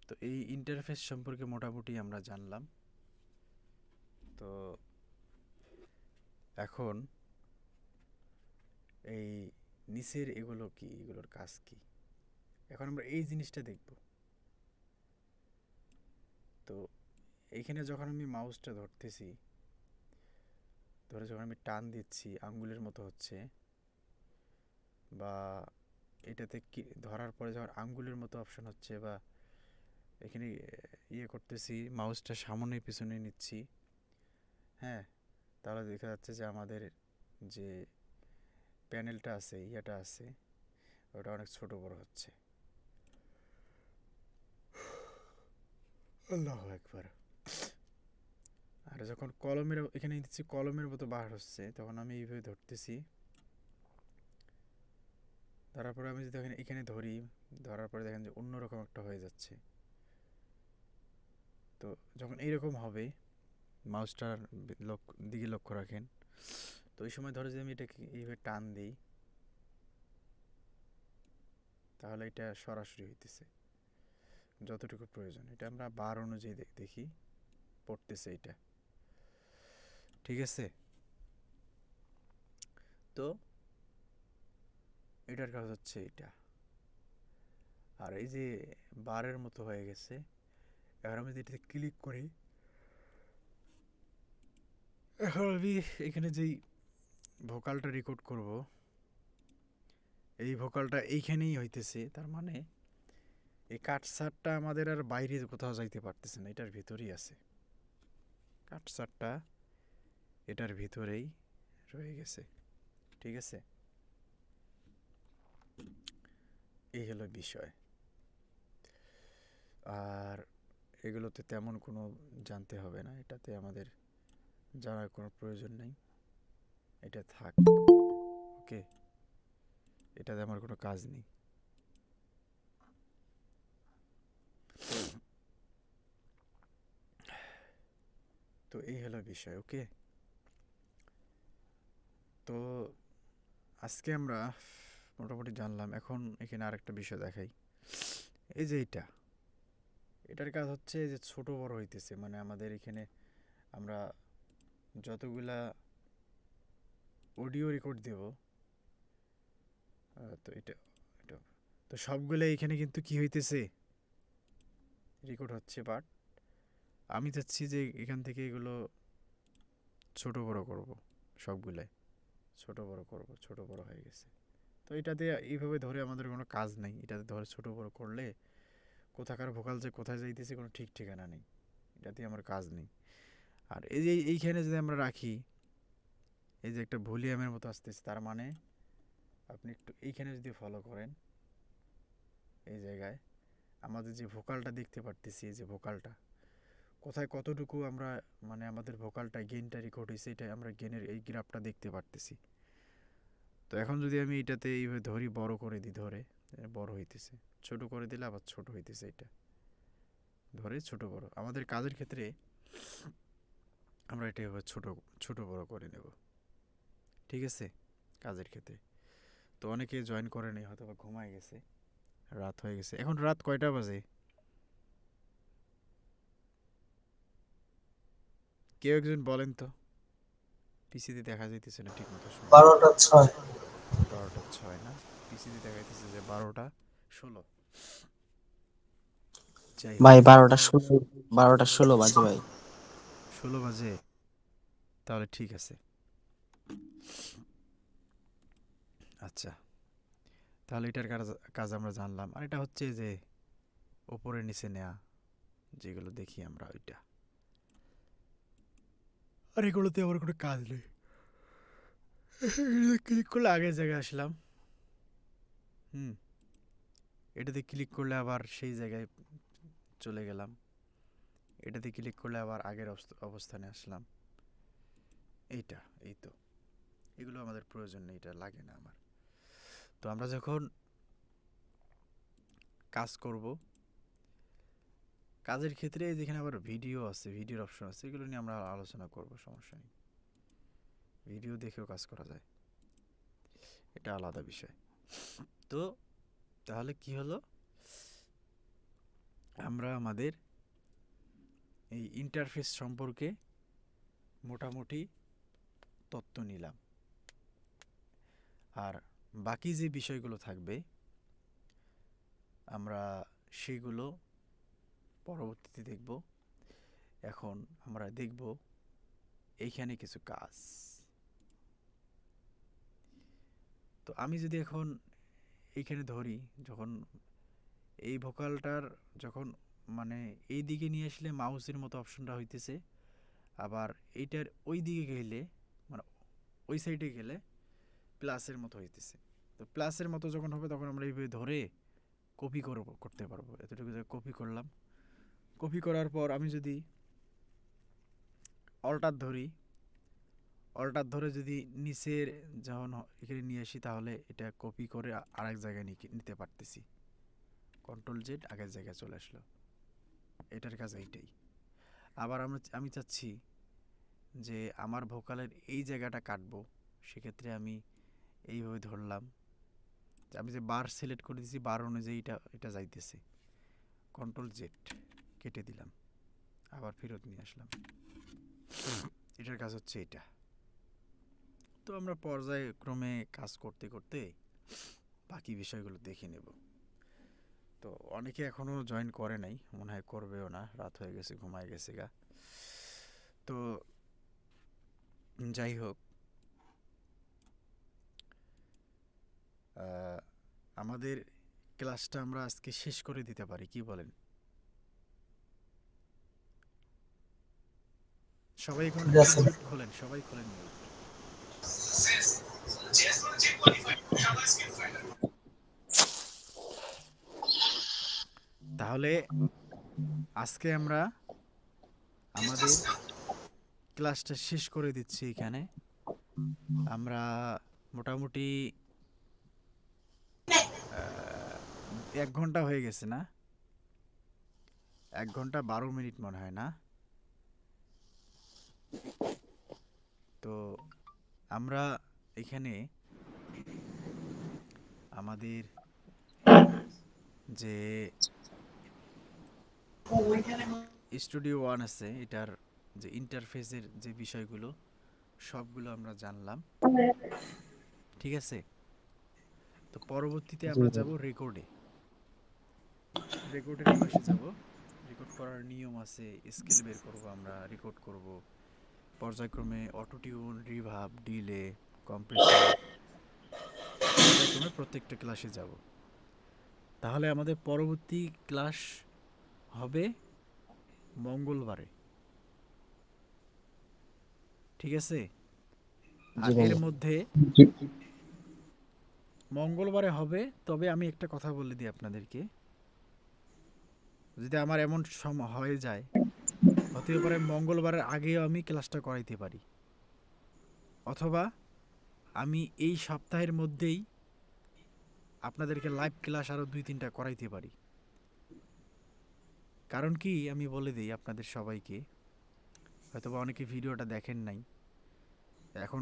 তো এই ইন্টারফেস সম্পর্কে মোটামুটি আমরা জানলাম। তো এখন এই নিচের এগুলো কি, এগুলোর কাজ কি, এখন আমরা এই জিনিসটা দেখব। তো এইখানে যখন আমি মাউসটা ধরতেছি, ধরে যখন আমি টান দিচ্ছি আঙ্গুলের মতো হচ্ছে, বা এটাতে কি ধরার পরে যখন আঙ্গুলের মতো অপশন হচ্ছে, বা এখানে ইয়ে করতেছি মাউসটা সামনে পিছনে নিচ্ছি, হ্যাঁ, তাহলে দেখা যাচ্ছে যে আমাদের যে প্যানেলটা আছে, ইয়েটা আছে, ওটা অনেক ছোট বড় হচ্ছে। আল্লাহু আকবার। আর যখন কলমের এখানে দিচ্ছি কলমের মতো বার হচ্ছে, তখন আমি এইভাবে ধরতেছি। ধরার পরে আমি যদি এখানে ধরি, ধরার পরে দেখেন যে অন্যরকম একটা হয়ে যাচ্ছে। তো যখন এইরকম হবে, মাউসটার দিকে লক্ষ্য রাখেন। তো ওই সময় ধরো যে আমি এটাকে এইভাবে টান দিই, তাহলে এটা সরাসরি হইতেছে যতটুকু প্রয়োজন। এটা আমরা বার অনুযায়ী দেখি পড়তেছে এটা, ঠিক আছে? তো এটার কাজ হচ্ছে এটা। আর এই যে বারের মতো হয়ে গেছে, এবার আমি এটাতে ক্লিক করি, এখন আমি এখানে যেই ভোকালটা রেকর্ড করব, এই ভোকালটা এইখানেই হইতেছে। তার মানে এই কাটসারটা আমাদের আর বাইরে কোথাও যাইতে পারতেছে না, এটার ভিতরেই আছে। কাটসারটা এটার ভিতরেই রয়ে গেছে, ঠিক আছে? এই হলো বিষয়। আর এগুলোতে তেমন কোনো জানতে হবে না, এটাতে আমাদের জানার কোনো প্রয়োজন নেই, এটা থাক। ওকে, এটাতে আমার কোনো কাজ নেই। তো এই হলো বিষয়। ওকে, তো আজকে আমরা মোটামুটি জানলাম। এখন এখানে আরেকটা বিষয় দেখাই। এই যে এটার কাজ হচ্ছে যে ছোট বড় হইতেছে, মানে আমাদের এখানে আমরা যতগুলা অডিও রেকর্ড দেব। তো এটা এটা তো সবগুলো এখানে কিন্তু কি হইতেছে, রেকর্ড হচ্ছে। বাট আমি চাচ্ছি যে এখান থেকে এগুলো ছোট বড় করব, সবগুলাই ছোট বড় করব, ছোট বড় হয়ে গেছে। তো এটাতে এইভাবে ধরে আমাদের কোনো কাজ নেই, এটাতে ধরে ছোট বড় করলে কোথাকার ভোকাল যে কোথায় যাইতেছে কোনো ঠিক ঠিকানা নেই, এটাতে আমার কাজ নেই। আর এই যে এইখানে যদি আমরা রাখি, এই যে একটা ভলিউমের মতো আসতেছে, তার মানে আপনি একটু এইখানে যদি ফলো করেন, এই জায়গায় আমাদের যে ভোকালটা দেখতে পারতেছি, এই যে ভোকালটা কোথায় কতটুকু আমরা মানে আমাদের ভোকালটা গেইনটা রেকর্ড হয়েছে, এটা আমরা গেনের এই গ্রাফটা দেখতে পারতেছি। তো এখন যদি আমি এটাতে এইভাবে ধরি, বড় করে দিই, ধরে বড় হইতেছে, ছোট করে দিলে আবার ছোট হইতেছে, এটা ধরে ছোট বড়। আমাদের কাজের ক্ষেত্রে আমরা এটা এবার ছোট ছোট বড় করে নেব, ঠিক আছে, কাজের ক্ষেত্রে। তো অনেকে জয়েন করে নেই, হয়তো বা ঘুমায় গেছে, রাত হয়ে গেছে। এখন রাত কয়টা বাজে? কেউ একজন বলেন তো, পিসিতে দেখা যাইতেছে না ঠিক মতো। 12:06। 12:06 না, পিসিতে দেখাইতেছে যে 12:16। ভাই 12:16, 12:16 বাজে ভাই। 16 বাজে, তাহলে ঠিক আছে। আচ্ছা, তাহলে এটার কাজ আমরা জানলাম। আর এটা হচ্ছে যে ওপরে নিচে নেওয়া, যেগুলো দেখি আমরা ওইটা। আর এগুলোতে আমার কোনো কাজ নেই, ক্লিক করলে আগের জায়গায় আসলাম। এটাতে ক্লিক করলে আবার সেই জায়গায় চলে গেলাম, এটাতে ক্লিক করলে আবার আগের অবস্থানে আসলাম। এইটা, এই তো, এগুলো আমাদের প্রয়োজন নেই, এটা লাগে না আমার। তো আমরা যখন কাজ করব, কাজের ক্ষেত্রে যেখানে আবার ভিডিও আছে, ভিডিওর অপশন আছে, এগুলো নিয়ে আমরা আলোচনা করব, সমস্যা নেই। ভিডিও দেখেও কাজ করা যায়, এটা আলাদা বিষয়। তো তাহলে কি হলো, আমরা আমাদের এই ইন্টারফেস সম্পর্কে মোটামুটি তথ্য নিলাম। আর বাকি যে বিষয়গুলো থাকবে আমরা সেগুলো পরবর্তীতে দেখব। এখন আমরা দেখব এইখানে কিছু কাজ। তো আমি যদি এখন এইখানে ধরি, যখন এই ভোকালটার যখন মানে এই দিকে নিয়ে আসলে মাউসের মতো অপশনটা হইতেছে, আবার এইটার ওই দিকে গেলে মানে ওই সাইডে গেলে প্লাসের মতো হইতেছে। তো প্লাসের মতো যখন হবে তখন আমরা এইভাবে ধরে কপি করতে পারবো। এতটুকু কপি করলাম, কপি করার পর আমি যদি অল্টার ধরি, অল্টার ধরে যদি নিচের যখন এখানে নিয়ে আসি, তাহলে এটা কপি করে আরেক জায়গায় নিতে পারতেছি। কন্ট্রোল জেড আগের জায়গায় চলে আসলো, এটার কাজ এইটাই। আবার আমি চাচ্ছি যে আমার ভোকালের এই জায়গাটা কাটবো, সেক্ষেত্রে আমি এইভাবে ধরলাম, আমি যে বার সিলেক্ট করে দিয়েছি, বার অনুযায়ী এটা যাইতেছে। কন্ট্রোল জেড কেটে দিলাম, আবার ফেরত নিয়ে আসলাম, এটার কাজ হচ্ছে এটা। তো আমরা পর্যায়ক্রমে কাজ করতে করতে বাকি বিষয়গুলো দেখে নেব। তো অনেকে এখনও জয়েন করে নাই, মনে হয় করবেও না, রাত হয়ে গেছে, ঘুমায় গেছে গা। তো যাই হোক, আমাদের ক্লাসটা আমরা আজকে শেষ করে দিতে পারি, কি বলেন? সবাই খোলেন, সবাই খোলেন। তাহলে আজকে আমরা আমাদের ক্লাসটা শেষ করে দিচ্ছি এখানে। আমরা মোটামুটি 1 ঘন্টা হয়ে গেছে না, 1 ঘন্টা 12 মিনিট মনে হয় না। তো আমরা এখানে আমাদের যে স্টুডিও 1 আছে, এটার যে ইন্টারফেসের যে বিষয়গুলো সবগুলো আমরা জানলাম, ঠিক আছে? তো পরবর্তীতে জি আমরা ভাই। যাব রেকর্ডের ক্লাসে যাব। রেকর্ড করার নিয়ম আছে, স্কেল বের করব, আমরা রেকর্ড করব পর্যায়ক্রমে auto tune, reverb, delay, compressor, পর্যায়ক্রমে প্রত্যেকটা ক্লাসে যাব। তাহলে আমাদের পরবর্তী ক্লাস হবে মঙ্গলবারে, ঠিক আছে? জি আর ভাই। এর মধ্যে মঙ্গলবারে হবে, তবে আমি একটা কথা বলে দিই আপনাদেরকে, যদি আমার এমন সময় হয়ে যায়, হতে পারে মঙ্গলবারের আগেও আমি ক্লাসটা করাইতে পারি, অথবা আমি এই সপ্তাহের মধ্যেই আপনাদেরকে লাইভ ক্লাস আরও 2-3টা করাইতে পারি। কারণ কি আমি বলে দিই আপনাদের সবাইকে, হয়তোবা অনেকে ভিডিওটা দেখেন নাই, এখন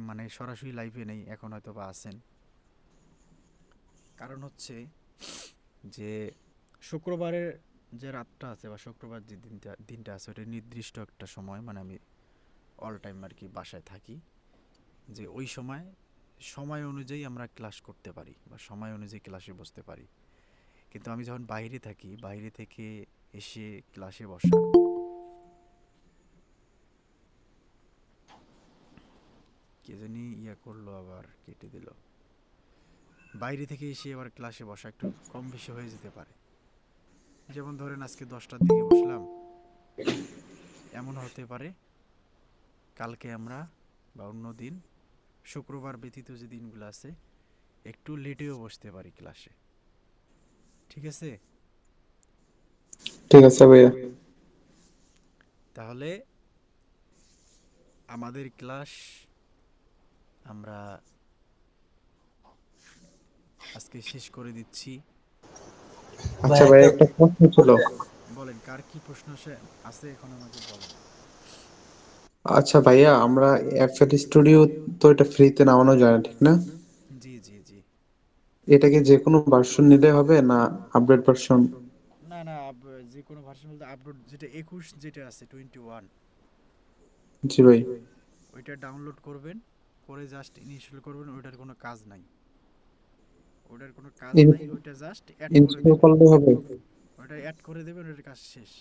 মানে সরাসরি লাইভে নেই, এখন হয়তোবা আছেন। কারণ হচ্ছে যে শুক্রবারের যে রাতটা আছে বা শুক্রবার যে দিনটা আছে, ওটা নির্দিষ্ট একটা সময়, মানে আমি অল টাইম আর কি বাসায় থাকি, যে ওই সময় অনুযায়ী আমরা ক্লাস করতে পারি বা সময় অনুযায়ী ক্লাসে বসতে পারি। কিন্তু আমি যখন বাইরে থাকি, বাইরে থেকে এসে ক্লাসে বসা, কে জানি করলো, আবার কেটে দিল। বাইরে থেকে এসে আবার ক্লাসে বসা একটু কম বেশি হয়ে যেতে পারে। যেমন ধরেন আজকে 10টার দিকে বসলাম, এমন হতে পারে কালকে আমরা বা অন্য দিন, শুক্রবার ব্যতীত যে দিনগুলো আছে, একটু লেটেও বসতে পারি ক্লাসে, ঠিক আছে? ঠিক আছে ভাইয়া। তাহলে আমাদের ক্লাস আমরা আজকে শেষ করে দিচ্ছি। আচ্ছা ভাইয়া, একটা প্রশ্ন ছিল। বলেন, কার কি প্রশ্ন আছে এখন আমাকে বলেন। আচ্ছা ভাইয়া, আমরা এফএল স্টুডিও তো এটা ফ্রিতে নামানো যায় না, ঠিক না? জি জি জি। এটাকে যে কোনো ভার্সন নিলে হবে না আপডেট ভার্সন? না না, যে কোনো ভার্সন বলতে আপলোড যেটা 21 যেটা আছে 21, জি ভাই। ওইটা ডাউনলোড করবেন, করে জাস্ট ইনস্টল করবেন। ওইটার কোনো কাজ নাই, ওইটা জাস্ট অ্যাড করে ইনস্টল দেবেন। করলে হবে? ওটা অ্যাড করে দেবেন, ওটার কাজ শেষ।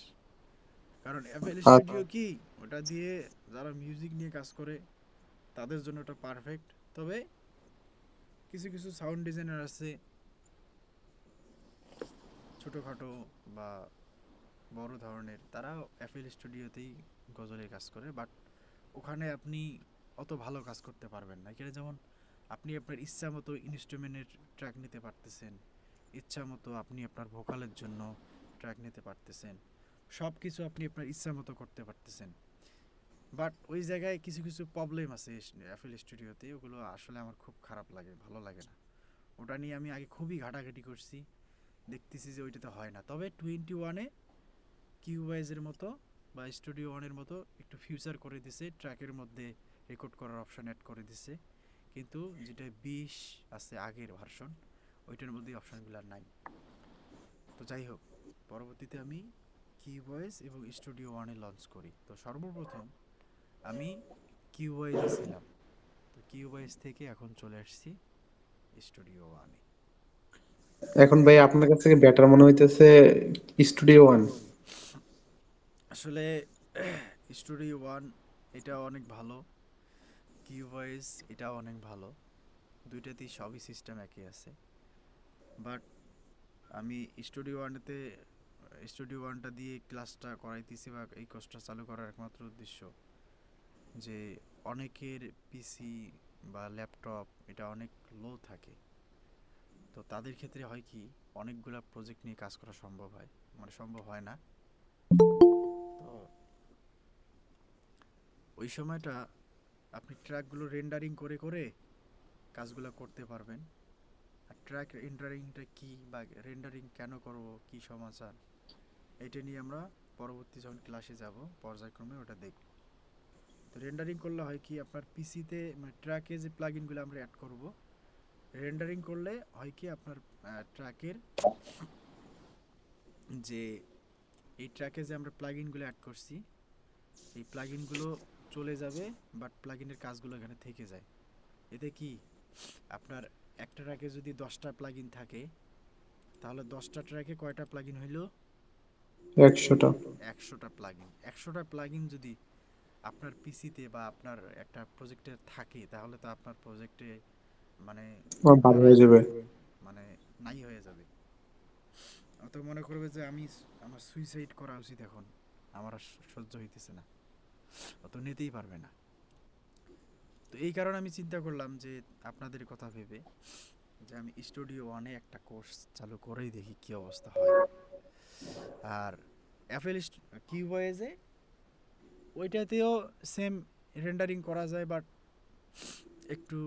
কারণ অ্যাপল আর স্টুডিও কি, ওটা দিয়ে যারা মিউজিক নিয়ে কাজ করে তাদের জন্য ওটা পারফেক্ট। তবে কিছু কিছু সাউন্ড ডিজাইনার আছে, ছোটোখাটো বা বড় ধরনের, তারাও অ্যাপল স্টুডিওতেই গজলের কাজ করে, বাট ওখানে আপনি অত ভালো কাজ করতে পারবেন না। এখানে যেমন আপনি আপনার ইচ্ছা মতো ইনস্ট্রুমেন্টের ট্র্যাক নিতে পারতেছেন, ইচ্ছা মতো আপনি আপনার ভোকালের জন্য ট্র্যাক নিতে পারতেছেন, সব কিছু আপনি আপনার ইচ্ছা মতো করতে পারতেছেন। বাট ওই জায়গায় কিছু কিছু প্রবলেম আছে অ্যাপল স্টুডিওতে, ওগুলো আসলে আমার খুব খারাপ লাগে, ভালো লাগে না। ওটা নিয়ে আমি আগে খুবই ঘাটাঘাটি করছি, দেখতেছি যে ওইটাতে হয় না। তবে 21-এ কিউবাইজের মতো বা স্টুডিও ওয়ানের মতো একটু ফিউচার করে দিছে, ট্র্যাকের মধ্যে রেকর্ড করার অপশন অ্যাড করে দিছে। কিন্তু যেটা 20 আছে আগের ভার্সন, ওইটার মধ্যে অপশনগুলো নাই। তো যাই হোক, পরবর্তীতে আমি কিউবয়েস এবং স্টুডিও ওয়ানে লঞ্চ করি। তো সর্বপ্রথম আমি কিউবয়েসে ছিলাম, তো কিউবয়েস থেকে এখন চলে আসছি স্টুডিও ওয়ানে। এখন ভাই আপনার কাছে কি বেটার মনে হইতেছে স্টুডিও ওয়ান? আসলে স্টুডিও ওয়ান এটা অনেক ভালো, কিউবয়েস এটাও অনেক ভালো, দুইটাতেই সবই সিস্টেম একই আছে। বাট আমি স্টুডিও ওয়ানটা দিয়ে ক্লাসটা করাইতেছি বা এই কোর্সটা চালু করার একমাত্র উদ্দেশ্য যে অনেকের পিসি বা ল্যাপটপ এটা অনেক লো থাকে, তো তাদের ক্ষেত্রে হয় কি অনেকগুলা প্রজেক্ট নিয়ে কাজ করা সম্ভব হয় না। তো ওই সময়টা আপনি ট্র্যাকগুলো রেন্ডারিং করে করে কাজগুলো করতে পারবেন। আর ট্র্যাক রেন্ডারিংটা কি বা রেন্ডারিং কেন করব, কি সমাচার, এটা নিয়ে আমরা পরবর্তী যখন ক্লাসে যাব পর্যায়ক্রমে ওটা দেখব। তো রেন্ডারিং করলে হয় কি, আপনার পিসিতে মানে ট্র্যাকে যে প্লাগইনগুলো আমরা অ্যাড করব, রেন্ডারিং করলে হয় কি আপনার ট্র্যাকের যে এই ট্র্যাকে যে আমরা প্লাগইনগুলো অ্যাড করছি, এই প্লাগইনগুলো চলে যাবে, বাট প্লাগইনের কাজগুলো এখানে থেকে যায়। এতে কি আপনার একটা ট্র্যাকে যদি 10টা প্লাগইন থাকে, তাহলে 10টা ট্র্যাকে কয়টা প্লাগইন হইল? 100টা। 100টা প্লাগইন। 100টা প্লাগইন যদি আপনার পিসিতে বা আপনার একটা প্রজেক্টে থাকে, তাহলে তো আপনার প্রজেক্টে মানে ভালো হয়ে যাবে। মানে নাই হয়ে যাবে। তো মনে করবে যে আমার সুইসাইড করা উচিত এখন, আমার আর সহ্য হইতেছে না, অত নিতেই পারবে না। তো এই কারণে আমি চিন্তা করলাম যে আপনাদের কথা ভেবে যে আমি স্টুডিও ওয়ানে একটা কোর্স চালু করেই দেখি কি অবস্থা হয়। আর অ্যাপেল কিউবয়েজে ওইটাতেও সেম রেন্ডারিং করা যায়, বাট একটু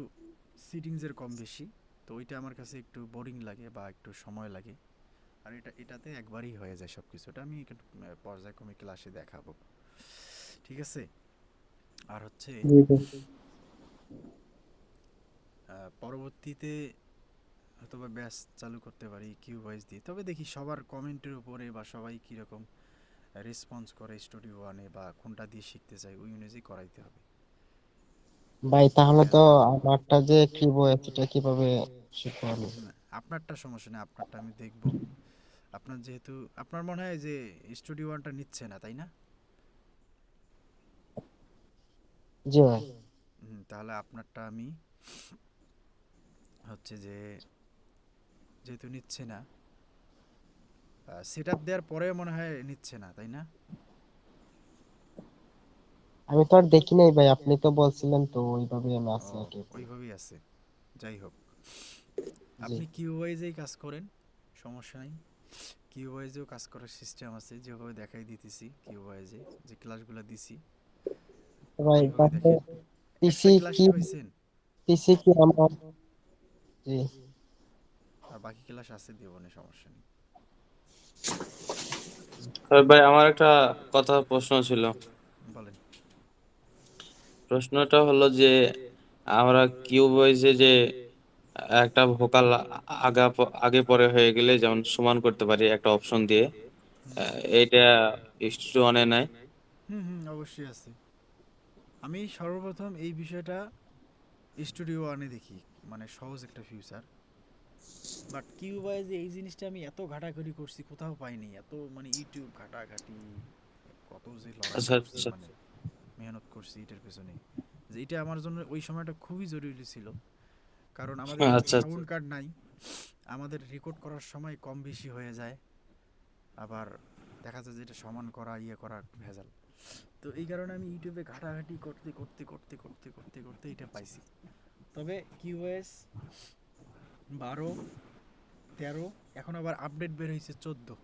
সিটিংসের কম বেশি। তো ওইটা আমার কাছে একটু বোরিং লাগে বা একটু সময় লাগে। আর এটাতে একবারই হয়ে যায় সব কিছু। ওটা আমি পর্যায়ক্রমে ক্লাসে দেখাবো, ঠিক আছে? আর হচ্ছে পরবর্তীতে হয়তোবা ব্যাচ চালু করতে পারি কিউবয়েজ দিয়ে। তবে দেখি সবার কমেন্টের উপরে বা সবাই কীরকম রেসপন্স করে স্টুডিও ওয়ানে বা কোনটা দিয়ে শিখতে চাই, ওই অনুযায়ী করাইতে হবে। ভাই তাহলে তো আমারটা যে কিবোর্ড এটা কিভাবে শিখবো আমি? আপনারটা সমস্যা নেই, আপনারটা আমি দেখব। আপনার যেহেতু আপনার মনে হয় যে স্টুডিও ওয়ানটা নিচ্ছে না, তাই না? জি ভাই। তাহলে আপনারটা আমি হচ্ছে যে যেহেতু নিচ্ছে না, সেট আপ দেওয়ার পরেও মনে হয় নিচ্ছে না, তাই না? আমি তো আর দেখি নাই ভাই, আপনি তো বলছিলেন তো ওইভাবেই আমি আছি আর কি। ওইভাবেই আছে। যাই হোক, আপনি কিউবয়েজেই কাজ করেন, সমস্যা নাই। কিউবয়েজেও কাজ করার সিস্টেম আছে, যেভাবে দেখাই দিতেছি কিউবয়েজে যে ক্লাসগুলো দিছি ভাই ওইভাবে তাহলে দেখেন। একটা ক্লাসই পাইছেন? পিসি কি আমার? জি। আর বাকি ক্লাস আছে, দেব না, সমস্যা নেই। ভাই আমার একটা প্রশ্ন ছিল। বলেন। প্রশ্নটা হলো যে আমরা কিউবয়েজে যে একটা ভোকাল আগে পরে হয়ে গেলে যেমন সমান করতে পারি একটা অপশন দিয়ে, এটা স্টুডিও ওয়ানে নাই? অবশ্যই আছে। আমি সর্বপ্রথম এই বিষয়টা স্টুডিও ওয়ানে দেখি, মানে সহজ একটা ফিউচার। বাট কিউবয়েজে এই জিনিসটা আমি এত ঘাটাঘাটি করছি, কোথাও পাইনি। এত মানে ইউটিউব ঘাটাঘাটি, কত যে লড়াই করছি, মানে মেহনত করছি এটার পেছনে, যে এটা আমার জন্য ওই সময়টা খুবই জরুরি ছিল। কারণ আমাদের সাউন্ড কার্ড নাই, আমাদের রেকর্ড করার সময় কম বেশি হয়ে যায়, আবার দেখা যায় যে এটা সমান করা করা ভেজাল। তো এই কারণে আমি ইউটিউবে ঘাটাঘাটি করতে করতে করতে করতে করতে করতে এটা পাইছি। তবে কিউএস 12, 13, এখন আবার আপডেট বের হয়েছে 14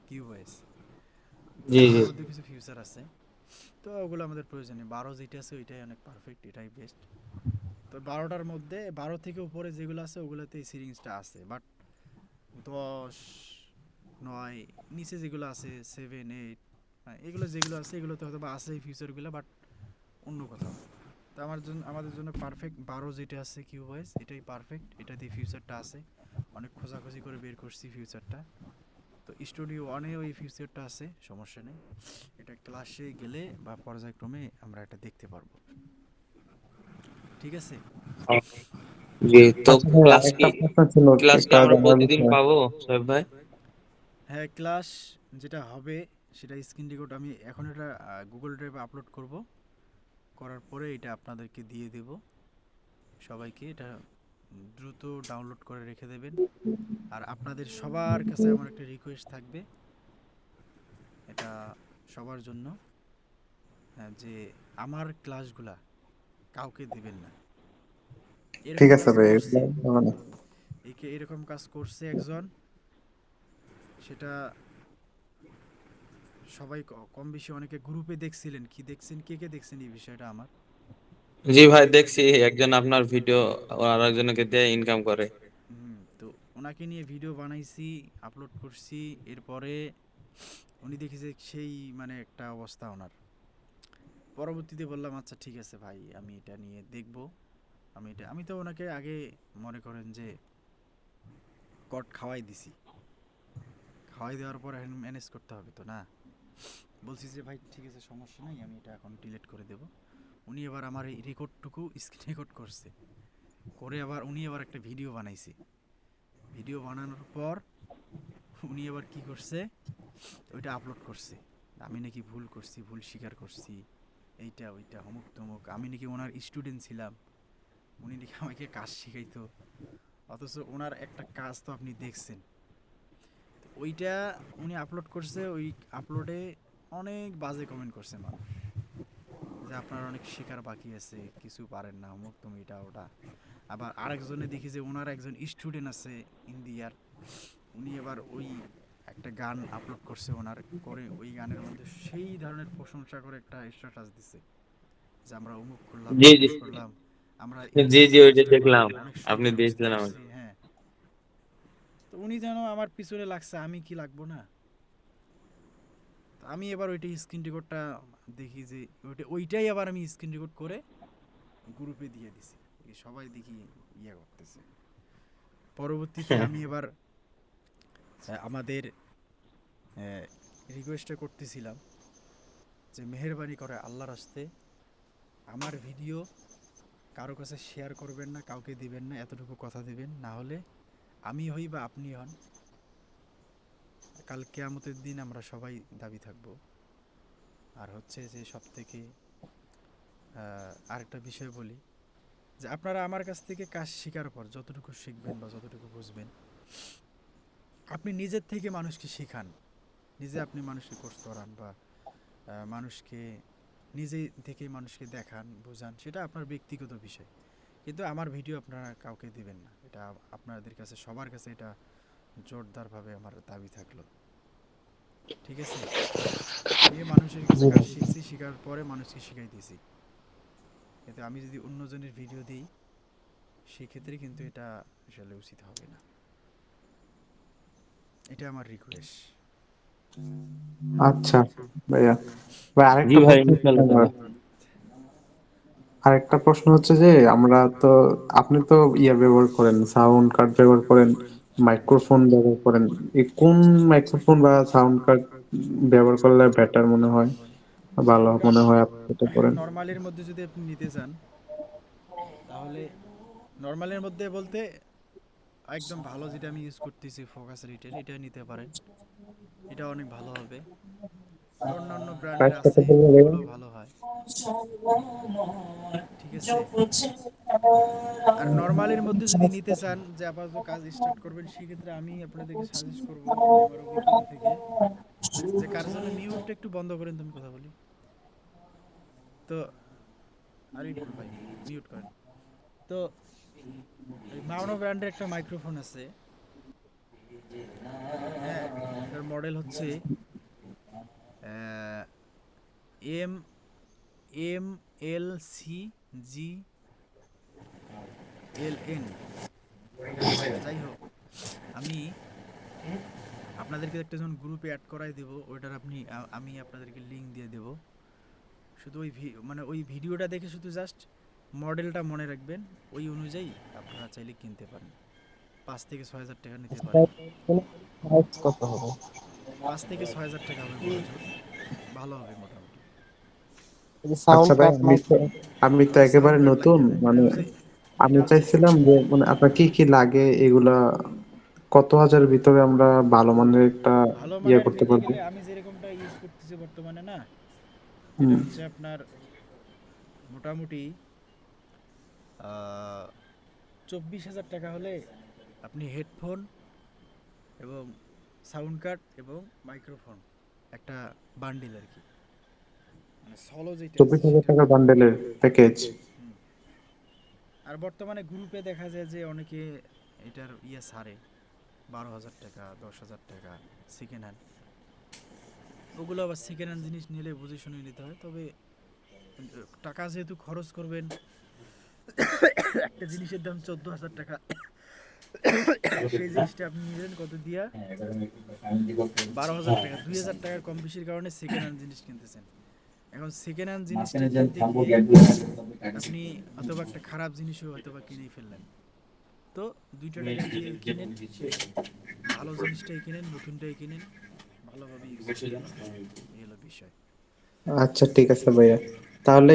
কিউএস। এর মধ্যে কিছু ফিউচার আছে, তো ওগুলো আমাদের প্রয়োজন নেই। 12 যেটা আছে ওইটাই অনেক পারফেক্ট, এটাই বেস্ট। তো 12টার মধ্যে 12 থেকে উপরে যেগুলো আছে ওগুলোতে এই সিরিংসটা আছে, বাট 10, 9 নিচে যেগুলো আছে 7, 8 এগুলো যেগুলো আছে এগুলোতে হয়তো বা আছে এই ফিউচারগুলো, বাট অন্য কোথাও। তো আমাদের জন্য পারফেক্ট 12 যেটা আছে কিউবয়েস, এটাই পারফেক্ট। এটা দিয়ে ফিউচারটা আছে, অনেক খোঁজাখুঁজি করে বের করছি ফিউচারটা। তো স্টুডিও ওয়ানে ওই ফিউচারটা আছে, সমস্যা নেই। এটা ক্লাসে গেলে বা পর্যায়ক্রমে আমরা এটা দেখতে পারবো, ঠিক আছে? জি, তো ক্লাস কি আমরা প্রতিদিন পাবো সাহেব ভাই? হ্যাঁ, ক্লাস যেটা হবে সেটা স্ক্রিন রেকর্ড আমি এখন এটা গুগল ড্রাইভে আপলোড করব, করার পরে এটা আপনাদেরকে দিয়ে দেব সবাইকে। এটা দ্রুত ডাউনলোড করে রেখে দেবেন। আর আপনাদের সবার কাছে আমার একটা রিকোয়েস্ট থাকবে, এটা সবার জন্য, যে আমার ক্লাসগুলা কাউকে দেবেন না। ঠিক আছে ভাই। এরকম কাজ করছে একজন, সেটা সবাই কম বেশি অনেকে গ্রুপে দেখছিলেন, কি দেখছেন, কে কে দেখছেন এই বিষয়টা আমার? জি ভাই, দেখছি একজন আপনার ভিডিও আর একজনকে দিয়ে ইনকাম করে। তো ওনাকে নিয়ে ভিডিও বানাইছি, আপলোড করছি। এরপরে উনি দেখেছে সেই মানে একটা অবস্থা ওনার। পরবর্তীতে বললাম আচ্ছা ঠিক আছে ভাই, আমি এটা নিয়ে দেখব। আমি তো ওনাকে আগে মনে করেন যে কট খাওয়াই দিছি, খাওয়াই দেওয়ার পর ম্যানেজ করতে হবে তো না। বলছি যে ভাই ঠিক আছে, সমস্যা নাই, আমি এটা এখন ডিলিট করে দেব। উনি এবার আমার এই রেকর্ডটুকু স্ক্রিন রেকর্ড করছে, করে আবার উনি আবার একটা ভিডিও বানাইছে। ভিডিও বানানোর পর উনি আবার কি করছে, ওইটা আপলোড করছে। আমি নাকি ভুল করছি, ভুল স্বীকার করছি, এইটা ওইটা অমুক তমুক, আমি নাকি ওনার স্টুডেন্ট ছিলাম, উনি নাকি আমাকে কাজ শেখাইতো। অথচ ওনার একটা কাজ তো আপনি দেখছেন। তো ওইটা উনি আপলোড করছে, ওই আপলোডে অনেক বাজে কমেন্ট করছে মানুষ, যে আপনার অনেক শেখার বাকি আছে, কিছু পারেন না, অমুক তুমি এটা ওটা। আবার আরেকজনে দেখি যে ওনার একজন স্টুডেন্ট আছে ইন্ডিয়ার, উনি এবার ওই একটা গান আপলোড করছে ওনার, করে ওই গানের মধ্যে সেই ধরনের প্রশংসা করে একটা স্ট্যাটাস দিছে যে আমরা অমুক করলাম, জি জি তমুক করলাম, আমরা জি জি, ওইটা চেষ্টা দেখলাম, করলাম, অনেক আপনি সুন্দর বুঝতে দিয়েছিলেন পারছি। আমাকে। হ্যাঁ, তো উনি যেন আমার পিছনে লাগছে, আমি কি লাগবো না? তো আমি এবার ওইটাই স্ক্রিন রেকর্ডটা দেখি যে ওইটাই আবার আমি স্ক্রিন রেকর্ড করে গ্রুপে দিয়ে দিছি, সবাই দেখি ইয়ে করতেছে। পরবর্তীতে আমি এবার আমাদের রিকোয়েস্টটা করতেছিলাম যে মেহেরবানি করে আল্লাহর রাস্তে আমার ভিডিও কারো কাছে শেয়ার করবেন না, কাউকে দিবেন না, এতটুকু কথা দিবেন, না হলে আমি হই বা আপনি হন, কাল কিয়ামতের দিন আমরা সবাই দাবি থাকব। আর হচ্ছে যে সব থেকে আরেকটা বিষয় বলি, যে আপনারা আমার কাছ থেকে কাজ শেখার পর যতটুকু শিখবেন বা যতটুকু বুঝবেন, আপনি নিজের থেকে মানুষকে শেখান, নিজে আপনি মানুষকে কোর্স করান বা মানুষকে নিজে থেকে মানুষকে দেখান, বোঝান, সেটা আপনার ব্যক্তিগত বিষয়। কিন্তু আমার ভিডিও আপনারা কাউকে দিবেন না, এটা আপনাদের কাছে সবার কাছে এটা জোরদারভাবে আমার দাবি থাকলো। ঠিক আছে? আমি মানুষের কাছে কাজ শিখছি, শেখার পরে মানুষকে শিখাই দিয়েছি। কিন্তু আমি যদি অন্যজনের ভিডিও দিই, সেক্ষেত্রে কিন্তু এটা আসলে উচিত হবে না। এটা আমার রিকোয়েস্ট। আচ্ছা ভাইয়া, ভাই জি আরেকটা ভাই, প্রশ্ন ছিল ইনশাল্লাহ আমার। তাআলা। আরেকটা প্রশ্ন হচ্ছে যে আমরা তো, আপনি তো ইয়া ব্যবহার করেন, সাউন্ড কার্ড ব্যবহার করেন, মাইক্রোফোন ব্যবহার করেন, এই কোন মাইক্রোফোন বা সাউন্ড কার্ড ব্যবহার করলে বেটার মনে হয়, ভালো সাউন্ড কার্ড মনে হয়, আপনি যেটা করেন? নর্মালের মধ্যে যদি আপনি নিতে চান, তাহলে নর্মালের মধ্যে বলতে একদম ভালো যেটা আমি ইউজ করতেছি, ফোকাস রিটেল, এটা নিতে পারেন, এটা অনেক ভালো হবে। আর অন্যান্য ব্র্যান্ডের প্রাইস কত আছে, পড়বে ভাইয়া? ওগুলো ভালো হয়। ঠিক আছে? আর নর্মালের মধ্যে যদি নিতে চান, যে আপাতত কাজ স্টার্ট করবেন, সেক্ষেত্রে আমি আপনাদেরকে সাজেস্ট করব আমার অভিজ্ঞতা থেকে, যে কার জন্য মিউটটা একটু বন্ধ করেন, তুমি কথা বলি তো। আরিফুল ভাই মিউট করেন তো। এই মাওনো ব্র্যান্ডের একটা মাইক্রোফোন আছে, হ্যাঁ, এটার মডেল হচ্ছে এম এম এল সি জি এল এন, যাই হোক, আমি আপনাদেরকে একটা যখন গ্রুপে অ্যাড করাই দেবো, ওইটার আমি আপনাদেরকে লিঙ্ক দিয়ে দেব। শুধু ওই মানে ওই ভিডিওটা দেখে শুধু জাস্ট মডেলটা মনে রাখবেন, ওই অনুযায়ী আপনারা চাইলে কিনতে পারেন। 5 থেকে 6 হাজার টাকা নিতে পারে, কত হবে? 5 থেকে 6 হাজার টাকা হবে বড় জোর, ভালো হবে মোটামুটি। সাউন্ড আচ্ছা ভাই, কার্ড আমি তো সাউন্ড একেবারে কার্ড নতুন, লাগবে না, এটা মানে হচ্ছে আমি চাইছিলাম যে মানে আপনার কি কি লাগে এগুলা, কত হাজারের ভিতরে আমরা ভালো মানের একটা ভালো ইয়ে মানের করতে নিতে পারবো? গেলে আমি যেরকমটা ইউজ করতেছি বর্তমানে না, এটা হুম। হচ্ছে আপনার মোটামুটি 24,000 টাকা হলে আপনি হেডফোন এবং সাউন্ড কার্ড এবং মাইক্রোফোন একটা বান্ডিল আর কি, মানে সলো যেটা আছে 24,000 সেটা টাকা পাবেন। বান্ডেলের প্যাকেজ। হুম। আর বর্তমানে গ্রুপে দেখা যায় যে অনেকে এটার ছাড়ে 12,000 টাকা, 10,000 টাকা সেকেন্ড হ্যান্ড। ওগুলো আবার সেকেন্ড হ্যান্ড জিনিস নিলে বুঝে শুনে নিতে হয়। তবে টাকা যেহেতু খরচ করবেন, একটা জিনিসের দাম 14,000 টাকা, সেই জিনিসটা আপনি নিলেন কত দিয়া? 12,000 টাকা। 2,000 টাকার কম বেশির কারণে সেকেন্ড হ্যান্ড জিনিস কিনতেছেন। এখন সেকেন্ড হ্যান্ড জিনিসটা কিনতে গিয়ে আপনি অথবা একটা খারাপ জিনিসও হয়তো বা কিনেই ফেললেন। তো 2টা টাকা দিয়ে কিনেন, ভালো জিনিসটাই কিনেন, নতুনটাই কিনেন, ভালোভাবে ইউজ করেন, এই হলো বিষয়। বিষয়। আচ্ছা ঠিক আছে ভাইয়া, তাহলে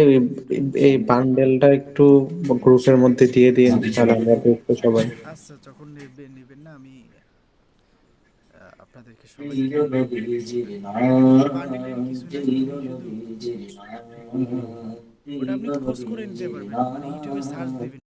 এই বান্ডেলটা একটু গ্রুপের মধ্যে দিয়ে দিন, তাহলে আমরা দেখবো সবাই। আচ্ছা, যখন নেবেন না আমি আপনাদেরকে সবাইকে বান্ডেলের কিছু নাই, তুমি শুধু ওটা আপনি খোঁজ করে নিতে পারবেন, মানে ইউটিউবে সার্চ দিবেন।